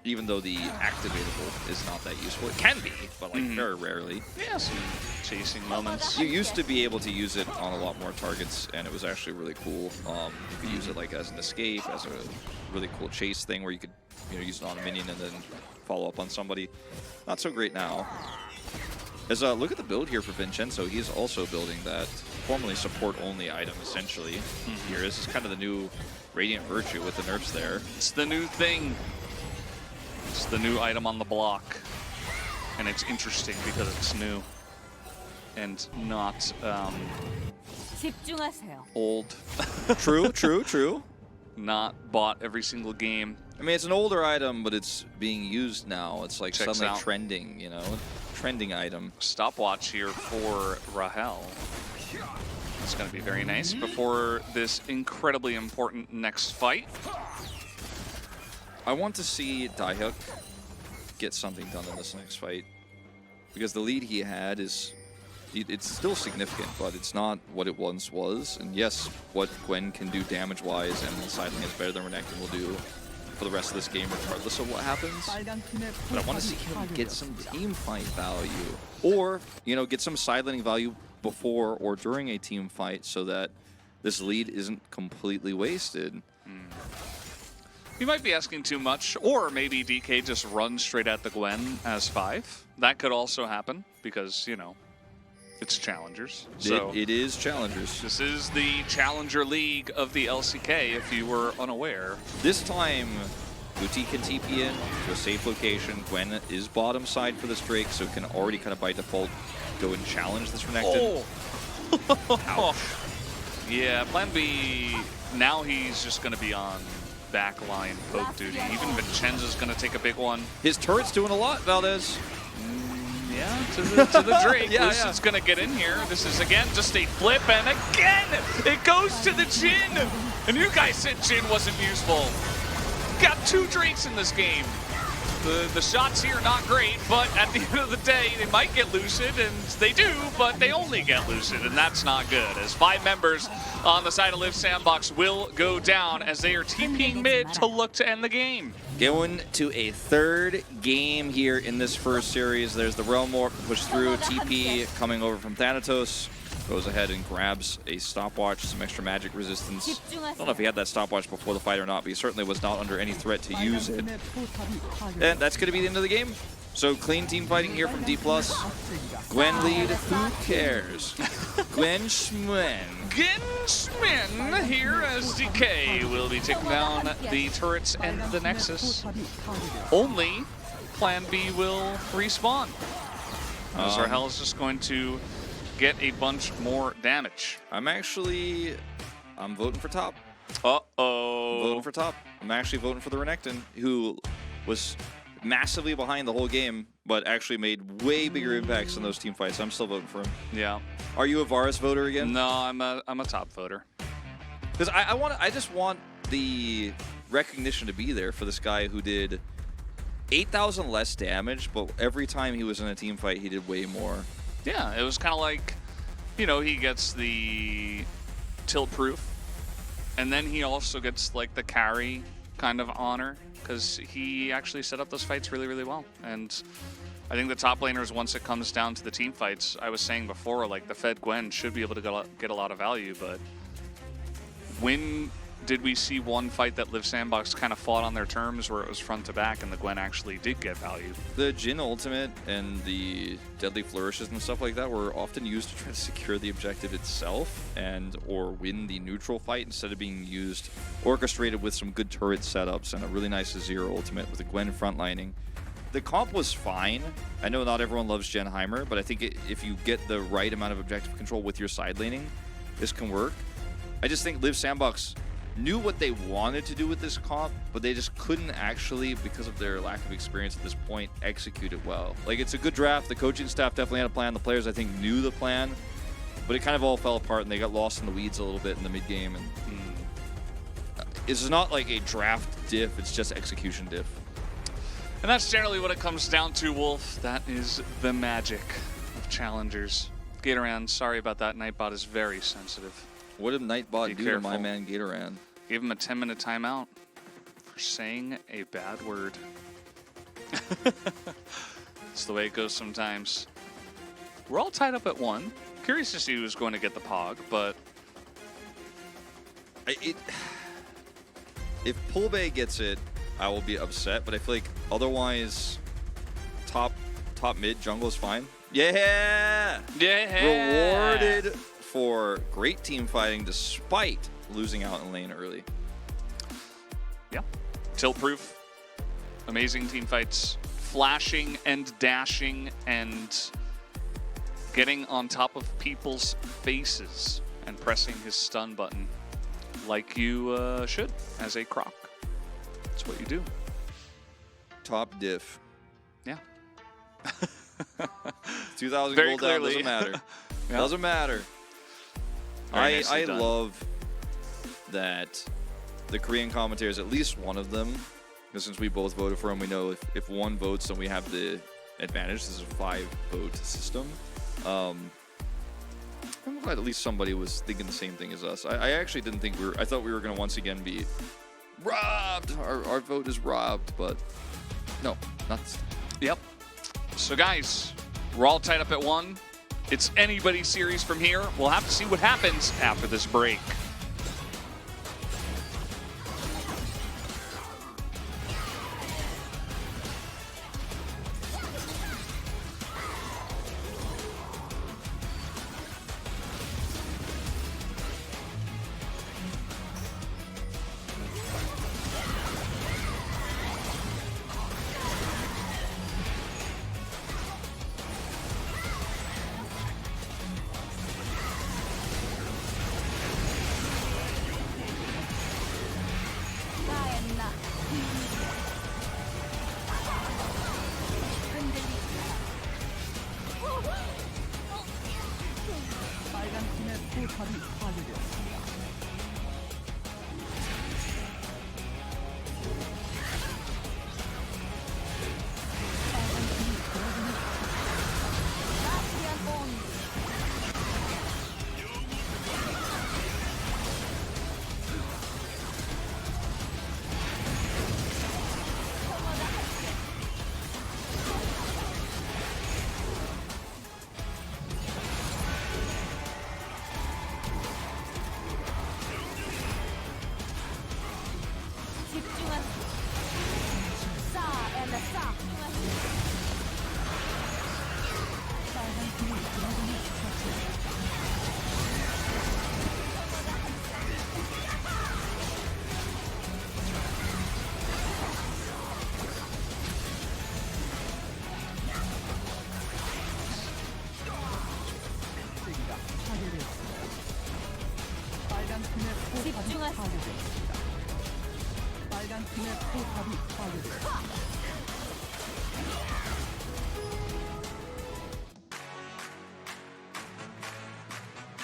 Even though the activatable is not that useful. It can be, but like very rarely. Yeah, some chasing moments. You used to be able to use it on a lot more targets, and it was actually really cool. You could use it like as an escape, as a really cool chase thing where you could use it on a minion and then follow up on somebody. Not so great now. As look at the build here for Vincenzo. He's also building that formerly support-only item, essentially. Here, this is kind of the new Radiant Virtue with the nerfs there. It's the new thing. It's the new item on the block. And it's interesting because it's new. And not old. True. Not bought every single game. I mean, it's an older item, but it's being used now. It's like Checks suddenly out. trending, trending item. Stopwatch here for Rahel. It's going to be very nice before this incredibly important next fight. I want to see Daihook get something done in this next fight, because the lead he had it's still significant, but it's not what it once was. And yes, what Gwen can do damage-wise and the sidling is better than Renekton will do for the rest of this game, regardless of what happens. But I want to see him get some team fight value, or get some sidelining value before or during a team fight, so that this lead isn't completely wasted. You might be asking too much, or maybe DK just runs straight at the Gwen as 5. That could also happen because, it's challengers. So It is challengers. this is the Challenger League of the LCK, if you were unaware. This time, Boutique can TP in to a safe location. Gwen is bottom side for this Drake, so can already kind of by default go and challenge this Renekton. Ouch. Yeah, plan B, now he's just going to be on backline poke duty. Even Vincenzo's going to take a big one. His turret's doing a lot, Valdez. Yeah, to the Drake. Lucian's going to get in here. This is, again, just a flip, and again, it goes to the Jhin. And you guys said Jhin wasn't useful. Got 2 Drakes in this game. The shots here not great, but at the end of the day, they might get Lucid, and they do, but they only get Lucid, and that's not good. As 5 members on the side of Liv Sandbox will go down as they are TPing mid to look to end the game. Going to a 3rd game here in this first series. There's the Realm Warp push through. TP coming over from Thanatos. Goes ahead and grabs a stopwatch, some extra magic resistance. I don't know if he had that stopwatch before the fight or not, but he certainly was not under any threat to use it. And that's going to be the end of the game. So clean team fighting here from D+. Gwen lead, who cares? Gwen Schmin. Gwen Schmin here as DK will be taking down the turrets and the Nexus. Only Plan B will respawn. As Rahel is just going to get a bunch more damage. I'm voting for top. Voting for top. I'm actually voting for the Renekton, who was massively behind the whole game, but actually made way bigger impacts in those team fights. I'm still voting for him. Yeah. Are you a Varus voter again? No, I'm a top voter. Because I just want the recognition to be there for this guy who did 8,000 less damage, but every time he was in a team fight, he did way more. Yeah, it was kind of like, he gets the tilt proof, and then he also gets like the carry kind of honor, because he actually set up those fights really, really well. And I think the top laners, once it comes down to the team fights, I was saying before, like the Fed Gwen should be able to get a lot of value, but when did we see one fight that Liv Sandbox kind of fought on their terms where it was front to back and the Gwen actually did get value? The Jhin ultimate and the deadly flourishes and stuff like that were often used to try to secure the objective itself or win the neutral fight, instead of being used orchestrated with some good turret setups and a really nice Azir ultimate with the Gwen frontlining. The comp was fine. I know not everyone loves Genheimer, but I think if you get the right amount of objective control with your side laning, this can work. I just think Liv Sandbox knew what they wanted to do with this comp, but they just couldn't actually, because of their lack of experience at this point, execute it well. Like, it's a good draft. The coaching staff definitely had a plan. The players, I think, knew the plan, but it kind of all fell apart, and they got lost in the weeds a little bit in the mid-game. And it's not like a draft diff, it's just execution diff. And that's generally what it comes down to, Wolf. That is the magic of challengers. Gatoran, sorry about that. Nightbot is very sensitive. What did Nightbot Be do careful. to my man Gatoran? Gave him a 10-minute timeout for saying a bad word. It's the way it goes sometimes. We're all tied up at 1. Curious to see who's going to get the Pog, but If Pulbay gets it, I will be upset, but I feel like otherwise top mid jungle is fine. Yeah! Rewarded for great team fighting despite losing out in lane early. Yeah. Tilt proof. Amazing team fights. Flashing and dashing and getting on top of people's faces and pressing his stun button like you should as a Croc. That's what you do. Top diff. Yeah. 2,000 Very gold clearly. down, doesn't matter. Yeah. Doesn't matter. Very nicely I done. love that the Korean commentators, at least one of them, because since we both voted for him, we know if one votes, then we have the advantage. This is a 5-vote system. I'm glad at least somebody was thinking the same thing as us. I actually didn't think I thought we were going to once again be robbed. Our vote is robbed, but no, not this time. Yep. So guys, we're all tied up at 1. It's anybody's series from here. We'll have to see what happens after this break.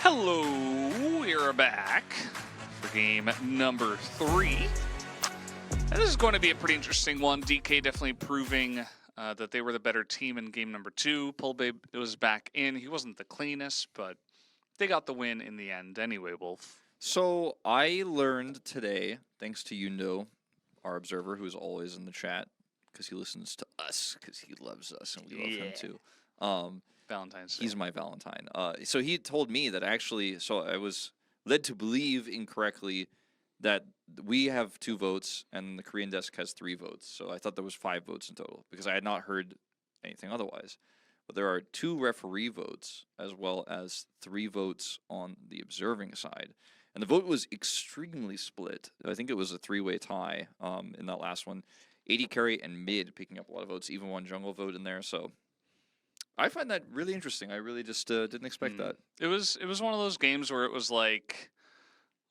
Hello, we're back for game number 3. And this is going to be a pretty interesting one. DK definitely proving that they were the better team in game number 2. Pulbabe was back in. He wasn't the cleanest, but they got the win in the end anyway, Wolf. So I learned today, thanks to our observer, who is always in the chat, because he listens to us, because he loves us, and we love him too. Valentine's Day. He's my Valentine. So he told me that actually, so I was led to believe incorrectly that we have 2 votes and the Korean desk has 3 votes. So I thought there was 5 votes in total because I had not heard anything otherwise. But there are 2 referee votes as well as 3 votes on the observing side. And the vote was extremely split. I think it was a 3-way tie in that last one. 80 carry and mid picking up a lot of votes, even 1 jungle vote in there. So I find that really interesting. I really just didn't expect that. It was one of those games where it was like,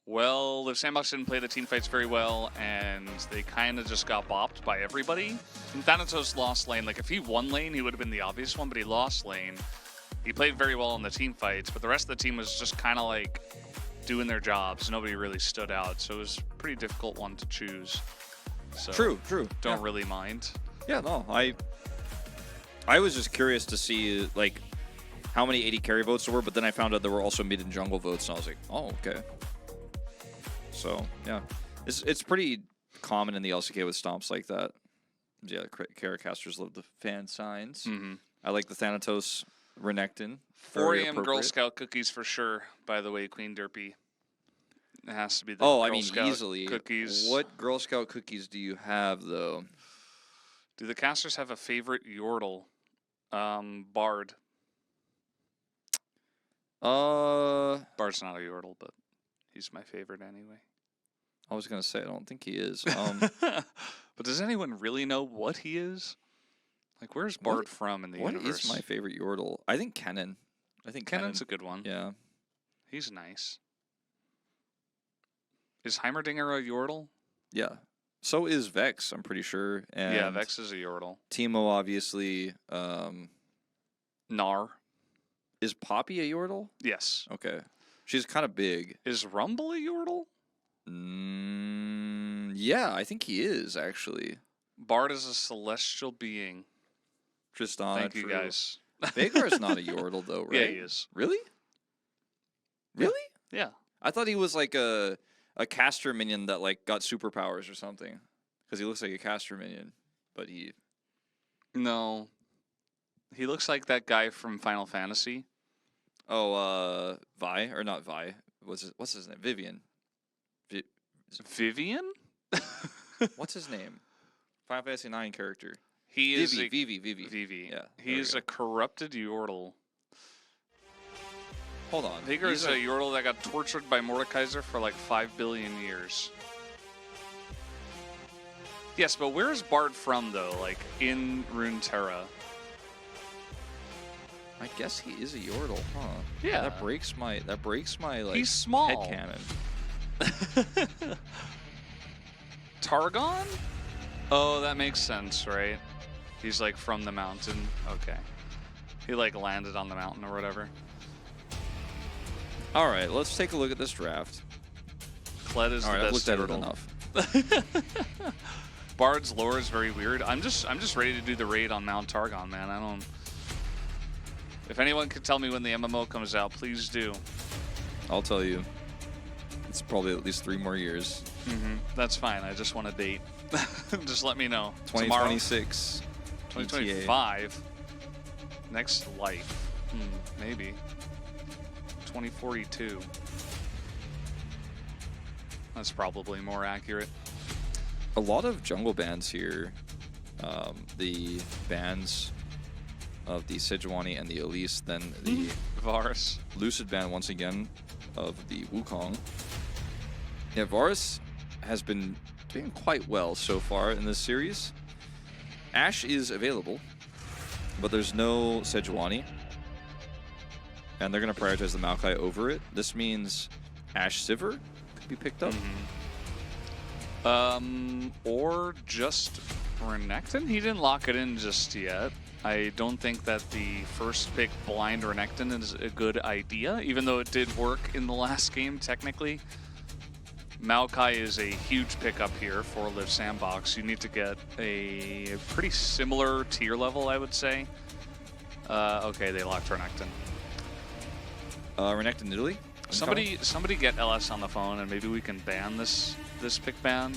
well, the Sandbox didn't play the team fights very well, and they kind of just got bopped by everybody. And Thanatos lost lane. Like, if he won lane, he would have been the obvious one, but he lost lane. He played very well in the team fights, but the rest of the team was just kind of like doing their jobs. Nobody really stood out, so it was a pretty difficult one to choose. So True. Don't really mind. Yeah, no, I was just curious to see like how many 80 carry votes there were, but then I found out there were also mid and jungle votes, and I was like, oh, okay. So yeah, it's pretty common in the LCK with stomps like that. Yeah, Caracasters love the fan signs. I like the Thanatos Renekton. 4 a.m. Girl Scout cookies for sure. By the way, Queen Derpy. It has to be the Girl Scout easily. cookies. What Girl Scout cookies do you have, though? Do the casters have a favorite Yordle? Bard. Bard's not a Yordle, but he's my favorite anyway. I was gonna say I don't think he is. But does anyone really know what he is? Like, where's Bard from in the universe? What is my favorite Yordle? I think Kennen. I think Kennen's a good one. Yeah. He's nice. Is Heimerdinger a Yordle? Yeah. So is Vex, I'm pretty sure. And yeah, Vex is a Yordle. Teemo, obviously. Gnar. Is Poppy a Yordle? Yes. Okay. She's kind of big. Is Rumble a Yordle? Yeah, I think he is, actually. Bard is a celestial being. Tristana, Thank you, guys. Veigar's not a Yordle, though, right? Yeah, he is. Really? Really? Yeah. I thought he was like a caster minion that like got superpowers or something. Because he looks like a caster minion. But he... No. He looks like that guy from Final Fantasy. Oh, Vi? Or not Vi. What's his name? Vivian. Vivian? What's his name? Final Fantasy 9 character. He is Vivi. Yeah. He is a corrupted Yordle. Hold on. Veigar is a Yordle that got tortured by Mordekaiser for like 5 billion years. Yes, but where is Bard from though? Like in Runeterra? I guess he is a Yordle, huh? Yeah. That breaks my like he's small. headcanon. Targon? Oh, that makes sense, right? He's like from the mountain. Okay. He like landed on the mountain or whatever. All right, let's take a look at this draft. Kled is the best. I've looked at it enough. Bard's lore is very weird. I'm just ready to do the raid on Mount Targon, man. I don't. If anyone could tell me when the MMO comes out, please do. I'll tell you. It's probably at least 3 more years. That's fine. I just want a date. Just let me know. 2026. 2025. Next life. Maybe. 2042. That's probably more accurate. A lot of jungle bans here. The bans of the Sejuani and the Elise, then the Varus. Lucid ban once again of the Wukong. Yeah, Varus has been doing quite well so far in this series. Ashe is available, but there's no Sejuani. And they're going to prioritize the Maokai over it. This means Ashe Sivir could be picked up. Or just Renekton? He didn't lock it in just yet. I don't think that the first pick blind Renekton is a good idea, even though it did work in the last game technically. Maokai is a huge pickup here for Live Sandbox. You need to get a pretty similar tier level, I would say. Okay, they locked Renekton. Renekton Italy? Somebody get LS on the phone and maybe we can ban this pick ban.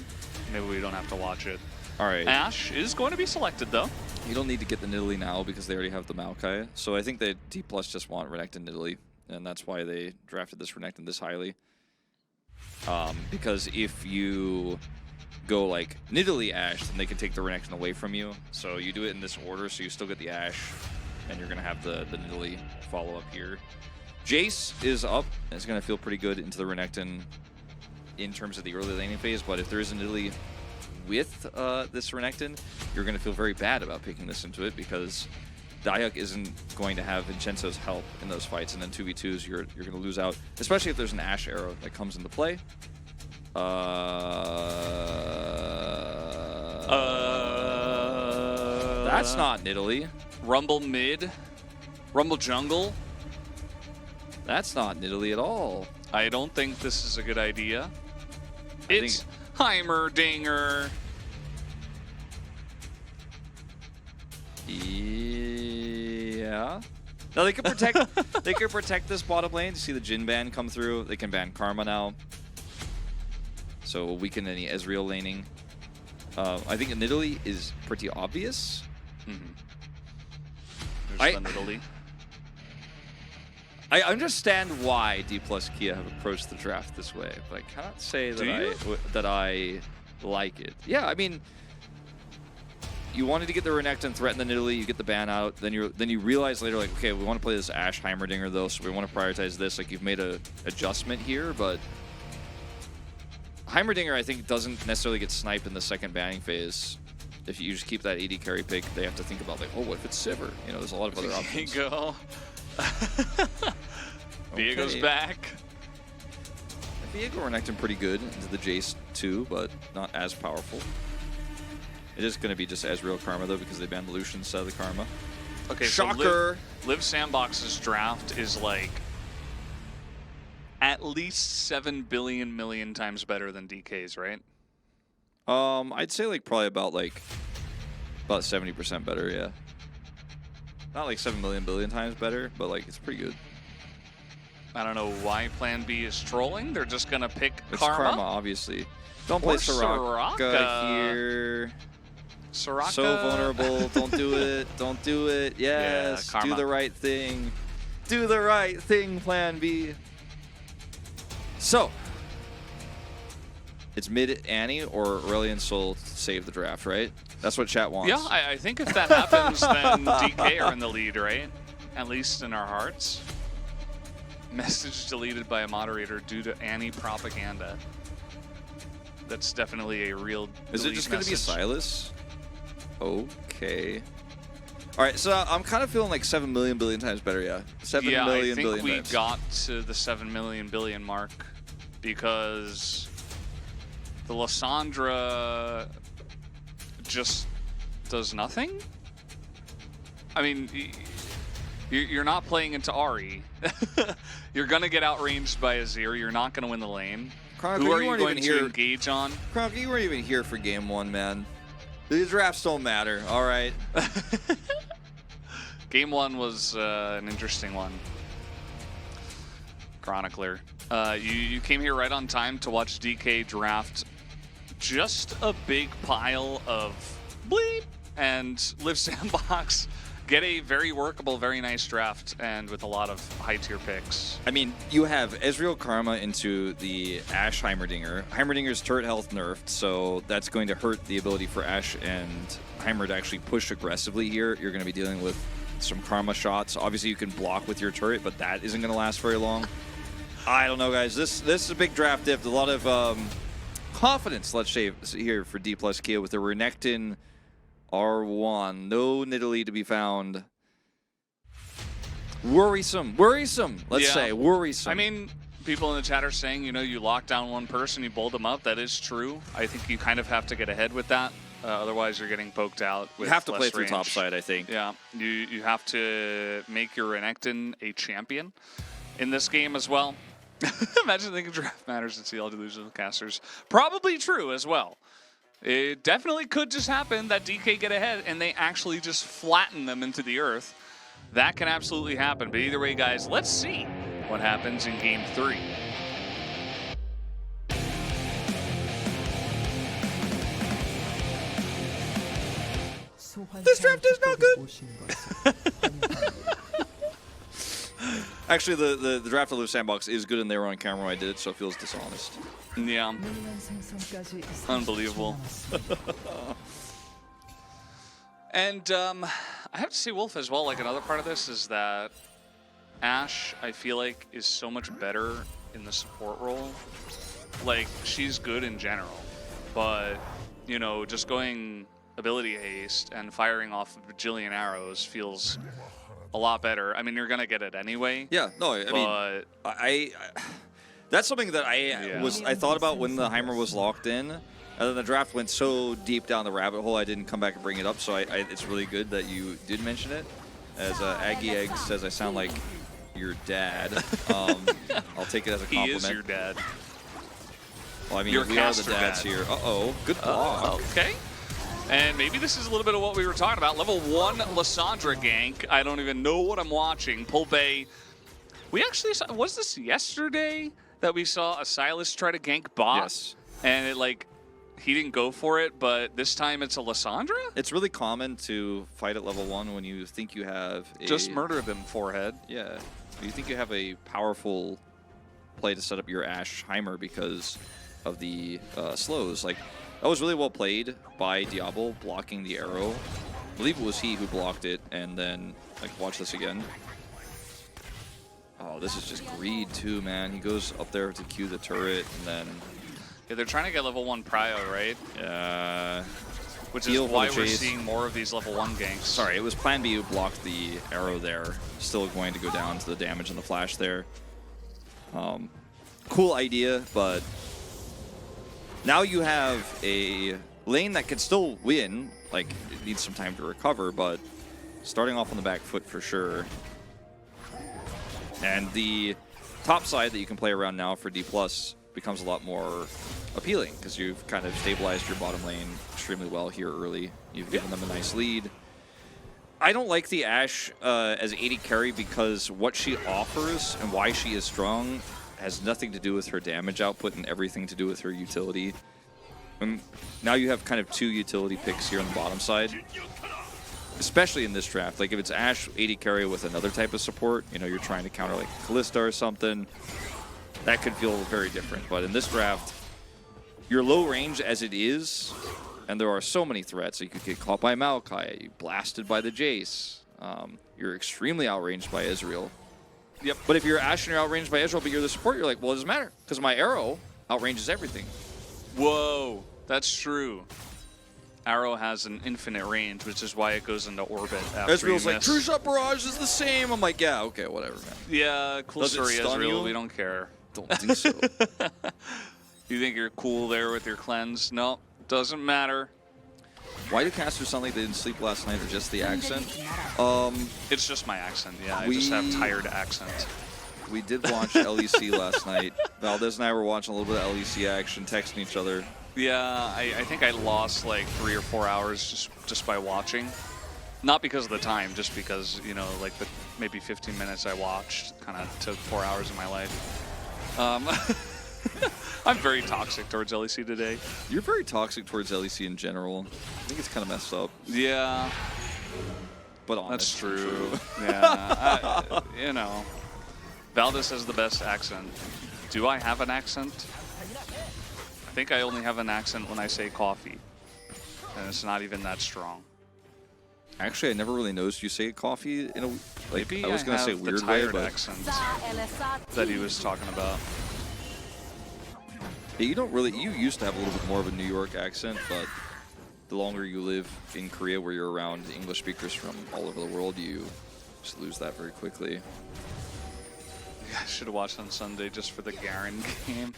Maybe we don't have to watch it. All right. Ashe is going to be selected though. You don't need to get the Nidalee now because they already have the Maokai. So I think that D+ just want Renekton Nidalee, and that's why they drafted this Renekton this highly. Because if you go like Nidalee Ashe, then they can take the Renekton away from you. So you do it in this order, so you still get the Ashe, and you're gonna have the Nidalee follow up here. Jace is up, and it's gonna feel pretty good into the Renekton in terms of the early laning phase. But if there is a Nidalee with this Renekton, you're going to feel very bad about picking this into it because Dialk isn't going to have Vincenzo's help in those fights, and then 2v2s you're going to lose out, especially if there's an Ashe arrow that comes into play. That's not Nidalee. Rumble mid. Rumble jungle. That's not Nidalee at all. I don't think this is a good idea. It's Heimerdinger. Yeah. No, they could protect. They could protect this bottom lane. See the Jin ban come through. They can ban Karma now. So we'll weaken any Ezreal laning. I think Nidalee is pretty obvious. There's the Nidalee. I understand why D plus Kia have approached the draft this way, but I cannot say that I like it. Yeah, I mean, you wanted to get the Renekton and threaten the Nidalee, you get the ban out, then you realize later, like, okay, we want to play this Ashe Heimerdinger though, so we want to prioritize this. Like, you've made a adjustment here, but Heimerdinger, I think, doesn't necessarily get sniped in the second banning phase. If you just keep that AD carry pick, they have to think about, like, oh, what if it's Sivir? You know, there's a lot of other options. There you go. Viego's back. Viego Renekton pretty good into the Jace too, but not as powerful. It is going to be just Ezreal Karma though, because they banned Lucian instead of the Karma. Okay, shocker. So Liv Sandbox's draft is like at least 7 billion million times better than DK's, right? I'd say like probably about 70% better, yeah. Not like 7 million billion times better, but like it's pretty good. I don't know why Plan B is trolling. They're just gonna pick Karma, obviously. Don't play Soraka here. Soraka. So vulnerable. Don't do it. Don't do it. Yes. Yeah, do the right thing. Do the right thing, Plan B. So, it's mid Annie or Aurelion Sol save the draft, right? That's what chat wants. Yeah, I think if that happens, then DK are in the lead, right? At least in our hearts. Message deleted by a moderator due to Annie propaganda. That's definitely a real Is it just going to be Silas? Okay. All right, so I'm kind of feeling like 7 million billion times better, yeah. 7 million billion times. Yeah, I think we got to the 7 million billion mark because the Lissandra just does nothing? I mean, you're not playing into Ahri. You're going to get outranged by Azir. You're not going to win the lane. Chronicler, who are you going to engage on? Chronicler, you weren't even here for game one, man. These drafts don't matter, all right? Game one was an interesting one. Chronicler. You came here right on time to watch DK draft just a big pile of bleep and Liv Sandbox get a very workable, very nice draft, and with a lot of high-tier picks. I mean, you have Ezreal Karma into the Ashe Heimerdinger. Heimerdinger's turret health nerfed, so that's going to hurt the ability for Ashe and Heimer to actually push aggressively here. You're going to be dealing with some Karma shots. Obviously, you can block with your turret, but that isn't going to last very long. I don't know, guys. This is a big draft diff. A lot of confidence, let's say, here for D plus Kia with the Renekton R1. No Nidalee to be found. Worrisome. Worrisome. Let's say. Worrisome. I mean, people in the chat are saying, you know, you lock down one person, you bolt them up. That is true. I think you kind of have to get ahead with that. Otherwise, you're getting poked out with You have to play range. through top side, I think. Yeah. You have to make your Renekton a champion in this game as well. Imagine thinking draft matters in CL delusional casters. Probably true as well. It definitely could just happen that DK get ahead and they actually just flatten them into the earth. That can absolutely happen. But either way, guys, let's see what happens in Game 3. This draft is not good. Actually, the draft of Liv Sandbox is good, and they were on camera when I did it, so it feels dishonest. Yeah. Unbelievable. And I have to say, Wolf, as well, like another part of this is that Ashe, I feel like, is so much better in the support role. Like, she's good in general, but, you know, just going ability haste and firing off a bajillion arrows feels a lot better. I mean, you're going to get it anyway. Yeah, no, I mean, I that's something that I thought about when the Heimer was locked in, and then the draft went so deep down the rabbit hole I didn't come back and bring it up, so it's really good that you did mention it. As Aggie Egg says, I sound like your dad. I'll take it as a compliment. He is your dad. Well, I mean, Your we are the caster dads dad. here. Uh-oh, good block. Okay. And maybe this is a little bit of what we were talking about. Level 1 Lissandra gank. I don't even know what I'm watching. Pulpe. We actually saw, was this yesterday that we saw a Silas try to gank bot? Yes. And it like, he didn't go for it, but this time it's a Lissandra? It's really common to fight at level 1 when you think you have a... Just murder them, forehead. Yeah. You think you have a powerful play to set up your Ashe Heimer because of the slows. Like, that was really well played by Diablo, blocking the arrow. I believe it was he who blocked it, and then, like, watch this again. Oh, this is just greed too, man. He goes up there to cue the turret, and then... Yeah, they're trying to get level 1 prio, right? Which is Heal for why the we're chase. seeing more of these level 1 ganks. Sorry, it was Plan B who blocked the arrow there. Still going to go down to the damage and the flash there. Cool idea, but now you have a lane that can still win. Like, it needs some time to recover, but starting off on the back foot for sure. And the top side that you can play around now for D+ becomes a lot more appealing because you've kind of stabilized your bottom lane extremely well here early. You've given them a nice lead. I don't like the Ashe as AD carry because what she offers and why she is strong has nothing to do with her damage output and everything to do with her utility. And now you have kind of two utility picks here on the bottom side, especially in this draft. Like if it's Ashe AD carry with another type of support, you know, you're trying to counter like Kalista or something, that could feel very different. But in this draft, you're low range as it is, and there are so many threats. You could get caught by Maokai, blasted by the Jace. You're extremely outranged by Israel. Yep. But if you're Ashe and you're outranged by Israel, but you're the support, you're like, well, it doesn't matter, because my arrow outranges everything. Whoa, that's true. Arrow has an infinite range, which is why it goes into orbit after Israel's you like, miss. True Shot Barrage is the same. I'm like, yeah, okay, whatever, man. Yeah, cool Does it story, stun Israel. you? We don't care. Don't do so. You think you're cool there with your cleanse? No, doesn't matter. Why do casters sound like they didn't sleep last night or just the accent? It's just my accent. Yeah, I just have tired accent. We did watch LEC last night. Valdez and I were watching a little bit of LEC action, texting each other. Yeah, I think I lost like 3 or 4 hours just by watching. Not because of the time, just because, you know, like the maybe 15 minutes I watched kind of took 4 hours of my life. I'm very toxic towards LEC today. You're very toxic towards LEC in general. I think it's kind of messed up. Yeah, But honest. that's true. Yeah, you know, Valdez has the best accent. Do I have an accent? I think I only have an accent when I say coffee, and it's not even that strong. Actually, I never really noticed you say coffee in a like. Maybe I was gonna say have weird the way, tired but accent that he was talking about. yeah, you don't really. You used to have a little bit more of a New York accent, but the longer you live in Korea, where you're around English speakers from all over the world, you just lose that very quickly. Yeah, I should have watched on Sunday just for the Garen game.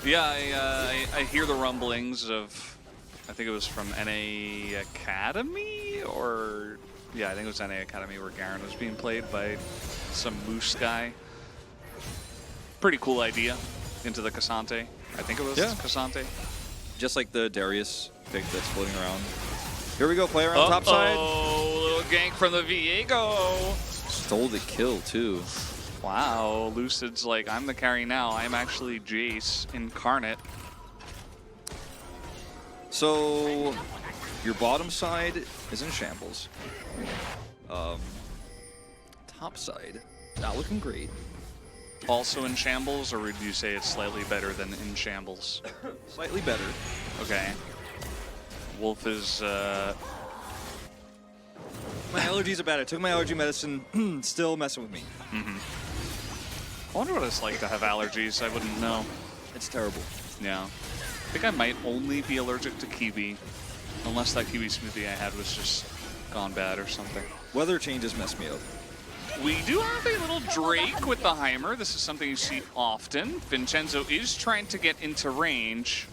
Yeah, I hear the rumblings of, I think it was from NA Academy, or, yeah, I think it was NA Academy where Garen was being played by some moose guy. Pretty cool idea into the Cassante. I think it was Cassante. Just like the Darius pick that's floating around. Here we go, player on top side. Oh, little gank from the Viego. Stole the kill too. Wow, Lucid's like, I'm the carry now. I'm actually Jace incarnate. So your bottom side is in shambles. Top side, not looking great. Also in shambles, or would you say it's slightly better than in shambles? Slightly better. Okay. Wolf is, My allergies are bad. I took my allergy medicine, still messing with me. I wonder what it's like to have allergies. I wouldn't know. It's terrible. Yeah. I think I might only be allergic to kiwi, unless that kiwi smoothie I had was just gone bad or something. Weather changes mess me up. We do have a little Drake with the Heimer. This is something you see often. Vincenzo is trying to get into range.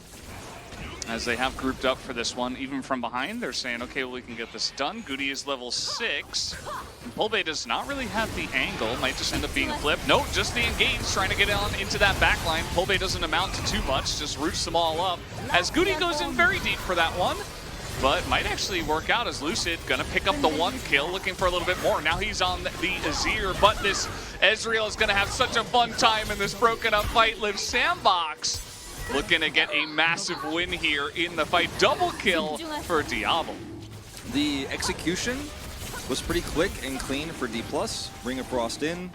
as they have grouped up for this one. Even from behind, they're saying, okay, well, we can get this done. Goody is level 6. And Pulbe does not really have the angle. Might just end up being a flip. Nope, just the engage, trying to get on into that back line. Pulbe doesn't amount to too much, just roots them all up. As Goody goes in very deep for that one. But might actually work out as Lucid gonna pick up the 1 kill, looking for a little bit more. Now he's on the Azir, but this Ezreal is gonna have such a fun time in this broken up fight. Live Sandbox looking to get a massive win here in the fight. Double kill for Diablo. The execution was pretty quick and clean for D+. Ring of Frost in,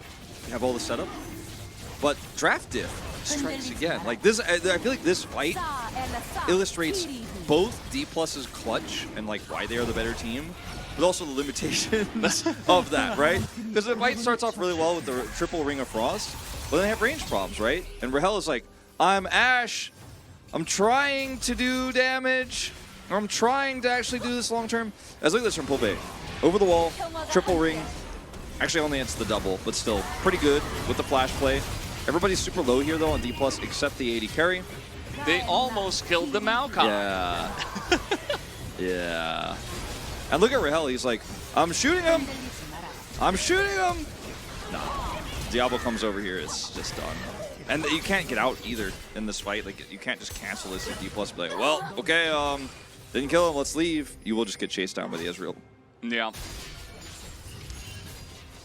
you have all the setup. But draft diff strikes again. Like this, I feel like this fight illustrates both D+'s clutch and like why they are the better team, but also the limitations of that, right? Because the fight starts off really well with the triple Ring of Frost, but then they have range problems, right? And Rahel is like, I'm Ashe, I'm trying to do damage, or I'm trying to actually do this long term. As look at this from Pulbe. Over the wall, triple ring. Actually only hits the double, but still pretty good with the flash play. Everybody's super low here though on D+, except the AD carry. They almost killed the Malcolm. Yeah. Yeah. And look at Rahel, he's like, I'm shooting him! I'm shooting him! No. Diablo comes over here, it's just done. And you can't get out either in this fight. Like, you can't just cancel this at D+, be like, well, okay, didn't kill him, let's leave. You will just get chased down by the Ezreal. Yeah.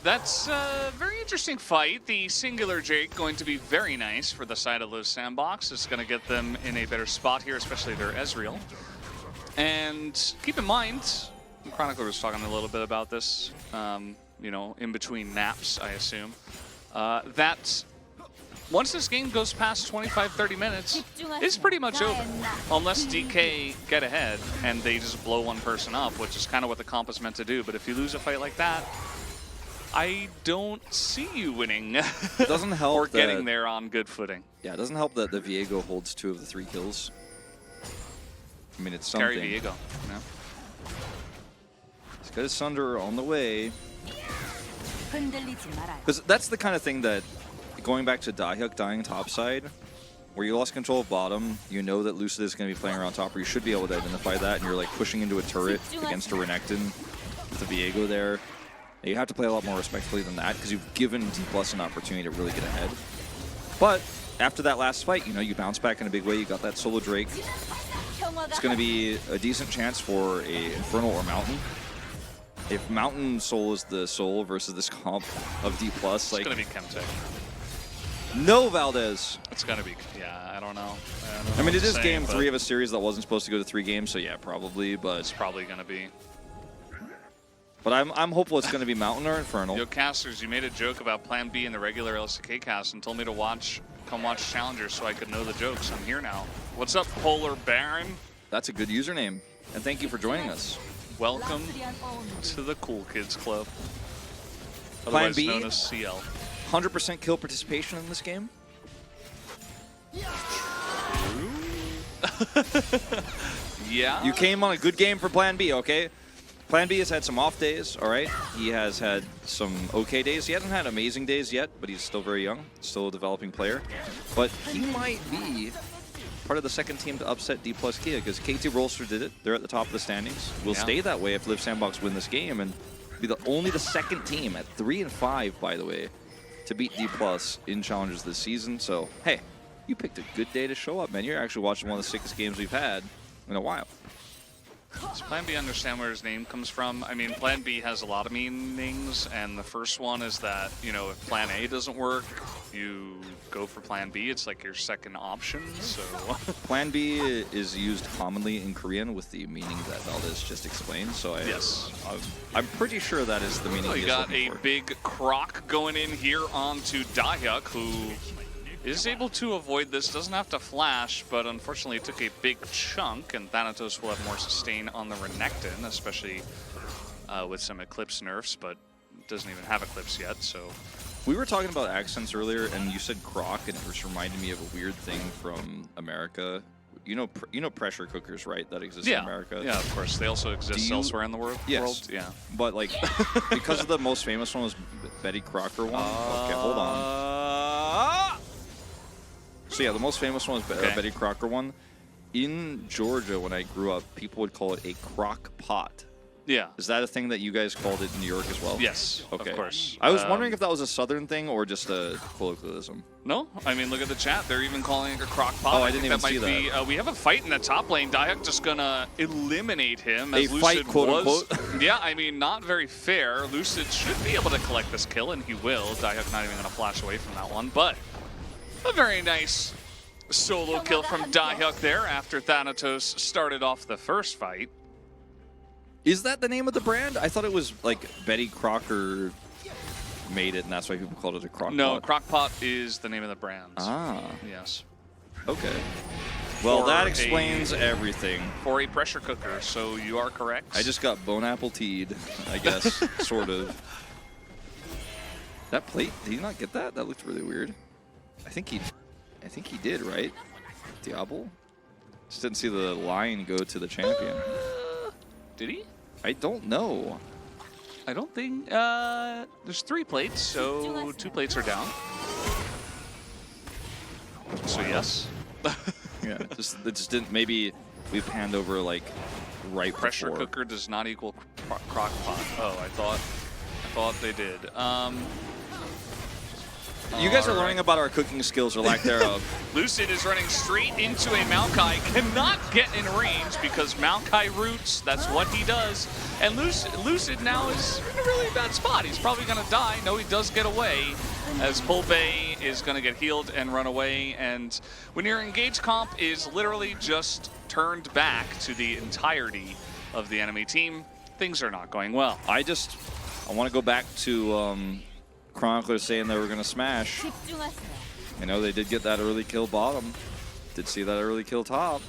That's a very interesting fight. The singular Jake going to be very nice for the side of Live Sandbox. It's going to get them in a better spot here, especially their Ezreal. And keep in mind, Chronicler was talking a little bit about this, you know, in between naps, I assume, that once this game goes past 25-30 minutes, it's pretty much over. Unless DK get ahead and they just blow one person up, which is kind of what the comp is meant to do. But if you lose a fight like that, I don't see you winning. It doesn't help or getting there on good footing. Yeah, it doesn't help that the Viego holds 2 of the 3 kills. I mean, it's something. Carry Viego, you know? It's got his Sunder on the way. Because that's the kind of thing that, going back to Dahyuk dying topside, where you lost control of bottom, you know that Lucid is going to be playing around top, or you should be able to identify that, and you're like pushing into a turret against a Renekton with the Viego there. You have to play a lot more respectfully than that, because you've given D+ an opportunity to really get ahead. But after that last fight, you know, you bounce back in a big way. You got that solo Drake. It's going to be a decent chance for a Infernal or Mountain. If Mountain Soul is the soul versus this comp of D+, like, it's going to be Chemtech. No Valdez. It's going to be, yeah, I don't know. I mean, it is game 3 of a series that wasn't supposed to go to 3 games, so yeah, probably, but it's probably going to be. But I'm hopeful it's going to be Mountain or Infernal. Yo, casters, you made a joke about Plan B in the regular LCK cast and told me to come watch Challengers so I could know the jokes. I'm here now. What's up, Polar Baron? That's a good username, and thank you for joining us. Welcome to the Cool Kids Club, Plan otherwise B, known as CL. 100% kill participation in this game. Yeah. You came on a good game for Plan B, okay? Plan B has had some off days, all right? He has had some okay days. He hasn't had amazing days yet, but he's still very young, still a developing player. But he might be part of the second team to upset D+ Kia, because KT Rolster did it. They're at the top of the standings. Will stay that way if Live Sandbox win this game, and be only the second team at 3-5, by the way, to beat D+ in Challengers this season. So, hey, you picked a good day to show up, man. You're actually watching one of the sickest games we've had in a while. Does Plan B understand where his name comes from? I mean, Plan B has a lot of meanings, and the first one is that, you know, if Plan A doesn't work, you go for Plan B. It's like your second option, so... Plan B is used commonly in Korean with the meaning that Valdez just explained, so yes. I'm pretty sure that is the meaning he he's got looking a for. big croc going in here onto Dahyuk, who is able to avoid this, doesn't have to flash, but unfortunately it took a big chunk, and Thanatos will have more sustain on the Renekton, especially with some Eclipse nerfs, but doesn't even have Eclipse yet, so... We were talking about accents earlier, and you said croc, and it just reminded me of a weird thing from America. You know pressure cookers, right, that exist in America? Yeah, of course. They also exist elsewhere in the world. Yes. Yeah. But, like, because of the most famous one was Betty Crocker one. Okay, hold on. So yeah, the most famous one is Betty Crocker one. in Georgia, when I grew up, people would call it a crock pot. Yeah. Is that a thing that you guys called it in New York as well? Yes, Okay. of course. I was wondering if that was a Southern thing or just a colloquialism. No, I mean, look at the chat. They're even calling it a crock pot. Oh, I didn't even see that. We have a fight in the top lane. Diak just gonna eliminate him. As A Lucid fight, quote unquote. Yeah, I mean, not very fair. Lucid should be able to collect this kill, and he will. Diak not even gonna flash away from that one, but a very nice solo kill from Diak there after Thanatos started off the first fight. Is that the name of the brand? I thought it was like Betty Crocker made it, and that's why people called it a crock pot. No, Crockpot is the name of the brand. Ah. Yes. Okay. Well, For that explains everything. For a pressure cooker, so you are correct. I just got bone apple teed, I guess, sort of. That plate, did he not get that? That looked really weird. I think he did, right? Diablo? Just didn't see the line go to the champion. Did he? I don't know. I don't think, there's 3 plates, so 2 plates are down. So yes. Yeah, it just didn't, maybe we panned over like right Pressure before. cooker does not equal crock pot. Oh, I thought they did. You guys are learning about our cooking skills or lack thereof. Lucid is running straight into a Maokai, cannot get in range because Maokai roots, that's what he does. And Lucid now is in a really bad spot. He's probably gonna die. No, he does get away as Pulpe is gonna get healed and run away. And when your engage comp is literally just turned back to the entirety of the enemy team, things are not going well. I want to go back to Chronicler saying they were going to smash. I know they did get that early kill bottom. Did see that early kill top.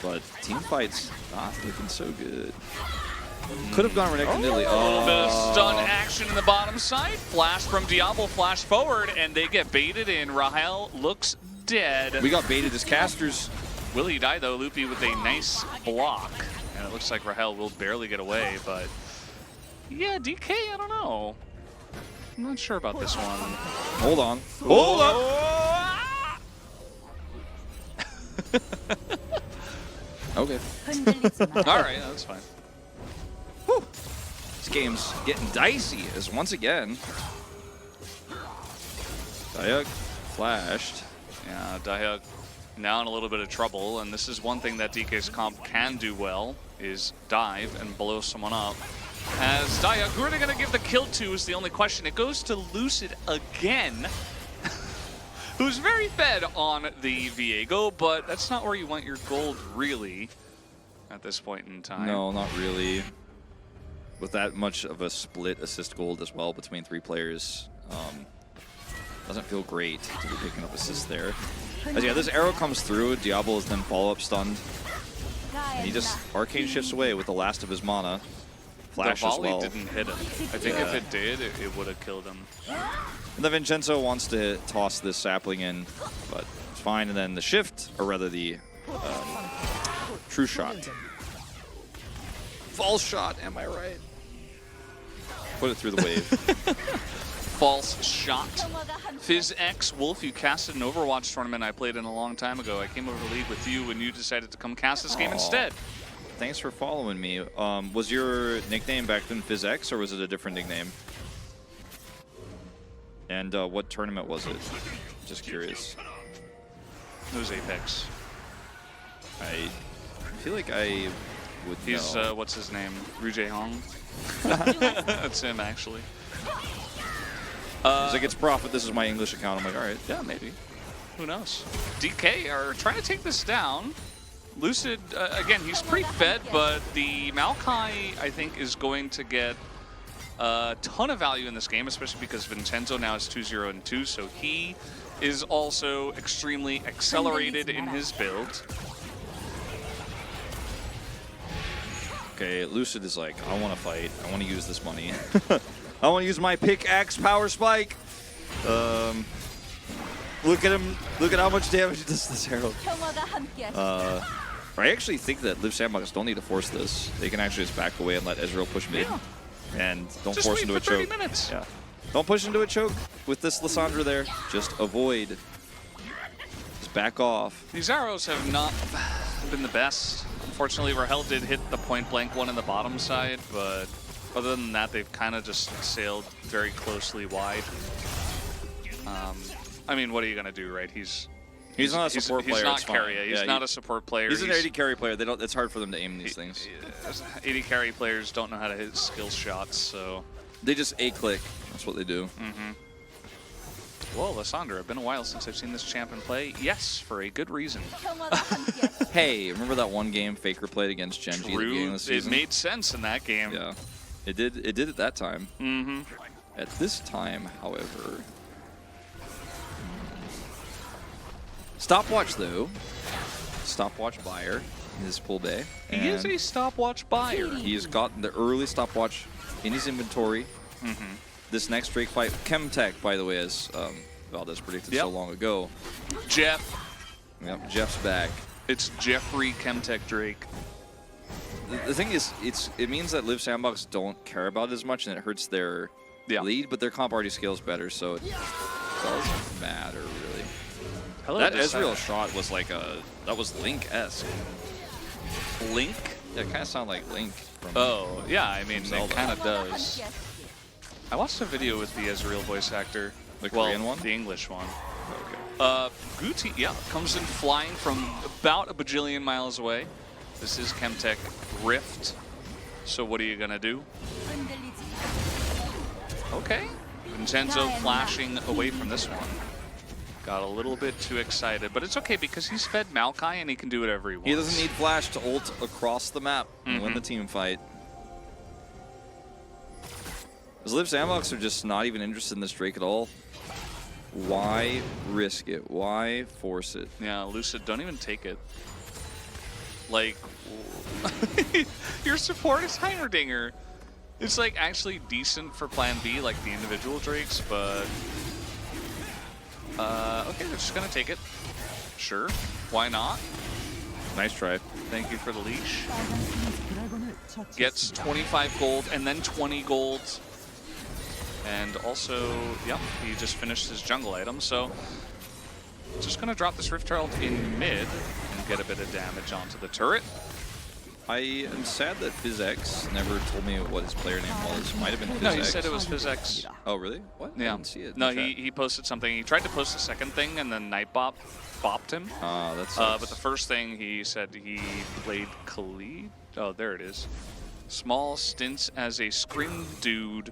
But team fight's not looking so good. Could have gone Renekton Italy. A little bit of stun action in the bottom side. Flash from Diablo, flash forward, and they get baited in. Rahel looks dead. We got baited as casters. Will he die though? Loopy with a nice block. And it looks like Rahel will barely get away, but yeah, DK, I don't know. I'm not sure about this one. Hold on. Hold up! Okay. All right, that's fine. Whew. This game's getting dicey as once again. Diak flashed. Yeah, Diak now in a little bit of trouble, and this is one thing that DK's comp can do well, is dive and blow someone up. As Diak, who are they going to give the kill to is the only question. It goes to Lucid again, who's very fed on the Viego, but that's not where you want your gold really at this point in time. No, not really. With that much of a split assist gold as well between 3 players, doesn't feel great to be picking up assists there. As yeah, this arrow comes through, Diablo is then follow-up stunned. And he just arcane shifts away with the last of his mana. Flash the as volley well. didn't hit him. I think if it did, it would have killed him. And then Vincenzo wants to toss this sapling in, but it's fine. And then the shift, or rather the true shot. False shot, am I right? Put it through the wave. False shot. FizzX Wolf, you casted an Overwatch tournament I played in a long time ago. I came over to league with you and you decided to come cast this game instead. Thanks for following me. Was your nickname back then FizzX, or was it a different nickname? And what tournament was it? Just curious. It was Apex. I feel like I would He's, know. what's his name? Rujay Hong? That's him, actually. He's like, it's Prophet, this is my English account. I'm like, all right. Yeah, maybe. Who knows? DK are trying to take this down. Lucid, again, he's pretty fed, but the Maokai, I think, is going to get a ton of value in this game, especially because Vincenzo now is 2-0 and 2, so he is also extremely accelerated in his build. Okay, Lucid is like, I want to fight. I want to use this money. I want to use my pickaxe power spike. Look at him. Look at how much damage does this arrow. I actually think that Liv Sandbox don't need to force this. They can actually just back away and let Ezreal push mid. Yeah. And don't Just force wait into a for 30 choke. minutes. Yeah. Don't push into a choke with this Lissandra there. Just avoid. back off. These arrows have not been the best. Unfortunately, Rahel did hit the point-blank one in the bottom side, but other than that, they've kind of just sailed very closely wide. I mean, what are you going to do, right? He's not a support player. He's not carry. He's not a support player. He's an AD carry player. They don't. It's hard for them to aim these things. AD carry players don't know how to hit skill shots, so they just A-click. That's what they do. Mm-hmm. Well, Lysandra, it's been a while since I've seen this champion play. Yes, for a good reason. Hey, remember that one game Faker played against Gen.G at the beginning of the season? It made sense in that game. Yeah, it did. It did at that time. Mm-hmm. At this time, however, stopwatch though. Stopwatch buyer in his pool bay. He is a stopwatch buyer. He's got the early stopwatch in his inventory. Mm-hmm. This next Drake fight, Chemtech, by the way, as Valdez predicted so long ago. Jeff. Yep, Jeff's back. It's Jeffrey Chemtech Drake. The thing is, it means that Live Sandbox don't care about it as much, and it hurts their lead, but their comp already scales better, so it doesn't matter, really. Hello, that Ezreal shot was like that was Link-esque. Link? Yeah, it kind of sounded like Link. Oh, yeah, I mean, Zelda. it kind of does. I watched a video with the Ezreal voice actor. The Korean one? The English one. Okay. Guti, comes in flying from about a bajillion miles away. This is Chemtech Rift. So what are you going to do? Okay. Vincenzo flashing away from this one. Got a little bit too excited, but it's okay because he's fed Maokai and he can do whatever he wants. He doesn't need flash to ult across the map and win the team fight. Because Live Sandbox are just not even interested in this Drake at all. Why risk it? Why force it? Yeah, Lucid, don't even take it. Like, your support is Heimerdinger. It's like actually decent for Plan B, like the individual Drakes, but okay, they're just gonna take it. Sure, why not? Nice try. Thank you for the leash. Gets 25 gold and then 20 gold. And also, he just finished his jungle item, so just gonna drop this Rift Herald in mid and get a bit of damage onto the turret. I am sad that PhysX never told me what his player name was. Might have been PhysX. No, he said it was PhysX. Oh, really? What? Yeah. I didn't see it. No, he posted something. He tried to post a second thing, and then Nightbot bopped him. Oh, that's. But the first thing he said he played Khalid. Oh, there it is. Small stints as a scrim dude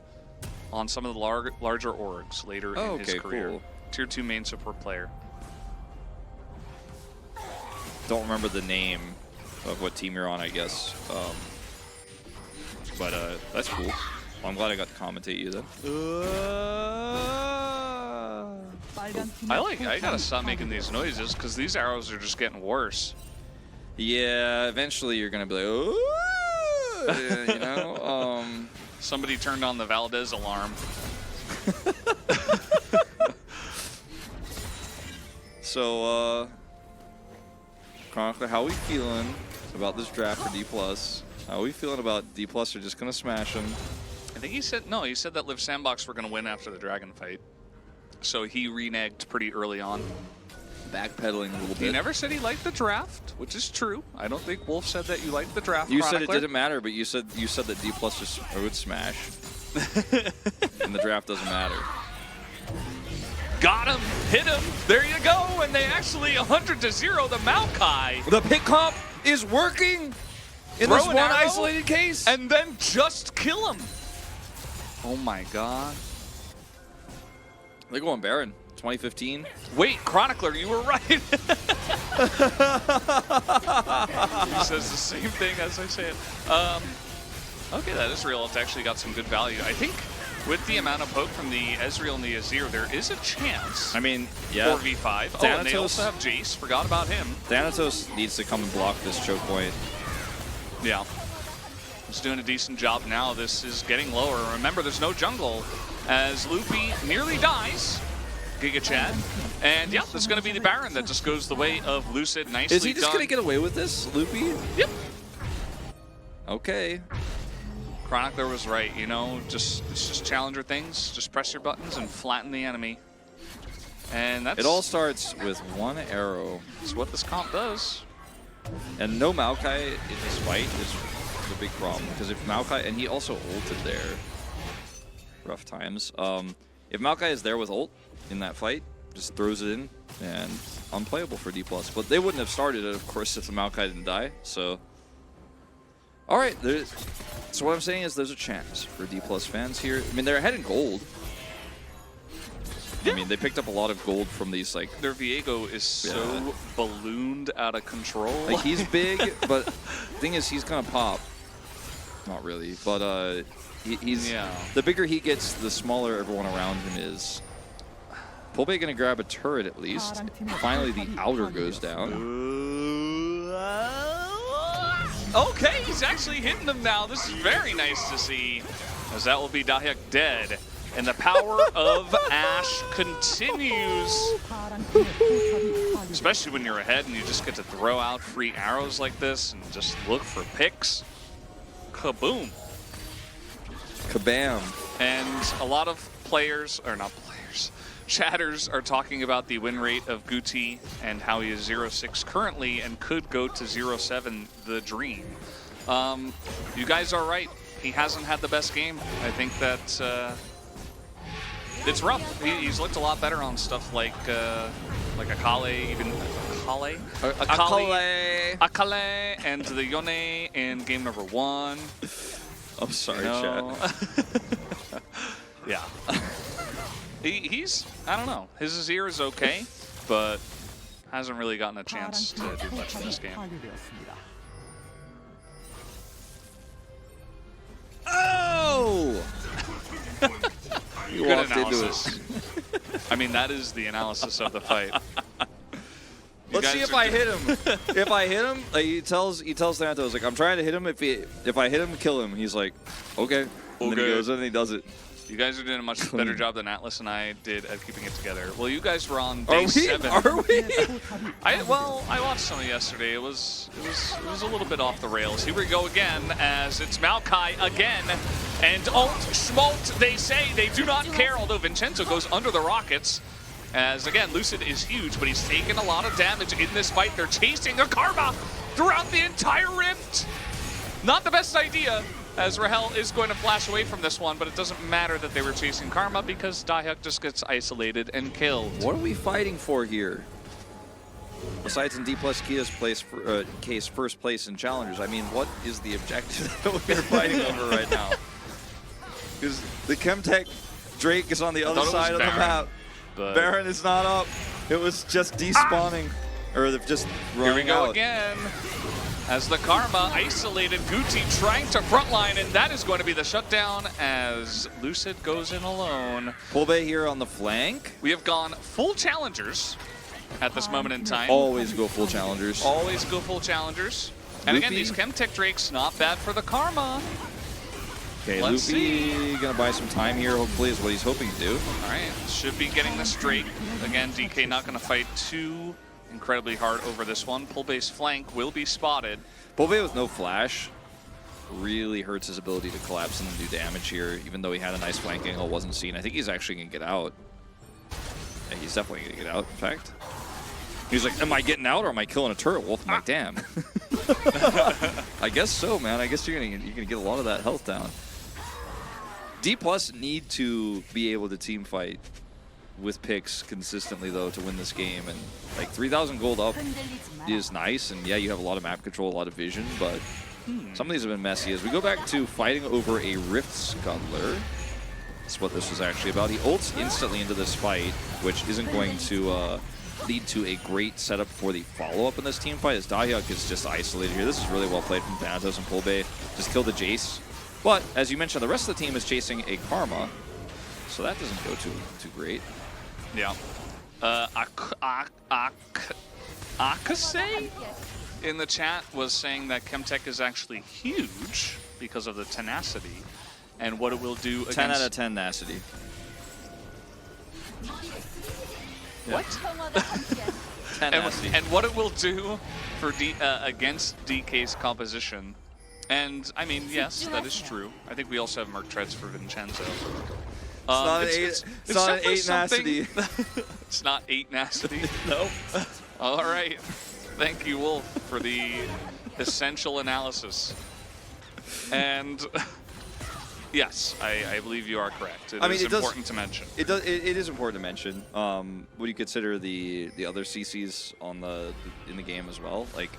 on some of the larger orgs later in his career. Cool. Tier 2 main support player. Don't remember the name of what team you're on, I guess. But that's cool. Well, I'm glad I got to commentate you then. I gotta stop making these noises because these arrows are just getting worse. Yeah, eventually you're gonna be like, ooh, you know. Somebody turned on the Valdez alarm. So, Chronicler, how are we feeling about this draft for D+? How are we feeling about D+ are just going to smash him? I think he said that Live Sandbox were going to win after the Dragon fight. So he reneged pretty early on. Backpedaling a little bit. He never said he liked the draft, which is true. I don't think Wolf said that you liked the draft, You Chronicler. said it didn't matter, but you said that D+ just would smash. And the draft doesn't matter. Got him, hit him, there you go, and they actually 100-0 the Maokai. The pick comp is working in this one isolated case. And then just kill him. Oh my god. They're going Baron, 2015. Wait, Chronicler, you were right. He says the same thing as I said. Okay, that Ezreal has actually got some good value. I think with the amount of poke from the Ezreal and the Azir, there is a chance. I mean, yeah. 4v5. Oh, and they also have Jace. Forgot about him. Thanatos needs to come and block this choke point. Yeah. He's doing a decent job now. This is getting lower. Remember, there's no jungle as Loopy nearly dies. Giga Chad. And yeah, there's going to be the Baron that just goes the way of Lucid. Nicely Is he just going to get away with this, Loopy? Yep. Okay. Chronicler was right, you know, it's just Challenger things. Just press your buttons and flatten the enemy. And that's It all starts with one arrow. that's what this comp does. And no Maokai in this fight is the big problem. Because if Maokai, and he also ulted there. Rough times. If Maokai is there with ult in that fight, just throws it in, and unplayable for D+. But they wouldn't have started it, of course, if the Maokai didn't die. So, all right. So what I'm saying is there's a chance for D+ fans here. I mean, they're ahead in gold. I mean, they picked up a lot of gold from these, like... Their Viego is so ballooned out of control. Like, he's big, but the thing is, he's gonna pop. Not really, but he's... Yeah. The bigger he gets, the smaller everyone around him is. Pulbe gonna grab a turret at least. Finally, the outer goes down. Okay, he's actually hitting them now. This is very nice to see, as that will be Dahyuk dead. And the power of Ashe continues. Especially when you're ahead and you just get to throw out free arrows like this and just look for picks. Kaboom. Kabam. And a lot of players, or not players, chatters are talking about the win rate of Guti and how he is 0-6 currently and could go to 0-7, the dream. You guys are right. He hasn't had the best game. I think that it's rough. He's looked a lot better on stuff like Akale, even Akale, and the Yone in game number 1. I'm sorry, chat. Yeah. He's, I don't know. His ear is okay, but hasn't really gotten a chance to do much in this game. Oh! Good analysis. I mean, that is the analysis of the fight. Let's see if I hit him. If I hit him, like, he tells Thanatos, like, I'm trying to hit him. If I hit him, kill him. He's like, okay. And then he goes in and he does it. You guys are doing a much better job than Atlas and I did at keeping it together. Well, you guys were on day 7. Are we? I watched some of yesterday. It was a little bit off the rails. Here we go again, as it's Maokai again, and ult schmolt. They say they do not care. Although Vincenzo goes under the rockets, as again Lucid is huge, but he's taken a lot of damage in this fight. They're chasing a Karma throughout the entire rift. Not the best idea, as Rahel is going to flash away from this one, but it doesn't matter that they were chasing Karma because Dahyuk just gets isolated and killed. What are we fighting for here? Besides in D+ Kia's case, first place in Challengers, I mean, what is the objective that we're fighting over right now? Because the Chemtech Drake is on the other side of the map. Baron is not up. It was just despawning, or just running out. Here we go again. As the Karma isolated Guti trying to frontline, and that is going to be the shutdown as Lucid goes in alone. Pulbe here on the flank. We have gone full challengers at this moment in time. Always go full challengers. Always go full challengers. And again, these Chemtech Drakes, not bad for the Karma. Okay, Luffy gonna buy some time here, hopefully, is what he's hoping to do. All right, should be getting this Drake. Again, DK not gonna fight too incredibly hard over this one. Pulbe's flank will be spotted. Pulbe with no flash really hurts his ability to collapse and do damage here, even though he had a nice flank angle, wasn't seen. I think he's actually gonna get out. Yeah, he's definitely gonna get out, in fact. He's like, am I getting out or am I killing a turret wolf? I'm like, damn. I guess so, man. I guess you're gonna get a lot of that health down. D+ need to be able to team fight with picks consistently, though, to win this game. And like 3,000 gold up is nice, and yeah, you have a lot of map control, a lot of vision, but some of these have been messy. As we go back to fighting over a Rift Scuttler, that's what this was actually about. He ults instantly into this fight, which isn't going to lead to a great setup for the follow-up in this team fight, as Dahyuk is just isolated here. This is really well played from Thanatos and Pulbe. Just killed the Jace. But, as you mentioned, the rest of the team is chasing a Karma, so that doesn't go too great. Yeah. Akase in the chat was saying that Chemtech is actually huge because of the tenacity and what it will do against... 10 out of 10 tenacity. What? 10 and what it will do for against DK's composition. And, I mean, yes, that is true. I think we also have Merc Treads for Vincenzo. It's not an 8 nasty. It's not 8 nasty. No. All right. Thank you, Wolf, for the essential analysis. And yes, I believe you are correct. It is important to mention. It is important to mention. Would you consider the other CCs on in the game as well? Like,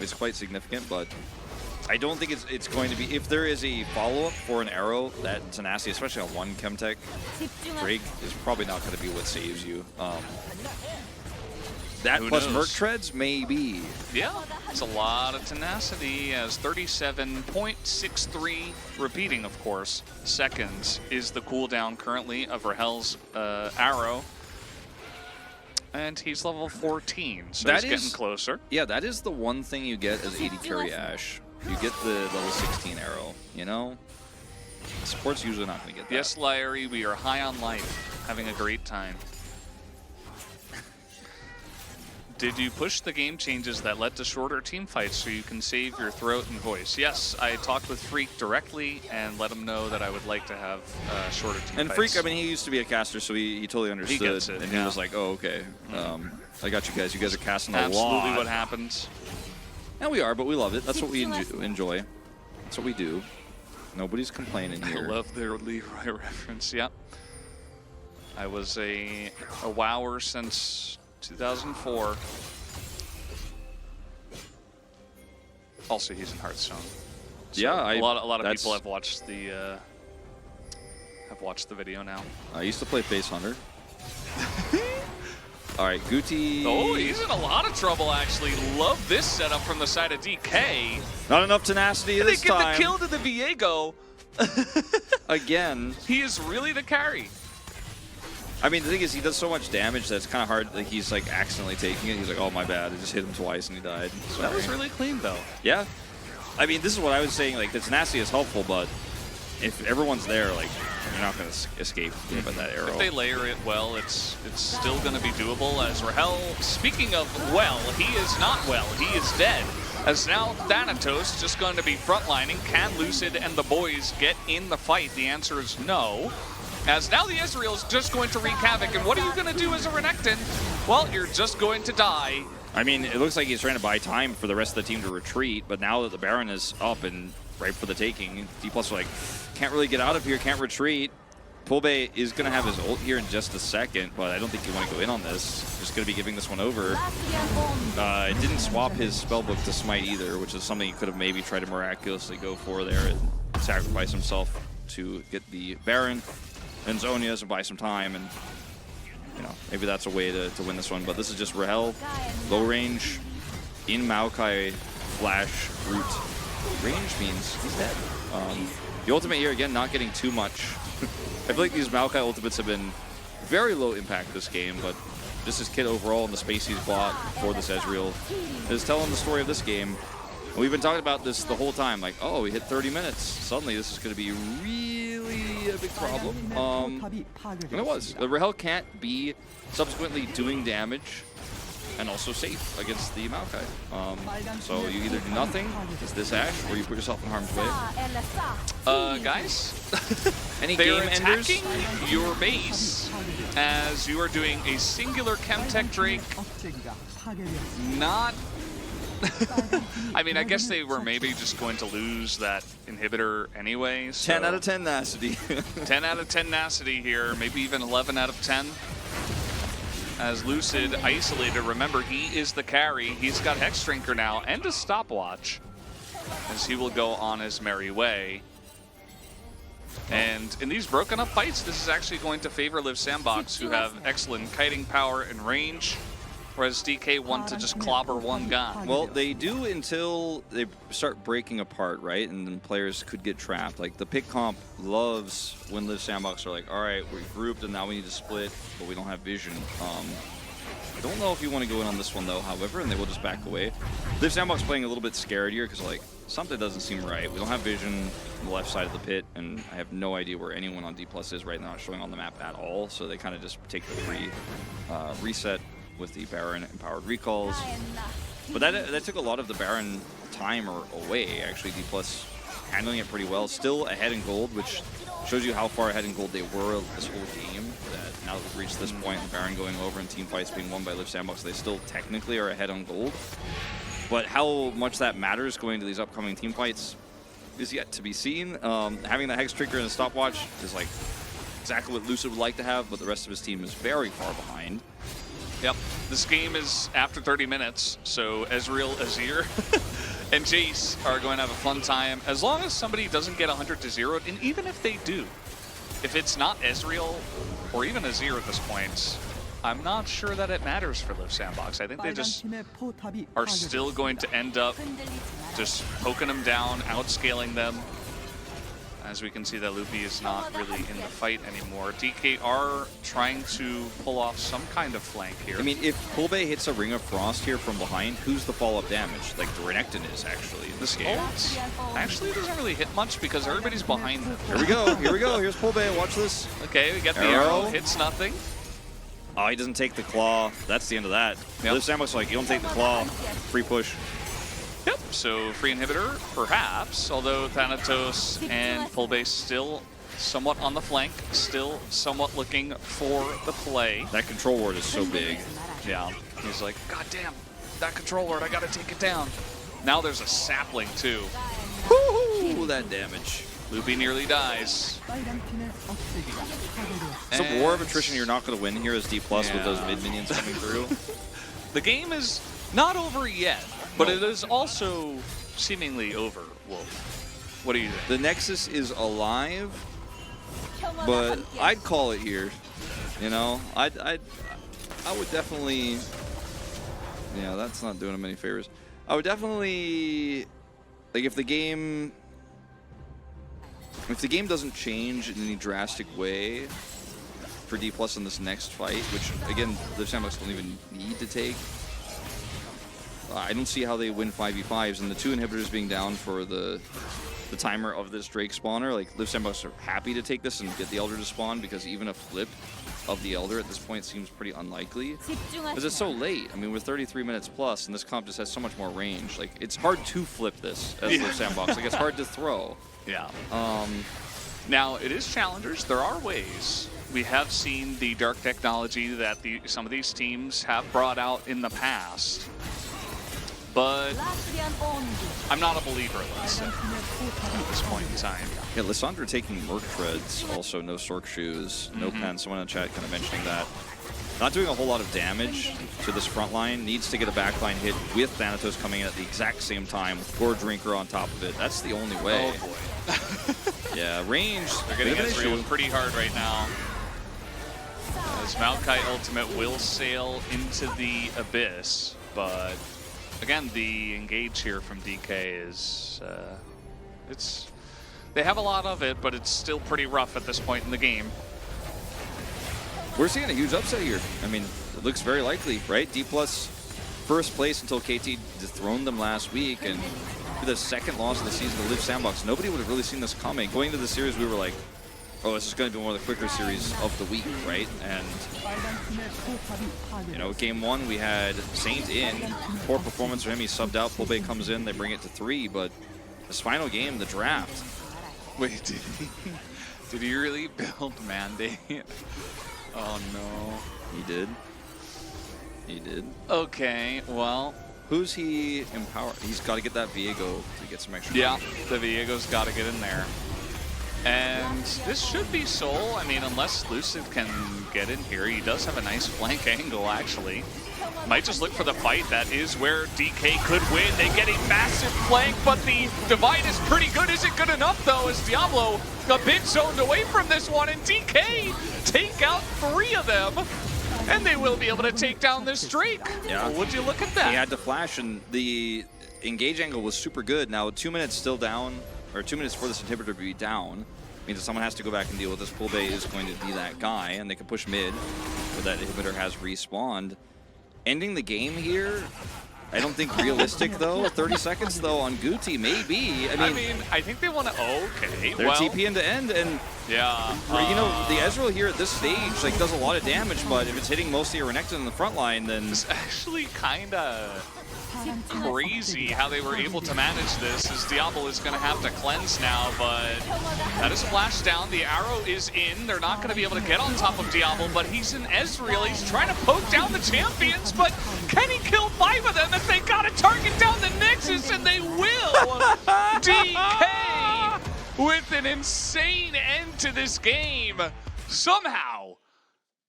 it's quite significant, but I don't think it's going to be. If there is a follow-up for an arrow, that tenacity, especially on one Chemtech Drake, is probably not going to be what saves you. That Who plus knows? Merc Treads, maybe. Yeah, it's a lot of tenacity, as 37.63, repeating, of course, seconds is the cooldown currently of Rahel's arrow. And he's level 14, so he's getting closer. Yeah, that is the one thing you get as AD carry Ashe. You get the level 16 arrow, you know? Support's usually not going to get that. Yes, Larry, we are high on life, having a great time. Did you push the game changes that led to shorter team fights so you can save your throat and voice? Yes, I talked with Freak directly and let him know that I would like to have shorter team fights. And Freak, I mean, he used to be a caster, so he totally understood. He gets it, and he was like, oh, okay. I got you guys. You guys are casting a lot. Absolutely what happens. And we are, but we love it. That's what we enjoy. That's what we do. Nobody's complaining here. I love their Leroy reference, yeah. I was a WoWer since 2004. Also, he's in Hearthstone. So yeah, a lot of people have watched the video now. I used to play Face Hunter. All right, Guti. Oh, he's in a lot of trouble, actually. Love this setup from the side of DK. Not enough tenacity this time. They get the kill to the Viego. Again. He is really the carry. I mean, the thing is, he does so much damage that it's kind of hard. Like, he's like accidentally taking it. He's like, oh, my bad. I just hit him twice and he died. Sorry. That was really clean, though. Yeah. I mean, this is what I was saying. Like, the tenacity is helpful, but if everyone's there, like, you're not going to escape by that arrow. If they layer it well, it's still going to be doable. As Rahel, speaking of well, he is not well. He is dead. As now Thanatos just going to be frontlining. Can Lucid and the boys get in the fight? The answer is no. As now the Ezreal's just going to wreak havoc. And what are you going to do as a Renekton? Well, you're just going to die. I mean, it looks like he's trying to buy time for the rest of the team to retreat, but now that the Baron is up and ripe for the taking, D+ are like, can't really get out of here, can't retreat. Pulbe is going to have his ult here in just a second, but I don't think you want to go in on this. Just going to be giving this one over. It didn't swap his spellbook to Smite either, which is something he could have maybe tried to miraculously go for there and sacrifice himself to get the Baron and Zhonya to buy some time, and you know, maybe that's a way to win this one. But this is just Rahel, low range, in Maokai, flash, root. Range means he's dead. The ultimate here, again, not getting too much. I feel like these Maokai ultimates have been very low impact this game, but just his kit overall and the space he's bought for this Ezreal is telling the story of this game. And we've been talking about this the whole time, like, oh, we hit 30 minutes. Suddenly this is going to be really a big problem. And it was. The Rahel can't be subsequently doing damage and also safe against the Maokai. So you either do nothing, it's this Ashe, or you put yourself in harm's way. Guys, Any they're game enders? attacking your base as you are doing a singular Chemtech Drake. Not... I mean, I guess they were maybe just going to lose that inhibitor anyway. So 10 out of 10 nasty. 10 out of 10 nasty here, maybe even 11 out of 10. As Lucid isolated, remember, he is the carry. He's got Hex Drinker now and a stopwatch as he will go on his merry way. And in these broken up fights, this is actually going to favor Liv Sandbox, who have excellent kiting power and range, whereas DK want to just clobber one guy. Well, they do until they start breaking apart, right? And then players could get trapped. Like, the pick comp loves when Liv Sandbox are like, all right, we're grouped and now we need to split, but we don't have vision. I don't know if you want to go in on this one, though, however, and they will just back away. Liv Sandbox playing a little bit scared here because, like, something doesn't seem right. We don't have vision on the left side of the pit, and I have no idea where anyone on D+ is right now, showing on the map at all, so they kind of just take the free reset with the Baron empowered recalls. But that took a lot of the Baron time away, actually. D+ handling it pretty well. Still ahead in gold, which Shows you how far ahead in gold they were this whole game. That now that we've reached this point, Baron going over and team fights being won by Liv Sandbox, they still technically are ahead on gold. But how much that matters going to these upcoming team fights is yet to be seen. Having the Hex Trigger and the stopwatch is like exactly what Lucid would like to have, but the rest of his team is very far behind. Yep, this game is after 30 minutes, so Ezreal, Azir, and Jace are going to have a fun time. As long as somebody doesn't get 100 to 0, and even if they do, if it's not Ezreal or even Azir at this point, I'm not sure that it matters for Liv Sandbox. I think they just are still going to end up just poking them down, outscaling them. As we can see that Loopy is not really in the fight anymore. DK are trying to pull off some kind of flank here. I mean, if Pulbe hits a Ring of Frost here from behind, who's the follow-up damage? Like the Renekton is actually in this game. Actually doesn't really hit much because everybody's behind him. Here we go, here we go. Here's Pulbe, watch this. Okay, we got the arrow, hits nothing. Oh, he doesn't take the claw. That's the end of that. Yep. Liv Sandbox like, you don't take the claw. Free push. Yep, so free inhibitor, perhaps, although Thanatos and Pulbe still somewhat on the flank, still somewhat looking for the play. That control ward is so big. Yeah, he's like, God damn, that control ward, I gotta take it down. Now there's a sapling too. Woohoo! That damage. Loopy nearly dies. So war of attrition, you're not going to win here as D+ with those mid minions coming through. The game is not over yet, but it is also seemingly over, Wolf. What do you think? The Nexus is alive, but I'd call it here. You know, I would definitely. Yeah, that's not doing him any favors. I would definitely, like, if the game doesn't change in any drastic way for D+ in this next fight, which again, the Sandbox don't even need to take. I don't see how they win 5v5s, and the 2 inhibitors being down for the timer of this Drake spawner, like Liv Sandbox are happy to take this and get the Elder to spawn, because even a flip of the Elder at this point seems pretty unlikely. Because it's so late. I mean, we're 33 minutes plus, and this comp just has so much more range. Like, it's hard to flip this as Liv Sandbox. Like, it's hard to throw. Yeah. Now, it is challengers. There are ways. We have seen the dark technology that some of these teams have brought out in the past. But I'm not a believer in this at this point in time. Yeah, Lissandra taking Merc Treads, also no Sork Shoes, no pen. Someone in the chat kind of mentioning that. Not doing a whole lot of damage to this front line. Needs to get a backline hit with Thanatos coming in at the exact same time with Gore Drinker on top of it. That's the only way. Oh boy. Yeah, range. They're getting Ezreal pretty hard right now. As Maokai ultimate will sail into the abyss, but again, the engage here from DK is, they have a lot of it, but it's still pretty rough at this point in the game. We're seeing a huge upset here. I mean, it looks very likely, right? D+ first place until KT dethroned them last week, and for the second loss of the season to Liv Sandbox, nobody would have really seen this coming. Going into the series, we were like, oh, this is going to be one of the quicker series of the week, right? And, you know, game 1, we had Saint in. Poor performance from him. He subbed out. Pulbe comes in. They bring it to 3. But this final game, the draft. Wait, did he really build Mandate? Oh, no. He did. He did. Okay, well. Who's he empowered? He's got to get that Viego to get some extra. Yeah, the Viego's got to get in there. And this should be Soul. I mean, unless Lucid can get in here, he does have a nice flank angle, actually. Might just look for the fight. That is where DK could win. They get a massive flank, but the divide is pretty good. Is it good enough, though, as Diablo a bit zoned away from this one, and DK take out 3 of them, and they will be able to take down this Drake. Yeah. Well, would you look at that? He had to flash, and the engage angle was super good. Now, 2 minutes still down, or 2 minutes for this inhibitor to be down, means that someone has to go back and deal with this. Pulbe is going to be that guy, and they can push mid, where that inhibitor has respawned. Ending the game here, I don't think realistic, though. 30 seconds, though, on Guti, maybe. I mean, I think they want to... Okay, they're TPing to end, and... Yeah. You know, the Ezreal here at this stage, like, does a lot of damage, but if it's hitting mostly a Renekton in the front line, then... It's actually kind of crazy how they were able to manage this, as Diablo is going to have to cleanse now, but that is flashed down. The arrow is in. They're not going to be able to get on top of Diablo, but he's in Ezreal. He's trying to poke down the champions, but can he kill 5 of them if they got to target down the Nexus? And they will! DK with an insane end to this game. Somehow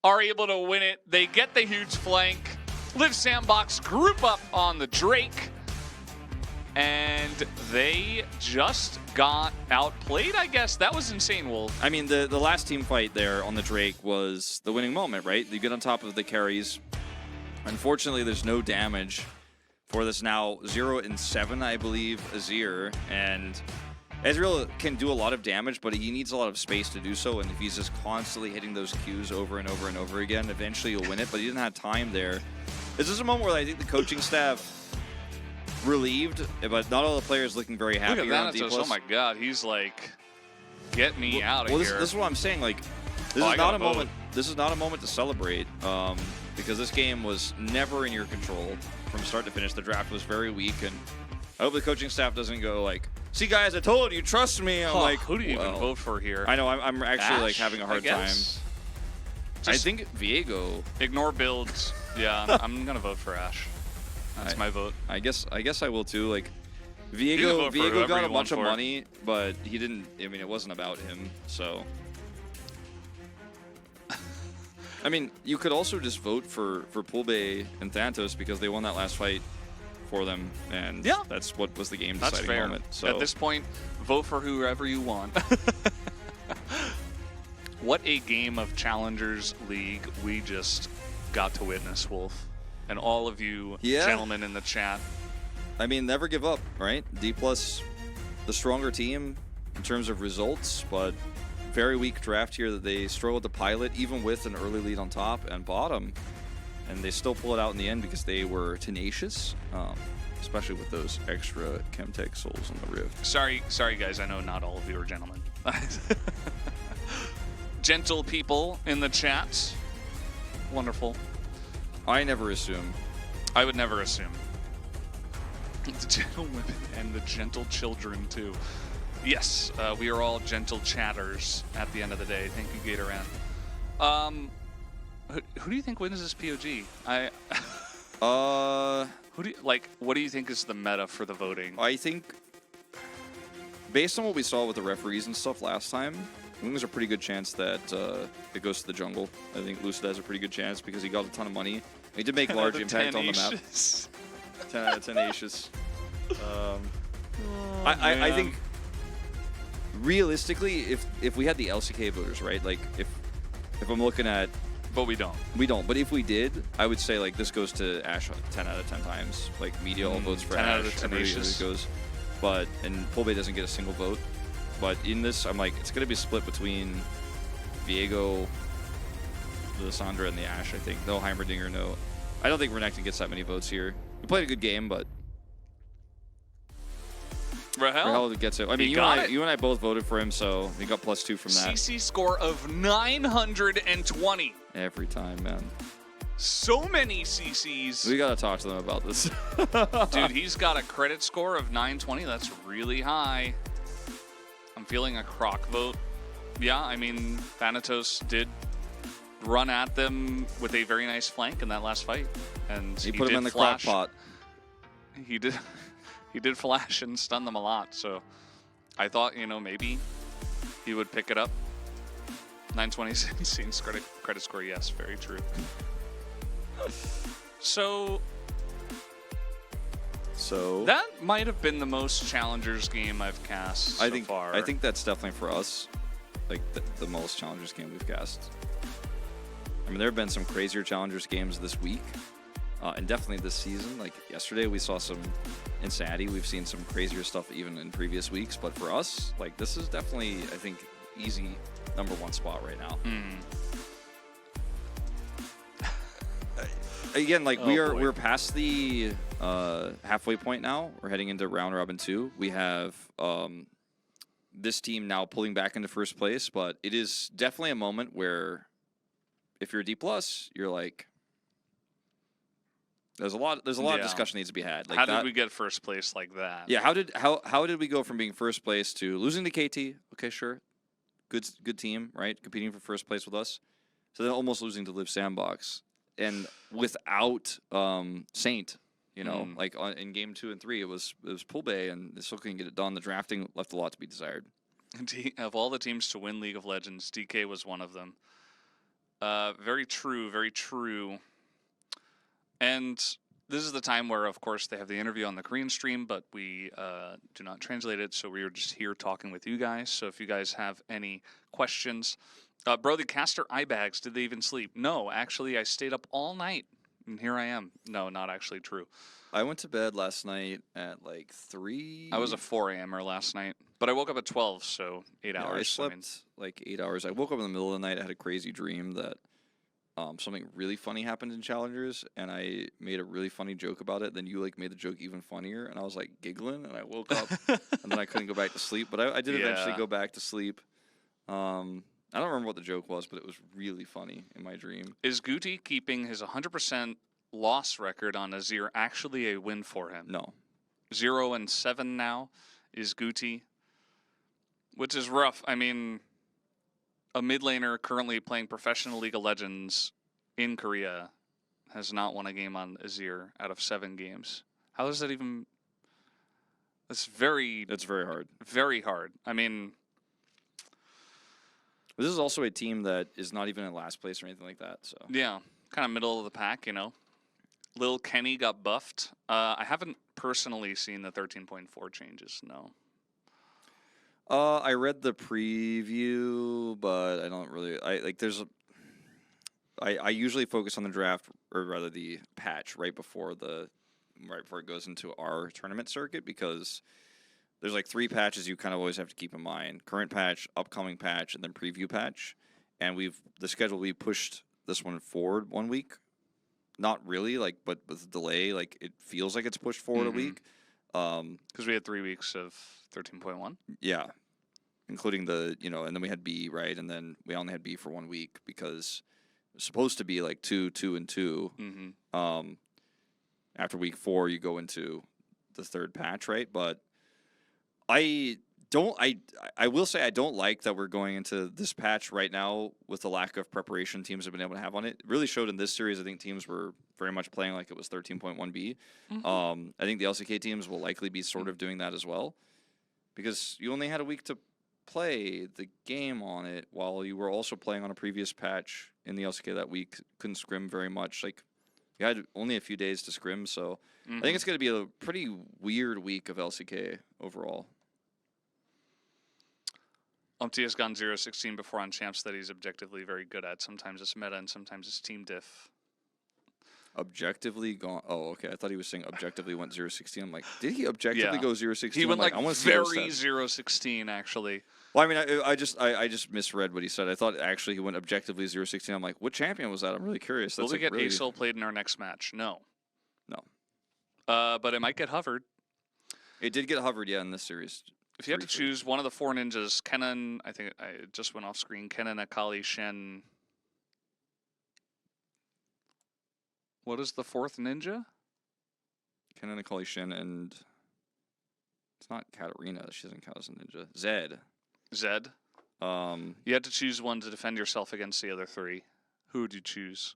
are able to win it. They get the huge flank. Live Sandbox group up on the Drake, and they just got outplayed, I guess. That was insane, Wolf. I mean, the last team fight there on the Drake was the winning moment, right? You get on top of the carries. Unfortunately, there's no damage for this now 0-7, I believe, Azir, and Ezreal can do a lot of damage, but he needs a lot of space to do so, and if he's just constantly hitting those Qs over and over and over again, eventually he'll win it, but he didn't have time there. This is a moment where I think the coaching staff relieved, but not all the players looking very happy. Look at that, oh my god, he's like, get me out of here. This is what I'm saying, like, this is not a moment. This is not a moment to celebrate, because this game was never in your control from start to finish. The draft was very weak, and I hope the coaching staff doesn't go like, "See, guys, I told you, trust me." I'm like, who do you even vote for here? I know, I'm actually like having a hard time. I think Viego. Ignore builds. Yeah, I'm gonna vote for Ashe. That's my vote. I guess I will too. Like, Viego got a bunch of money, but he didn't. I mean, it wasn't about him. So, I mean, you could also just vote for Poolbay and Thanatos because they won that last fight for them, and yeah, that's what was the game that's deciding fair. moment. So at this point, vote for whoever you want. What a game of Challengers League we just got to witness, Wolf, and all of you gentlemen in the chat. I mean, never give up, right? D+, the stronger team in terms of results, but very weak draft here that they struggled to pilot, even with an early lead on top and bottom, and they still pull it out in the end because they were tenacious, especially with those extra Chemtech souls on the Rift. Sorry guys, I know not all of you are gentlemen. Gentle people in the chat. Wonderful. I never assume. I would never assume. The gentle women and the gentle children, too. Yes, we are all gentle chatters at the end of the day. Thank you, Gatoran. Who do you think wins this POG? Who do you, like? What do you think is the meta for the voting? I think, based on what we saw with the referees and stuff last time, I think there's a pretty good chance that it goes to the jungle. I think Lucid has a pretty good chance because he got a ton of money. He did make large impact on the map. 10 out of 10 Acious. I think, realistically, if we had the LCK voters, right? Like, if I'm looking at... But we don't. We don't. But if we did, I would say, like, this goes to Ashe 10 out of 10 times. Like, media all votes for 10 Ashe. out of 10 Acious. Goes. But, and Poolbay doesn't get a single vote. But in this, I'm like, it's going to be split between Viego, the Lissandra, and the Ashe, I think. No Heimerdinger, no. I don't think Renekton gets that many votes here. We played a good game, but Rahel gets it. I mean, you and I both voted for him, so we got +2 from that. CC score of 920. Every time, man. So many CCs. We gotta talk to them about this. Dude, he's got a credit score of 920. That's really high. I'm feeling a Croc vote. Yeah, I mean, Thanatos did run at them with a very nice flank in that last fight, and he put him in the crock pot. He did flash and stun them a lot. So I thought, you know, maybe he would pick it up. 920 scenes credit score, yes, very true. So that might have been the most Challengers game I've cast so far. I think that's definitely for us, like the most Challengers game we've cast. I mean, there have been some crazier Challengers games this week, and definitely this season. Like yesterday, we saw some insanity. We've seen some crazier stuff even in previous weeks. But for us, like this is definitely, I think, easy #1 spot right now. Again, like we're past the halfway point now. We're heading into round robin 2. We have this team now pulling back into first place, but it is definitely a moment where if you're a D+, you're like, There's a lot of Yeah. discussion needs to be had. Like How that, did we get first place like that? Yeah, how did we go from being first place to losing to KT? Okay, sure, good team, right? Competing for first place with us, so then almost losing to Live Sandbox, and without Saint, like in game 2 and 3, it was Pool Bay, and they still couldn't get it done. The drafting left a lot to be desired. Of all the teams to win League of Legends, DK was one of them. Very true, very true. And this is the time where, of course, they have the interview on the Korean stream, but we do not translate it, so we are just here talking with you guys. So if you guys have any questions. Bro, the caster eye bags, did they even sleep? No, actually, I stayed up all night, and here I am. No, not actually true. I went to bed last night at like 3. I was a 4 a.m.er last night, but I woke up at 12, so 8 hours. I slept like 8 hours. I woke up in the middle of the night. I had a crazy dream that something really funny happened in Challengers, and I made a really funny joke about it. Then you like made the joke even funnier, and I was like giggling, and I woke up, and then I couldn't go back to sleep. But I did eventually go back to sleep. I don't remember what the joke was, but it was really funny in my dream. Is Guti keeping his 100% loss record on Azir actually a win for him? No. 0-7 now is Guti, which is rough. I mean, a mid laner currently playing professional League of Legends in Korea has not won a game on Azir out of 7 games. How is that even? That's very hard. Very hard. I mean, this is also a team that is not even in last place or anything like that. So yeah, kind of middle of the pack, Lil Kenny got buffed. I haven't personally seen the 13.4 changes, no. I read the preview, but I don't really. I usually focus on the draft, or rather the patch right before it goes into our tournament circuit, because there's like 3 patches you kind of always have to keep in mind: current patch, upcoming patch, and then preview patch. And we pushed this one forward 1 week. Not really, but with a delay, it feels like it's pushed forward a week. Because we had 3 weeks of 13.1. Yeah, including and then we had B, right, and then we only had B for 1 week because it was supposed to be like 2, 2, and 2. After week 4, you go into the 3rd patch, right? But I will say I don't like that we're going into this patch right now with the lack of preparation teams have been able to have on it. It really showed in this series. I think teams were very much playing like it was 13.1B. I think the LCK teams will likely be sort of doing that as well, because you only had a week to play the game on it while you were also playing on a previous patch in the LCK that week. Couldn't scrim very much. You had only a few days to scrim, so I think it's going to be a pretty weird week of LCK overall. Umpty has gone 0-16 before on champs that he's objectively very good at. Sometimes it's meta and sometimes it's team diff. Objectively gone. Oh, okay. I thought he was saying objectively went 0-16. I'm like, did he objectively go 0-16? He went I want to see very 0-16 actually. Well, I mean, I just misread what he said. I thought actually he went objectively 0-16. I'm like, what champion was that? I'm really curious. Will we get ASOL played in our next match? No. No. But it might get hovered. It did get hovered, yeah, in this series. If you had to choose one of the 4 ninjas, Kennen, I think I just went off screen, Kennen, Akali, Shen. What is the 4th ninja? Kennen, Akali, Shen, and it's not Katarina. She doesn't count as a ninja. Zed. Zed? You had to choose one to defend yourself against the other 3. Who would you choose?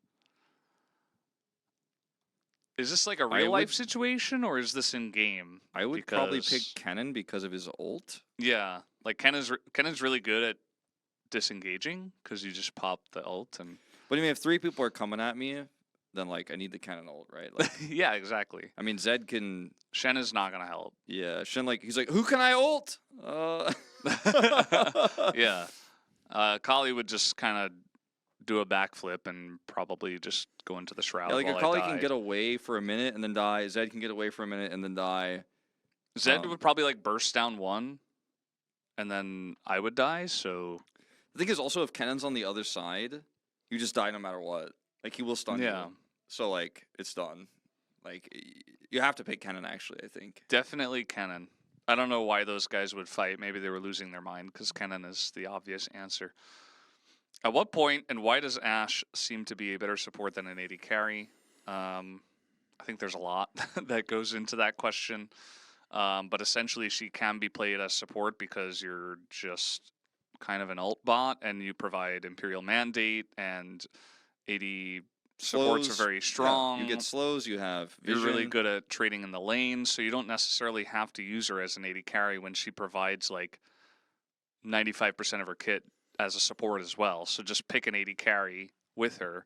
Is this like a real-life situation, or is this in-game? I would probably pick Kennen because of his ult. Yeah, like Kennen's really good at disengaging because you just pop the ult. But I mean, if 3 people are coming at me, then I need the Kennen ult, right? Yeah, exactly. I mean, Zed can. Shen is not gonna help. Yeah, Shen he's like, who can I ult? Yeah, Kali would just kind of do a backflip and probably just go into the shroud. Yeah, Akali can get away for a minute and then die. Zed can get away for a minute and then die. Zed would probably burst down 1, and then I would die. So the thing is also, if Kennen's on the other side, you just die no matter what. He will stun you. So it's done. You have to pick Kennen, actually, I think. Definitely Kennen. I don't know why those guys would fight. Maybe they were losing their mind because Kennen is the obvious answer. At what point and why does Ashe seem to be a better support than an AD carry? I think there's a lot that goes into that question. But essentially, she can be played as support because you're just kind of an alt bot and you provide Imperial Mandate and AD supports are very strong. Yeah, you get slows, you have vision. You're really good at trading in the lane, so you don't necessarily have to use her as an AD carry when she provides like 95% of her kit as a support as well. So just pick an AD carry with her.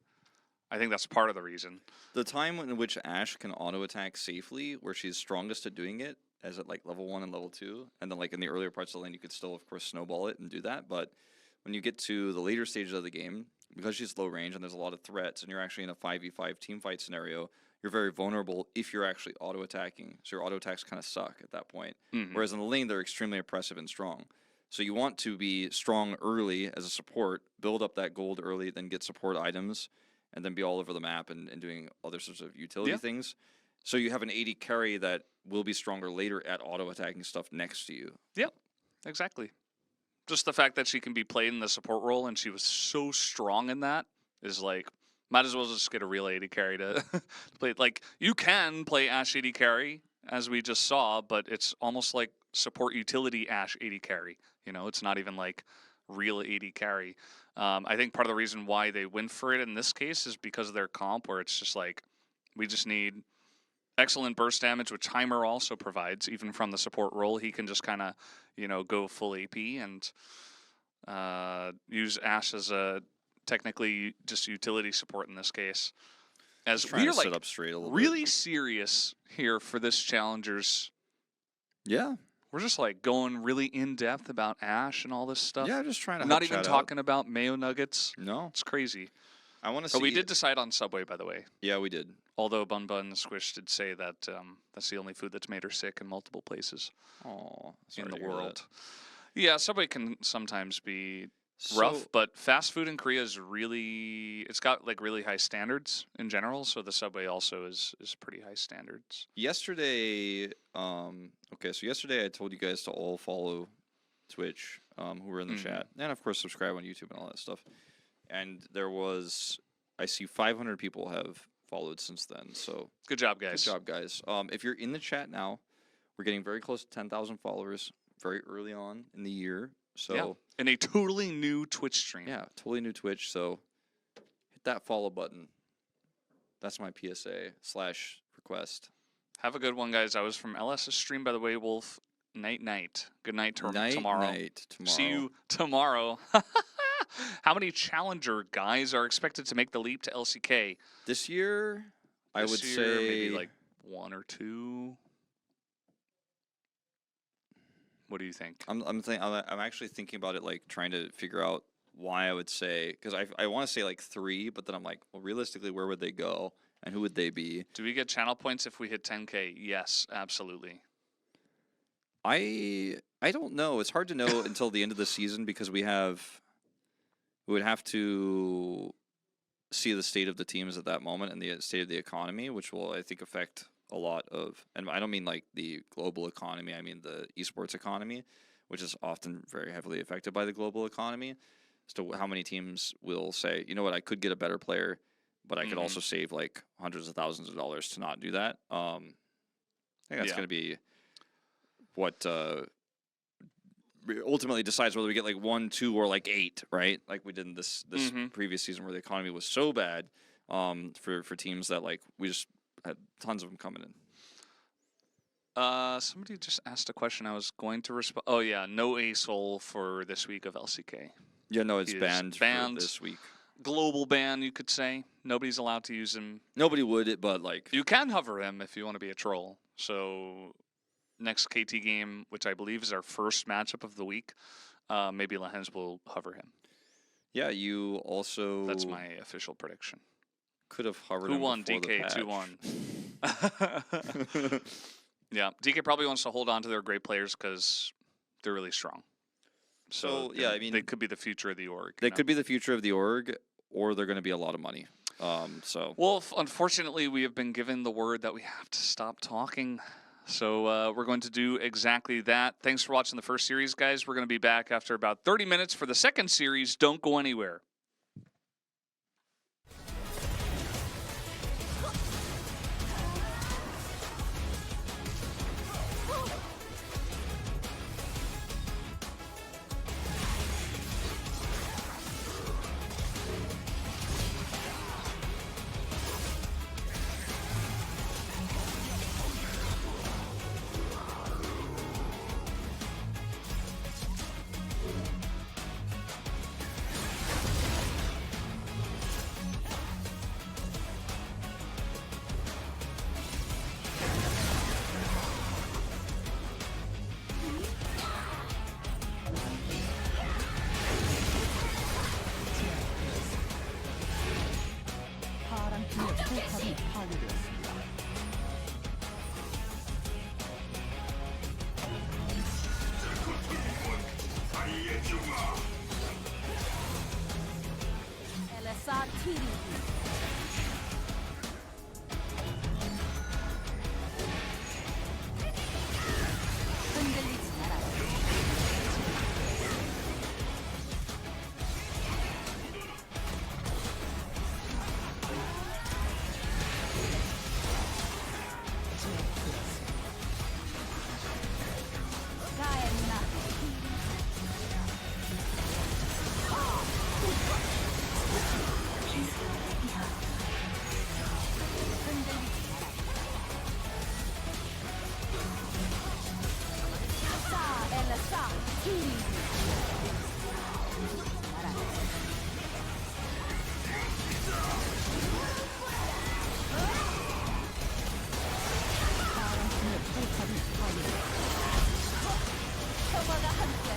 I think that's part of the reason. The time in which Ashe can auto attack safely, where she's strongest at doing it, as at like level 1 and level 2, and then like in the earlier parts of the lane, you could still of course snowball it and do that. But when you get to the later stages of the game, because she's low range and there's a lot of threats, and you're actually in a 5v5 team fight scenario, you're very vulnerable if you're actually auto attacking. So your auto attacks kind of suck at that point. Whereas in the lane, they're extremely oppressive and strong. So you want to be strong early as a support, build up that gold early, then get support items, and then be all over the map and doing other sorts of utility things. So you have an AD carry that will be stronger later at auto-attacking stuff next to you. Yep, exactly. Just the fact that she can be played in the support role and she was so strong in that is like, might as well just get a real AD carry to play. Like, you can play Ashe AD carry, as we just saw, but it's almost like support utility Ashe AD carry. You know, it's not even like real AD carry. I think part of the reason why they went for it in this case is because of their comp, where it's just like, we just need excellent burst damage, which Heimer also provides, even from the support role. He can just kind of, you know, go full AP and use Ashe as a technically just utility support in this case. As we are like set up straight a little really serious here for this Challengers. Yeah. We're just like going really in depth about Ashe and all this stuff. Yeah, just trying to. Not even talking about Mayo Nuggets. No, it's crazy. I want to see. But we did decide on Subway, by the way. Yeah, we did. Although Bun Bun Squish did say that that's the only food that's made her sick in multiple places in the world. Yeah, Subway can sometimes be rough, but fast food in Korea is really, it's got like really high standards in general, so the Subway also is pretty high standards. Yesterday, okay, so yesterday I told you guys to all follow Twitch, who were in the chat, and of course subscribe on YouTube and all that stuff. And there was, I see 500 people have followed since then, so good job, guys. Good job, guys. If you're in the chat now, we're getting very close to 10,000 followers very early on in the year. So yeah. In a totally new Twitch stream. Yeah, totally new Twitch. So hit that follow button. That's my PSA/request. Have a good one, guys. I was from LS's stream, by the way, Wolf. Night. Good night tomorrow. Night tomorrow. See you tomorrow. How many Challenger guys are expected to make the leap to LCK? This year, I would say maybe like 1 or 2. What do you think? I'm actually thinking about it, like trying to figure out why I would say, because I want to say like 3, but then I'm like, well, realistically, where would they go and who would they be? Do we get channel points if we hit 10K? Yes, absolutely. I don't know. It's hard to know until the end of the season because we would have to see the state of the teams at that moment and the state of the economy, which will, I think, affect a lot of, and I don't mean like the global economy, I mean the esports economy, which is often very heavily affected by the global economy, as to how many teams will say, you know what, I could get a better player, but I could also save like hundreds of thousands of dollars to not do that. I think that's going to be what ultimately decides whether we get like 1, 2, or like 8, right? Like we did in this previous season where the economy was so bad for teams that like we just had tons of them coming in. Somebody just asked a question I was going to respond. Oh yeah, no ASOL for this week of LCK. Yeah, no, it's banned for this week. Global ban, you could say. Nobody's allowed to use him. Nobody would, but like you can hover him if you want to be a troll. So next KT game, which I believe is our first matchup of the week, maybe Lehens will hover him. Yeah, you also. That's my official prediction. Could have hovered Who him won? before DK the patch. 2-1. Yeah, DK probably wants to hold on to their great players because they're really strong. So yeah, I mean, they could be the future of the org. They could be the future of the org, or they're going to be a lot of money. Well, unfortunately, we have been given the word that we have to stop talking. So we're going to do exactly that. Thanks for watching the first series, guys. We're going to be back after about 30 minutes for the second series. Don't go anywhere. 완료되었습니다. LSB 흔들리지 마라. 가엔나 흔들리지 마라. 사 LSB 마라. 파란팀의 포탑이 파괴되었습니다. 평화가 함께.